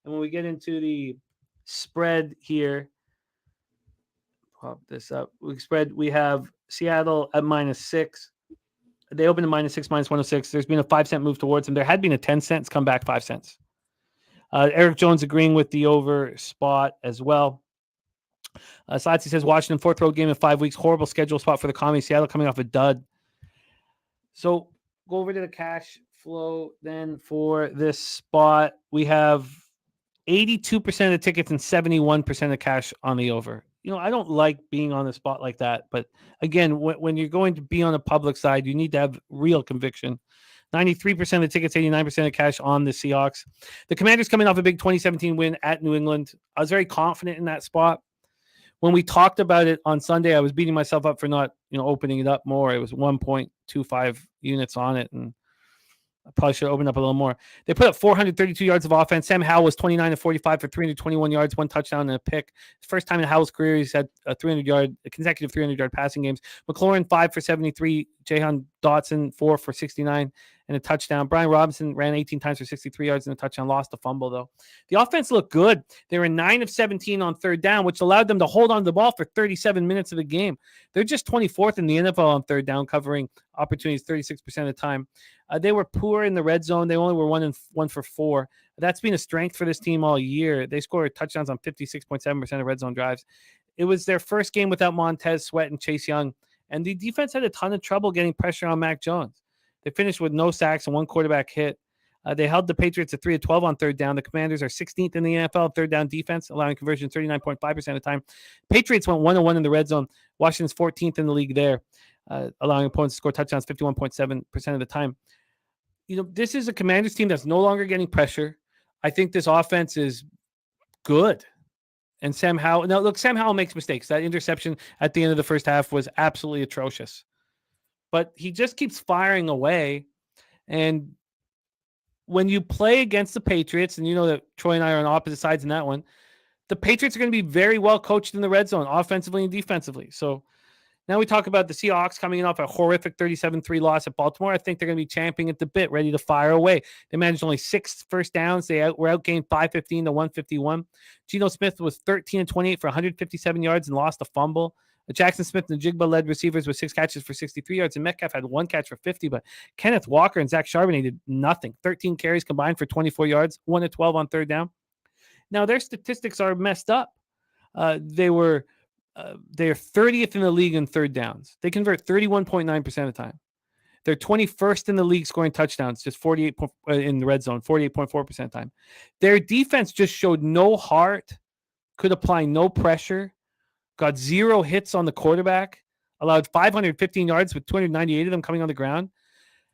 And when we get into the spread here, pop this up. We have Seattle at -6. They opened at -6, -106. There's been a 5-cent move towards them. There had been a 10 cents come back 5 cents. Eric Jones agreeing with the over spot as well. Satsy says Washington 4th road game in 5 weeks. Horrible schedule spot for the Commies. Seattle coming off a dud. So go over to the cash flow then for this spot. We have 82% of the tickets and 71% of cash on the over. I don't like being on the spot like that. But again, when you're going to be on the public side, you need to have real conviction. 93% of the tickets, 89% of cash on the Seahawks. The Commanders coming off a big 2017 win at New England. I was very confident in that spot. When we talked about it on Sunday, I was beating myself up for not, opening it up more. It was 1.25 units on it, and I probably should have opened up a little more. They put up 432 yards of offense. Sam Howell was 29 of 45 for 321 yards, 1 touchdown and a pick. First time in Howell's career he's had a consecutive 300-yard passing games. McLaurin 5 for 73. Jahan Dotson 4 for 69 and a touchdown. Brian Robinson ran 18 times for 63 yards and a touchdown. Lost a fumble though. The offense looked good. They were 9 of 17 on third down, which allowed them to hold on to the ball for 37 minutes of the game. They're just 24th in the NFL on third down, covering opportunities 36% of the time. They were poor in the red zone. They only were 1 for 4. That's been a strength for this team all year. They scored touchdowns on 56.7% of red zone drives. It was their first game without Montez Sweat and Chase Young, and the defense had a ton of trouble getting pressure on Mac Jones. They finished with no sacks and 1 quarterback hit. They held the Patriots at 3 of 12 on third down. The Commanders are 16th in the NFL third down defense, allowing conversion 39.5% of the time. Patriots went 1-1 in the red zone. Washington's 14th in the league there, allowing opponents to score touchdowns 51.7% of the time. This is a Commanders team that's no longer getting pressure. I think this offense is good. And Sam Howell makes mistakes. That interception at the end of the first half was absolutely atrocious. But he just keeps firing away. And when you play against the Patriots, and you know that Troy and I are on opposite sides in that one, the Patriots are going to be very well coached in the red zone, offensively and defensively. So now we talk about the Seahawks coming in off a horrific 37-3 loss at Baltimore. I think they're going to be champing at the bit, ready to fire away. They managed only 6 first downs. They were outgained 515 to 151. Geno Smith was 13 and 28 for 157 yards and lost a fumble. Jackson Smith and Jigba led receivers with 6 catches for 63 yards, and Metcalf had 1 catch for 50. But Kenneth Walker and Zach Charbonnet did nothing. 13 carries combined for 24 yards, 1 of 12 on third down. Now their statistics are messed up. They're 30th in the league in third downs. They convert 31.9% of the time. They're 21st in the league scoring touchdowns, just 48 in the red zone, 48.4% of the time. Their defense just showed no heart, could apply no pressure, got 0 hits on the quarterback, allowed 515 yards with 298 of them coming on the ground.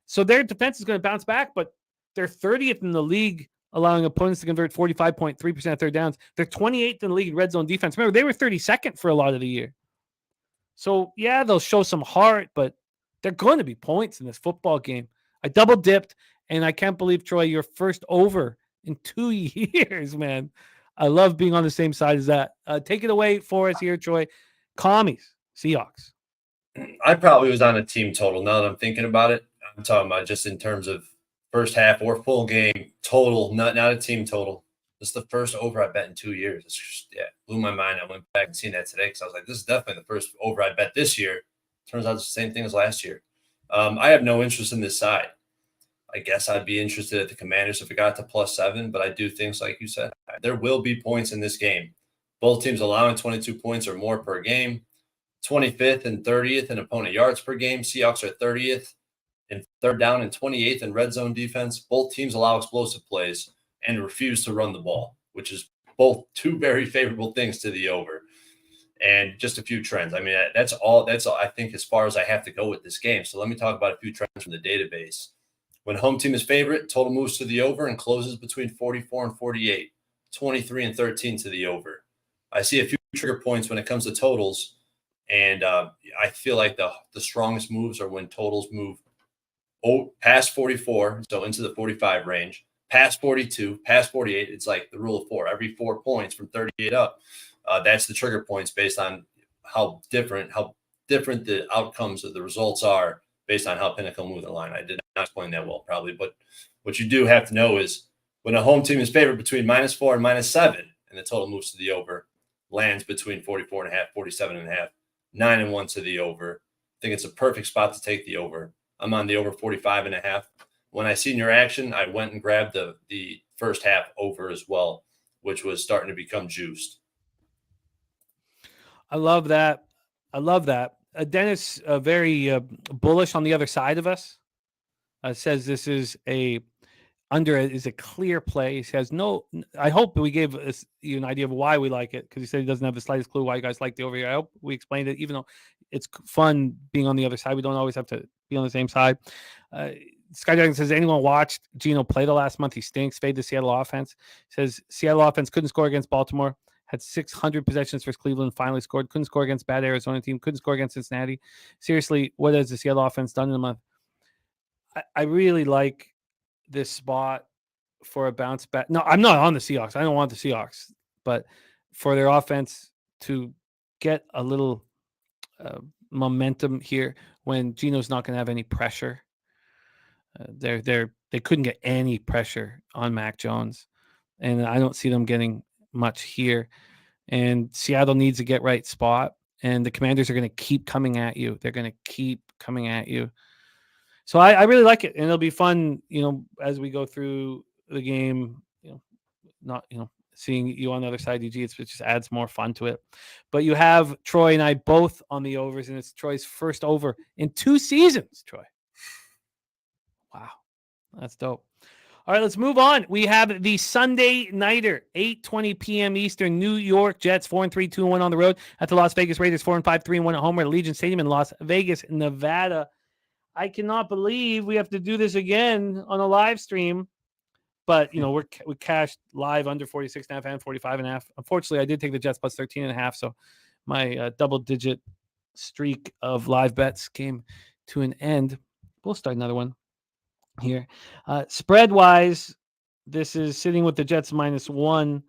So their defense is going to bounce back, but they're 30th in the league, allowing opponents to convert 45.3% of third downs. They're 28th in the league in red zone defense. Remember, they were 32nd for a lot of the year. So, yeah, they'll show some heart, but they're going to be points in this football game. I double dipped, and I can't believe, Troy, your first over in 2 years, man. I love being on the same side as that. Take it away for us here, Troy. Commies, Seahawks. I probably was on a team total now that I'm thinking about it. I'm talking about just in terms of first half or full game total, not a team total. This is the first over I bet in 2 years. It's just, blew my mind. I went back and seen that today because I was like, this is definitely the first over I bet this year. Turns out it's the same thing as last year. I have no interest in this side. I guess I'd be interested at the Commanders if it got to +7, but I do things like you said. There will be points in this game. Both teams allowing 22 points or more per game, 25th and 30th in opponent yards per game. Seahawks are 30th in third down and 28th in red zone defense. Both teams allow explosive plays and refuse to run the ball, which is both 2 very favorable things to the over. And just a few trends. I mean, that's all I think as far as I have to go with this game. So let me talk about a few trends from the database. When home team is favorite, total moves to the over and closes between 44 and 48, 23 and 13 to the over. I see a few trigger points when it comes to totals, and I feel like the strongest moves are when totals move past 44, so into the 45 range, past 42, past 48. It's like the rule of 4. Every 4 points from 38 up, that's the trigger points based on how different the outcomes of the results are based on how Pinnacle moved the line. I did not explain that well, probably, but what you do have to know is when a home team is favored between -4 and -7, and the total moves to the over, lands between 44.5, 47.5, 9-1 to the over. I think it's a perfect spot to take the over. I'm on the over 45.5. When I seen your action, I went and grabbed the first half over as well, which was starting to become juiced. I love that. Dennis, very bullish on the other side of us. Says this is a clear play. He says no. I hope we gave you an idea of why we like it, because he said he doesn't have the slightest clue why you guys like the over here. I hope we explained it, even though it's fun being on the other side. We don't always have to be on the same side. Skydragon says, anyone watched Geno play the last month? He stinks. Fade the Seattle offense. Says Seattle offense couldn't score against Baltimore. Had 600 possessions versus Cleveland. Finally scored. Couldn't score against bad Arizona team. Couldn't score against Cincinnati. Seriously, what has the Seattle offense done in a month? I really like this spot for a bounce back. No, I'm not on the Seahawks. I don't want the Seahawks, but for their offense to get a little momentum here when Geno's not going to have any pressure. They couldn't get any pressure on Mac Jones, and I don't see them getting much here. And Seattle needs to get right spot, and the Commanders are going to keep coming at you. They're going to keep coming at you. So I really like it, and it'll be fun, as we go through the game, not, seeing you on the other side, DG, it just adds more fun to it. But you have Troy and I both on the overs, and it's Troy's first over in 2 seasons, Troy. Wow. That's dope. All right, let's move on. We have the Sunday nighter, 8:20 p.m. Eastern. New York Jets 4-3, 2-1 on the road at the Las Vegas Raiders, 4-5, 3-1 at home at Allegiant Stadium in Las Vegas, Nevada. I cannot believe we have to do this again on a live stream, but we cashed live under 46.5 and 45.5. Unfortunately, I did take the Jets plus 13.5, so my double-digit streak of live bets came to an end. We'll start another one here. Spread-wise, this is sitting with the Jets -1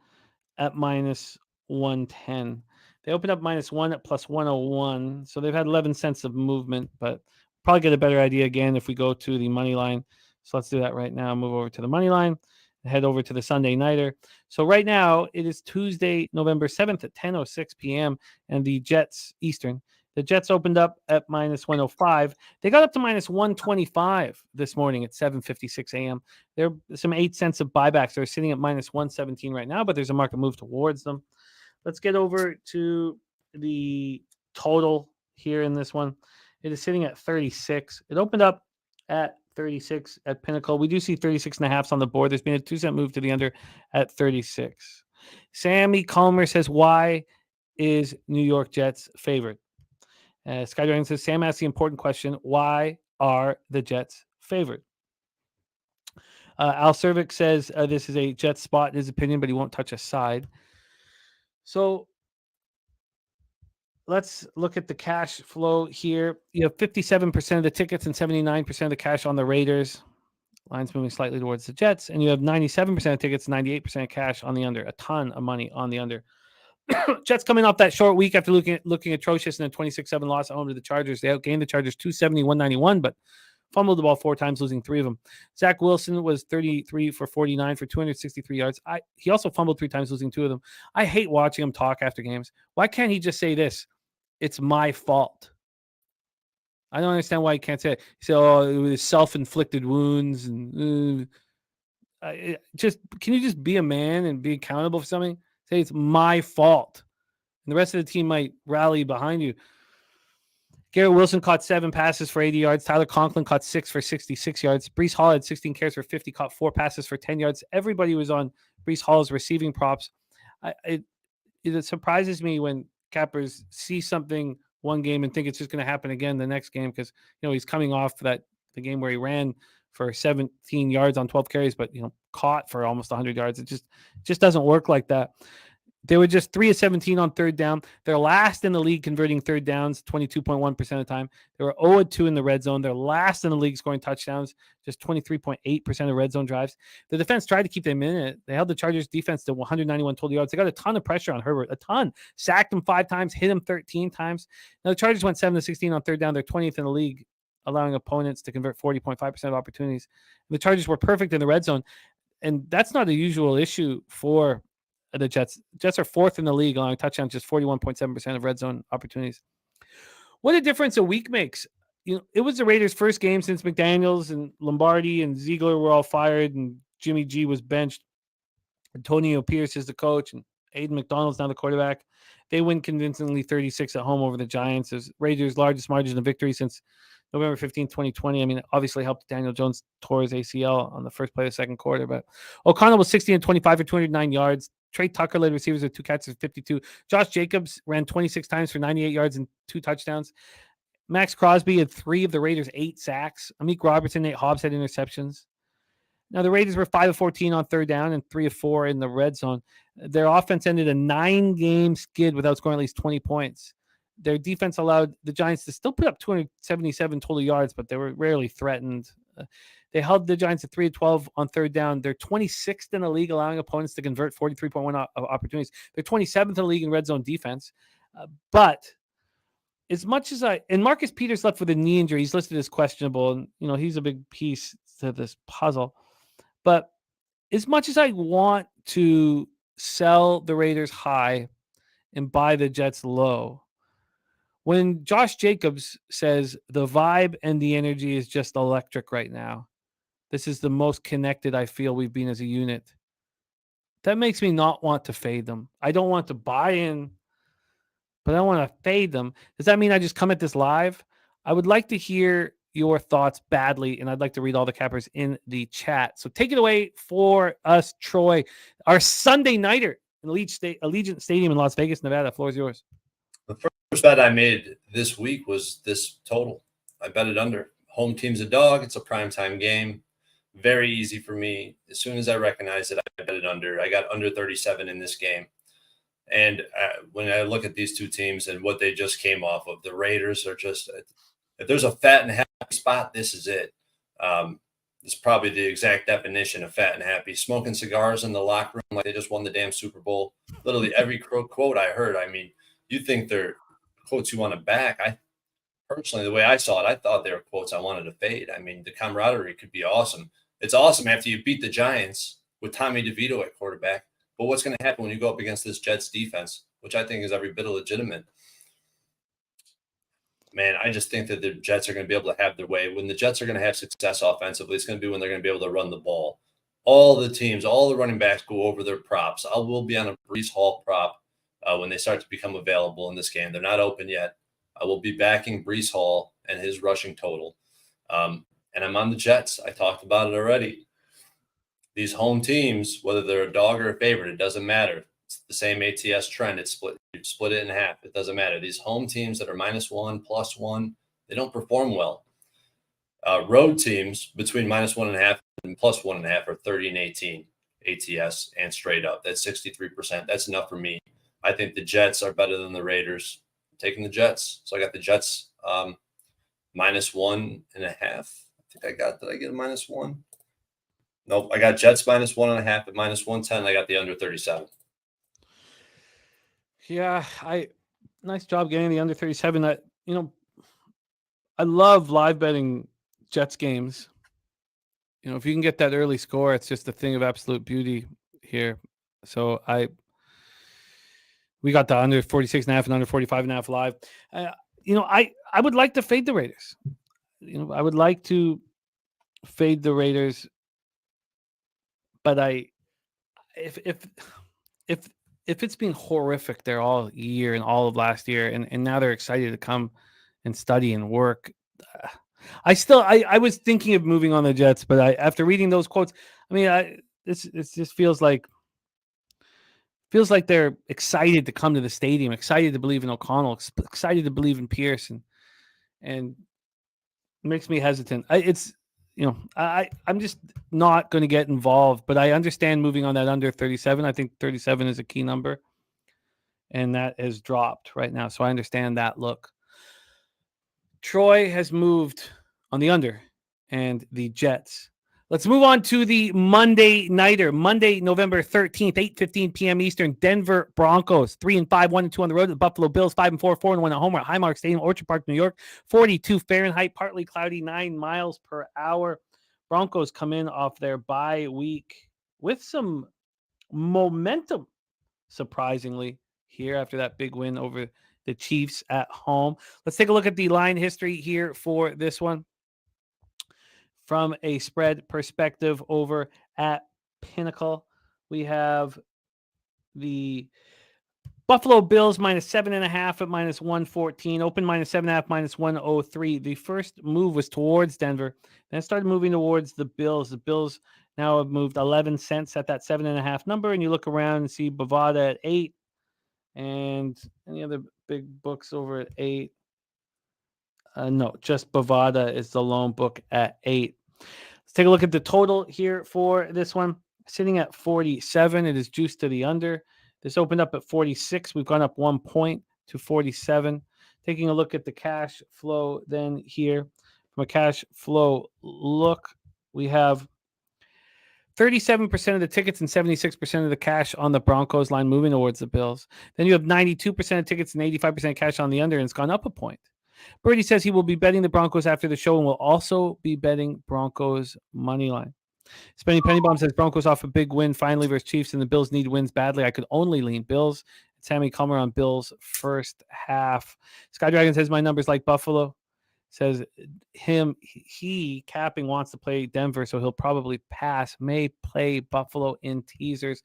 at -110. They opened up -1 at +101, so they've had 11 cents of movement, but probably get a better idea again if we go to the money line. So let's do that right now. Move over to the money line, head over to the Sunday nighter. So right now it is Tuesday, November 7th at 10:06 p.m. and the Jets Eastern. The Jets opened up at -105. They got up to -125 this morning at 7:56 a.m. There are some 8 cents of buybacks. They're sitting at -117 right now, but there's a market move towards them. Let's get over to the total here in this one. It is sitting at 36. It opened up at 36 at Pinnacle. We do see 36.5 on the board. There's been a 2-cent move to the under at 36. Sammy Calmer says, why is New York Jets favored? Skydragon says, Sam asked the important question, why are the Jets favored? Al Cervic says, this is a Jets spot in his opinion, but he won't touch a side. So let's look at the cash flow here. You have 57% of the tickets and 79% of the cash on the Raiders. Line's moving slightly towards the Jets. And you have 97% of tickets, 98% of cash on the under. A ton of money on the under. Jets coming off that short week after looking atrocious in a 26-7 loss at home to the Chargers. They outgained the Chargers 270-191, but fumbled the ball 4 times, losing 3 of them. Zach Wilson was 33 for 49 for 263 yards. He also fumbled 3 times, losing 2 of them. I hate watching him talk after games. Why can't he just say this? It's my fault. I don't understand why he can't say it. He said, it was self-inflicted wounds. And can you just be a man and be accountable for something? Say it's my fault. And the rest of the team might rally behind you. Garrett Wilson caught 7 passes for 80 yards. Tyler Conklin caught 6 for 66 yards. Breece Hall had 16 carries for 50, caught 4 passes for 10 yards. Everybody was on Breece Hall's receiving props. It surprises me when cappers see something one game and think it's just going to happen again the next game, because he's coming off the game where he ran for 17 yards on 12 carries, but caught for almost 100 yards. It just doesn't work like that. They were just 3 of 17 on third down. They're last in the league converting third downs 22.1% of the time. They were 0-2 in the red zone. They're last in the league scoring touchdowns, just 23.8% of red zone drives. The defense tried to keep them in it. They held the Chargers defense to 191 total yards. They got a ton of pressure on Herbert, a ton. Sacked him 5 times, hit him 13 times. Now the Chargers went 7 of 16 on third down. They're 20th in the league, allowing opponents to convert 40.5% of opportunities. And the Chargers were perfect in the red zone. And that's not a usual issue for the Jets. Jets are 4th in the league, allowing touchdowns, just 41.7% of red zone opportunities. What a difference a week makes. it was the Raiders' first game since McDaniels and Lombardi and Ziegler were all fired and Jimmy G was benched. Antonio Pierce is the coach and Aiden McDonald's now the quarterback. They win convincingly 36 at home over the Giants. It's Raiders' largest margin of victory since November 15, 2020. I mean, it obviously helped Daniel Jones tore his ACL on the first play of the second quarter. But O'Connell was 16-25 for 209 yards. Trey Tucker led receivers with 2 catches for 52. Josh Jacobs ran 26 times for 98 yards and 2 touchdowns. Max Crosby had 3 of the Raiders' 8 sacks. Amik Robertson, Nate Hobbs had interceptions. Now, the Raiders were 5 of 14 on third down and 3 of 4 in the red zone. Their offense ended a 9-game skid without scoring at least 20 points. Their defense allowed the Giants to still put up 277 total yards, but they were rarely threatened. They held the Giants at 3 of 12 on third down. They're 26th in the league, allowing opponents to convert 43.1 opportunities. They're 27th in the league in red zone defense. But as much as and Marcus Peters left with a knee injury, he's listed as questionable, and he's a big piece to this puzzle. But as much as I want to sell the Raiders high and buy the Jets low, when Josh Jacobs says the vibe and the energy is just electric right now, this is the most connected I feel we've been as a unit, that makes me not want to fade them. I don't want to buy in, but I want to fade them. Does that mean I just come at this live? I would like to hear your thoughts badly, and I'd like to read all the cappers in the chat. So take it away for us, Troy. Our Sunday nighter in Allegiant Stadium in Las Vegas, Nevada. The floor is yours. The first bet I made this week was this total. I bet it under. Home team's a dog. It's a primetime game. Very easy for me. As soon as I recognized it, I bet it under. I got under 37 in this game. And when I look at these two teams and what they just came off of, the Raiders are just – if there's a fat and happy spot, this is it. It's probably the exact definition of fat and happy. Smoking cigars in the locker room like they just won the damn Super Bowl. Literally every quote I heard, I mean, you think they're quotes you want to back. I personally, the way I saw it, I thought they were quotes I wanted to fade. I mean, the camaraderie could be awesome. It's awesome after you beat the Giants with Tommy DeVito at quarterback. But what's going to happen when you go up against this Jets defense, which I think is every bit of legitimate? Man, I just think that the Jets are going to be able to have their way. When the Jets are going to have success offensively, it's going to be when they're going to be able to run the ball. All the teams, all the running backs go over their props. I will be on a Breece Hall prop when they start to become available in this game. They're not open yet. I will be backing Breece Hall and his rushing total. And I'm on the Jets. I talked about it already. These home teams, whether they're a dog or a favorite, it doesn't matter. It's the same ATS trend. It's split it in half. It doesn't matter. These home teams that are -1, +1, they don't perform well. Road teams between -1.5 and +1.5 are 30-18 ATS and straight up. That's 63%. That's enough for me. I think the Jets are better than the Raiders. I'm taking the Jets. So I got the Jets -1.5. I think I got, did I get a -1? Nope. I got Jets -1.5 at -110. I got the under 37. Yeah, nice job getting the under 37. I love live betting Jets games. If you can get that early score, it's just a thing of absolute beauty here. So we got the under 46.5 and under 45.5 live. I would like to fade the Raiders. I would like to fade the Raiders, but if it's been horrific there all year and all of last year, and now they're excited to come and study and work, I was thinking of moving on the Jets, but after reading those quotes, I mean, it just feels like they're excited to come to the stadium, excited to believe in O'Connell, excited to believe in Pierce, and it makes me hesitant. I'm just not going to get involved, but I understand moving on that under 37. I think 37 is a key number, and that has dropped right now. So I understand that look. Troy has moved on the under and the Jets. Let's move on to the Monday nighter. Monday, November 13th, 8:15 p.m. Eastern. Denver Broncos 3-5, 1-2 on the road. The Buffalo Bills 5-4, 4-1 at home. At Highmark Stadium, Orchard Park, New York. 42 Fahrenheit, partly cloudy, 9 miles per hour. Broncos come in off their bye week with some momentum, surprisingly, here after that big win over the Chiefs at home. Let's take a look at the line history here for this one. From a spread perspective over at Pinnacle, we have the Buffalo Bills minus 7.5 at minus 114, open minus 7.5, minus 103. The first move was towards Denver. Then it started moving towards the Bills. The Bills now have moved 11 cents at that 7.5 number. And you look around and see Bovada at 8 and any other big books over at 8. No, just Bovada is the lone book at 8. Let's take a look at the total here for this one. Sitting at 47. It is juiced to the under. This opened up at 46. We've gone up 1 point to 47. Taking a look at the cash flow then here. From a cash flow look, we have 37% of the tickets and 76% of the cash on the Broncos line moving towards the Bills. Then you have 92% of tickets and 85% cash on the under, and it's gone up a point. Birdie says he will be betting the Broncos after the show and will also be betting Broncos money line. Spenny Pennybomb says Broncos off a big win finally versus Chiefs, and the Bills need wins badly. I could only lean Bills. Sammy Comer on Bills first half. Sky Dragon says my numbers like Buffalo. Says he capping wants to play Denver, so he'll probably pass. May play Buffalo in teasers.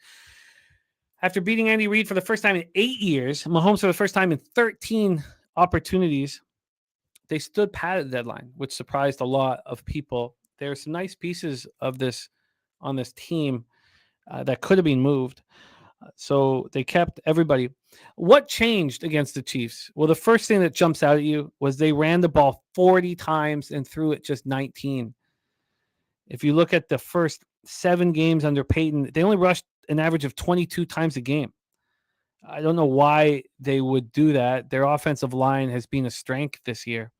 After beating Andy Reid for the first time in 8 years, Mahomes for the first time in 13 opportunities, they stood pat at the deadline, which surprised a lot of people. There are some nice pieces of this on this team that could have been moved. So they kept everybody. What changed against the Chiefs? Well, the first thing that jumps out at you was they ran the ball 40 times and threw it just 19. If you look at the first 7 games under Peyton, they only rushed an average of 22 times a game. I don't know why they would do that. Their offensive line has been a strength this year.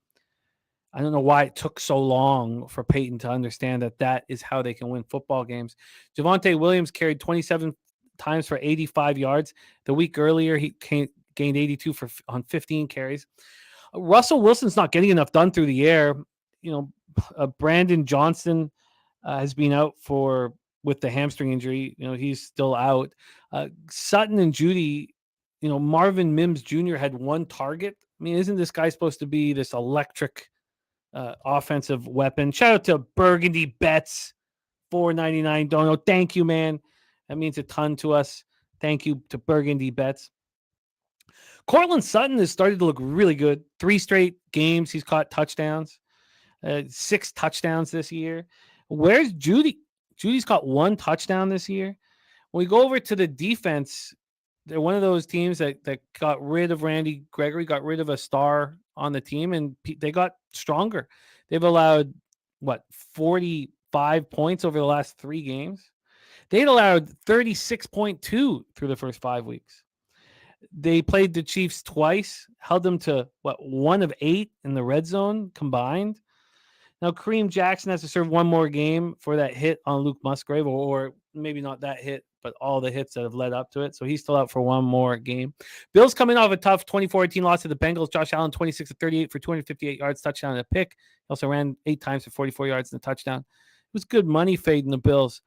I don't know why it took so long for Peyton to understand that that is how they can win football games. Javonte Williams carried 27 times for 85 yards. The week earlier, he gained 82 on 15 carries. Russell Wilson's not getting enough done through the air. Brandon Johnson has been out with the hamstring injury. He's still out. Sutton and Judy, Marvin Mims Jr. had 1 target. I mean, isn't this guy supposed to be this electric offensive weapon? Shout out to Burgundy Bets, $4.99 dono. Thank you, man. That means a ton to us. Thank you to Burgundy Bets. Cortland Sutton has started to look really good. 3 straight games he's caught touchdowns. 6 touchdowns this year. Where's Judy? Judy's caught 1 touchdown this year. When we go over to the defense, they're one of those teams that got rid of Randy Gregory, got rid of a star on the team, and they got stronger. They've allowed, 45 points over the last 3 games? They'd allowed 36.2 through the first 5 weeks. They played the Chiefs twice, held them to, 1 of 8 in the red zone combined. Now, Kareem Jackson has to serve 1 more game for that hit on Luke Musgrave, or maybe not that hit, but all the hits that have led up to it. So he's still out for 1 more game. Bills coming off a tough 24-18 loss to the Bengals. Josh Allen, 26 of 38 for 258 yards, touchdown and a pick. He also ran 8 times for 44 yards and a touchdown. It was good money fading the Bills.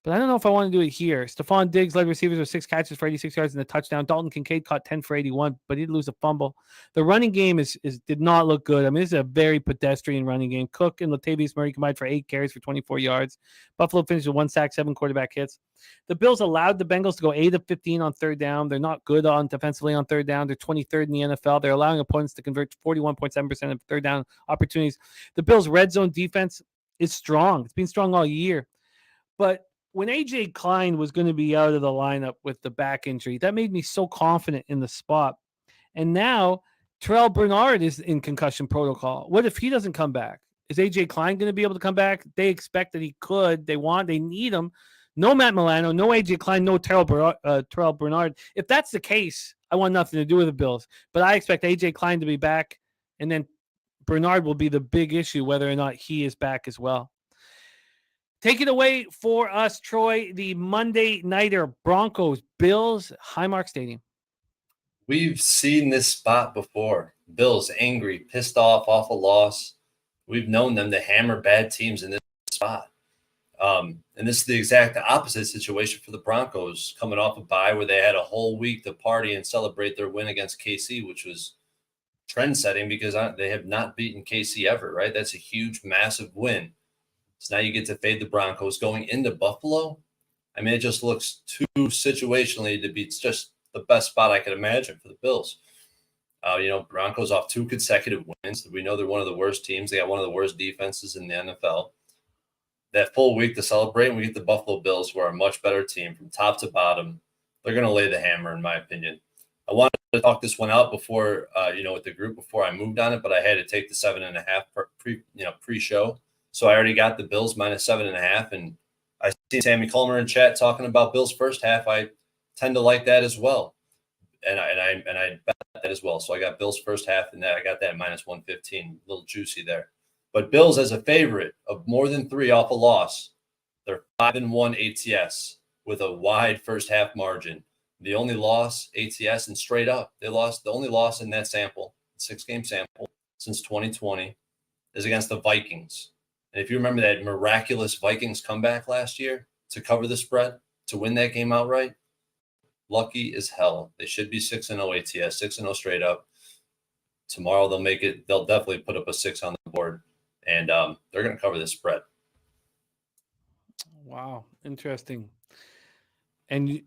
But I don't know if I want to do it here. Stephon Diggs led receivers with 6 catches for 86 yards and a touchdown. Dalton Kincaid caught 10 for 81, but he did lose a fumble. The running game did not look good. I mean, this is a very pedestrian running game. Cook and Latavius Murray combined for 8 carries for 24 yards. Buffalo finished with 1 sack, 7 quarterback hits. The Bills allowed the Bengals to go 8 of 15 on 3rd down. They're not good on defensively on 3rd down. They're 23rd in the NFL. They're allowing opponents to convert 41.7% of 3rd down opportunities. The Bills' red zone defense is strong. It's been strong all year. But when A.J. Klein was going to be out of the lineup with the back injury, that made me so confident in the spot. And now Terrell Bernard is in concussion protocol. What if he doesn't come back? Is A.J. Klein going to be able to come back? They expect that he could. They need him. No Matt Milano, no A.J. Klein, no Terrell Bernard. If that's the case, I want nothing to do with the Bills. But I expect A.J. Klein to be back, and then Bernard will be the big issue, whether or not he is back as well. Take it away for us, Troy. The Monday Nighter Broncos, Bills, Highmark Stadium. We've seen this spot before. Bills angry, pissed off a loss. We've known them to hammer bad teams in this spot. And this is the exact opposite situation for the Broncos, coming off a bye where they had a whole week to party and celebrate their win against KC, which was trend-setting because they have not beaten KC ever, right? That's a huge, massive win. So now you get to fade the Broncos going into Buffalo. I mean, it just looks too situationally to be just the best spot I could imagine for the Bills. Broncos off 2 consecutive wins. We know they're one of the worst teams. They got one of the worst defenses in the NFL. That full week to celebrate, and we get the Buffalo Bills, who are a much better team from top to bottom. They're going to lay the hammer, in my opinion. I wanted to talk this one out before, with the group before I moved on it, but I had to take the 7.5 pre-show. So I already got the Bills minus 7.5, and I see Sammy Culmer in chat talking about Bills first half. I tend to like that as well, and I bet that as well. So I got Bills first half, and I got that minus 115, a little juicy there. But Bills as a favorite of more than 3 off a loss. They're 5-1 ATS with a wide first half margin. The only loss ATS and straight up, they lost. The only loss in that sample, 6-game sample since 2020, is against the Vikings. And if you remember that miraculous Vikings comeback last year to cover the spread, to win that game outright, lucky as hell. They should be 6-0 ATS, 6-0 straight up. Tomorrow they'll make it. They'll definitely put up a 6 on the board, and they're going to cover the spread. Wow, interesting. And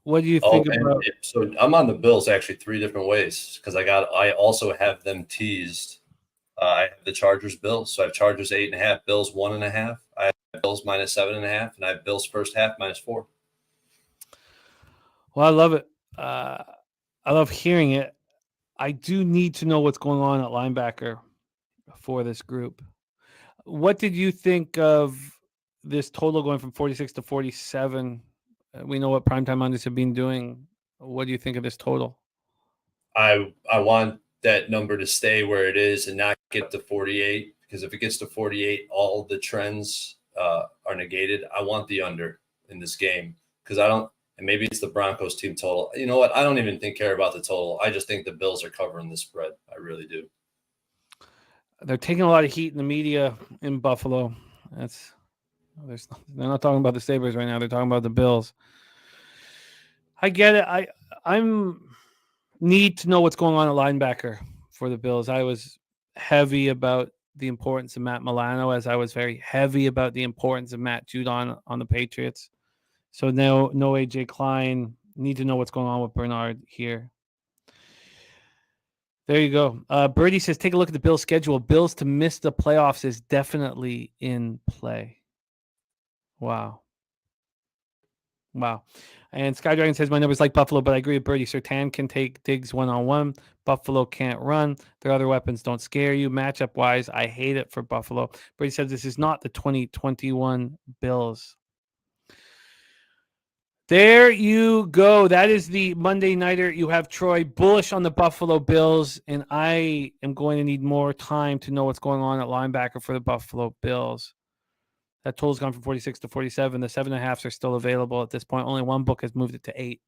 what do you think about? So I'm on the Bills actually 3 different ways because I also have them teased. I have the Chargers Bills. So I have Chargers 8.5, Bills 1.5. I have Bills minus 7.5, and I have Bills first half minus 4. Well, I love it. I love hearing it. I do need to know what's going on at linebacker for this group. What did you think of this total going from 46 to 47? We know what primetime unders have been doing. What do you think of this total? I want that number to stay where it is and not get to 48, because if it gets to 48, all the trends are negated. I want the under in this game because and maybe it's the Broncos team total. You know what? I don't even care about the total. I just think the Bills are covering the spread. I really do. They're taking a lot of heat in the media in Buffalo. They're not talking about the Sabres right now. They're talking about the Bills. I get it. I'm need to know what's going on at linebacker for the Bills. I was heavy about the importance of Matt Milano, as I was very heavy about the importance of Matt Judon on the Patriots. So no AJ Klein. Need to know what's going on with Bernard here. There you go. Birdie says, take a look at the Bills' schedule. Bills to miss the playoffs is definitely in play. Wow. And Skydragon says, my number's like Buffalo, but I agree with Birdie. Surtain can take Diggs one-on-one. Buffalo can't run. Their other weapons don't scare you. Matchup-wise, I hate it for Buffalo. Birdie says, this is not the 2021 Bills. There you go. That is the Monday Nighter. You have Troy bullish on the Buffalo Bills, and I am going to need more time to know what's going on at linebacker for the Buffalo Bills. That total's gone from 46 to 47. The 7.5s are still available at this point. Only one book has moved it to 8.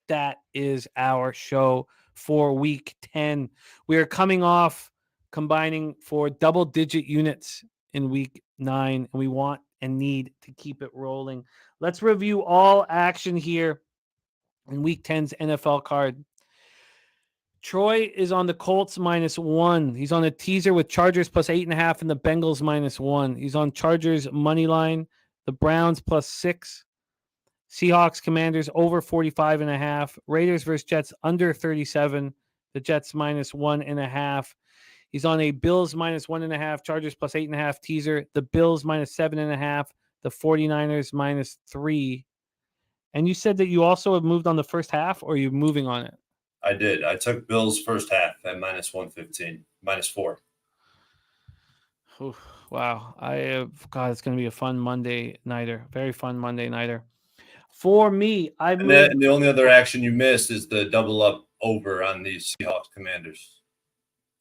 That is our show for week 10. We are coming off combining for double-digit units in week 9, and we want and need to keep it rolling. Let's review all action here in week 10's NFL card. Troy is on the Colts -1. He's on a teaser with Chargers plus 8.5 and the Bengals -1. He's on Chargers money line, the Browns +6. Seahawks Commanders over 45.5. Raiders versus Jets under 37. The Jets -1.5. He's on a Bills -1.5, Chargers plus 8.5 teaser. The Bills -7.5. The 49ers -3. And you said that you also have moved on the first half, or are you moving on it? I did. I took Bills first half at -115, -4. Oof, wow. It's going to be a fun Monday Nighter. Very fun Monday Nighter. For me, and the only other action you missed is the double up over on the Seahawks Commanders.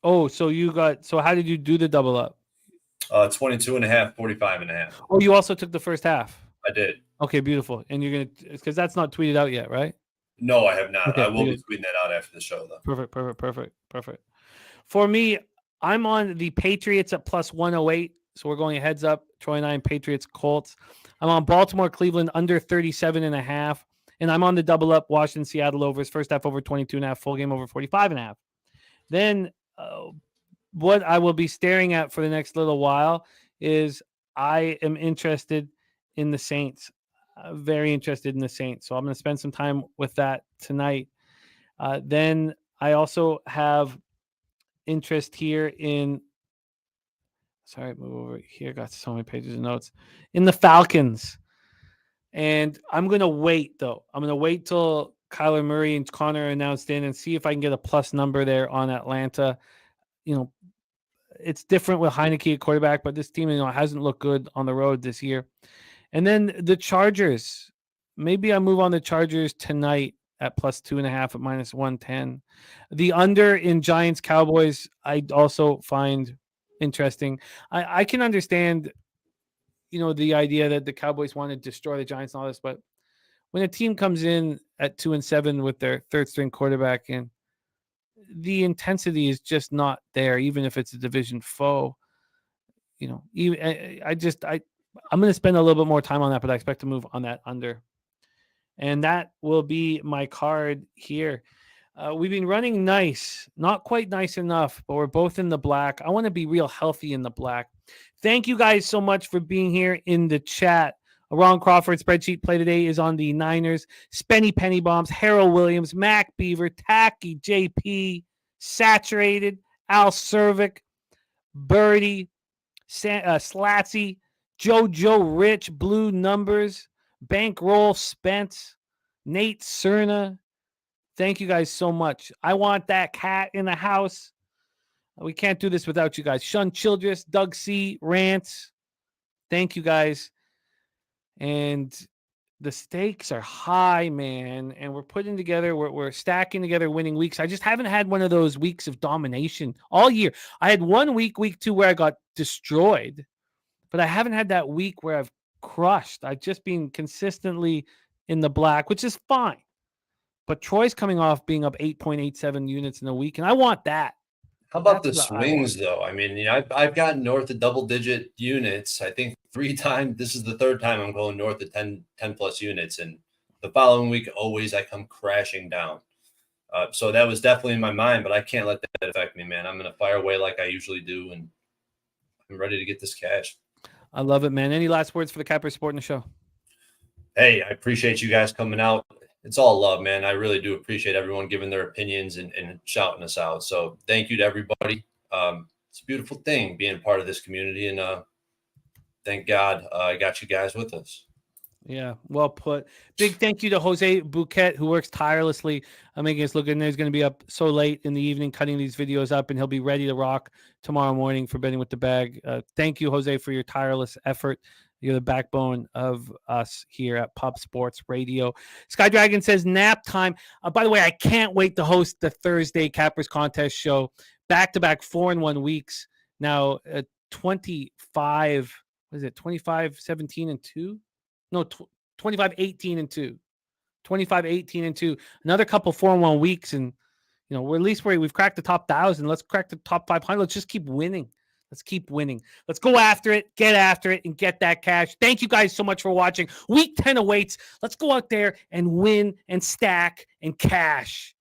Oh, so how did you do the double up? 22.5, 45.5. Oh, you also took the first half. I did. Okay, beautiful. And you're going to, because that's not tweeted out yet, right? No, I have not. Okay, I will be tweeting that out after the show, though. Perfect. For me, I'm on the Patriots at plus 108 So we're going heads up. Troy 9, Patriots, Colts. I'm on Baltimore, Cleveland under 37.5. And I'm on the double up Washington, Seattle overs. First half over 22.5. Full game over 45.5. Then what I will be staring at for the next little while is I am interested in the Saints. Very interested in the Saints. So I'm going to spend some time with that tonight. Then I also have interest here in, sorry, move over here. Got so many pages of notes in the Falcons. And I'm going to wait, though. I'm going to wait till Kyler Murray and Connor are announced in and see if I can get a plus number there on Atlanta. You know, it's different with Heineke at quarterback, but this team, hasn't looked good on the road this year. And then the Chargers. Maybe I move on the Chargers tonight at plus 2.5 at minus 110. The under in Giants Cowboys, I also find interesting. I can understand, the idea that the Cowboys want to destroy the Giants and all this, but when a team comes in at 2-7 with their third string quarterback, and the intensity is just not there, even if it's a division foe. I'm going to spend a little bit more time on that, but I expect to move on that under. And that will be my card here. We've been running nice, not quite nice enough, but we're both in the black. I want to be real healthy in the black. Thank you guys so much for being here in the chat. Ron Crawford spreadsheet play today is on the Niners. Spenny Penny Bombs, Harold Williams, Mac Beaver, Tacky, JP, Saturated, Al Cervic, Birdie, Slatsy, Joe Rich, Blue Numbers, Bankroll Spence, Nate Cerna. Thank you guys so much. I want that cat in the house. We can't do this without you guys. Shun Childress, Doug C, Rants. Thank you guys. And the stakes are high, man. And we're putting together, we're stacking together winning weeks. I just haven't had one of those weeks of domination all year. I had one week 2, where I got destroyed, but I haven't had that week where I've crushed. I've just been consistently in the black, which is fine. But Troy's coming off being up 8.87 units in a week, and I want that. How about the swings, though? I mean, I've gotten north of double-digit units. I think 3 times. This is the 3rd time I'm going north of 10-plus units. And the following week, always I come crashing down. So that was definitely in my mind, but I can't let that affect me, man. I'm going to fire away like I usually do, and I'm ready to get this cash. I love it, man. Any last words for the Capper supporting the show? Hey, I appreciate you guys coming out. It's all love, man. I really do appreciate everyone giving their opinions and shouting us out. So thank you to everybody. It's a beautiful thing being part of this community. And thank God I got you guys with us. Yeah, well put. Big thank you to Jose Bouquet, who works tirelessly making us look good. And he's going to be up so late in the evening cutting these videos up, and he'll be ready to rock tomorrow morning for Betting with the Bag. Thank you, Jose, for your tireless effort. You're the backbone of us here at Pub Sports Radio. Sky Dragon says nap time. By the way, I can't wait to host the Thursday Cappers Contest show. Back-to-back 4-1 weeks. Now 25, what is it, 25-17-2? No, 25-18-2. 25-18-2. Another couple 4-1 weeks, and we're at least we've cracked the top 1,000. Let's crack the top 500. Let's just keep winning. Let's keep winning. Let's go after it, get after it, and get that cash. Thank you guys so much for watching. Week 10 awaits. Let's go out there and win and stack and cash.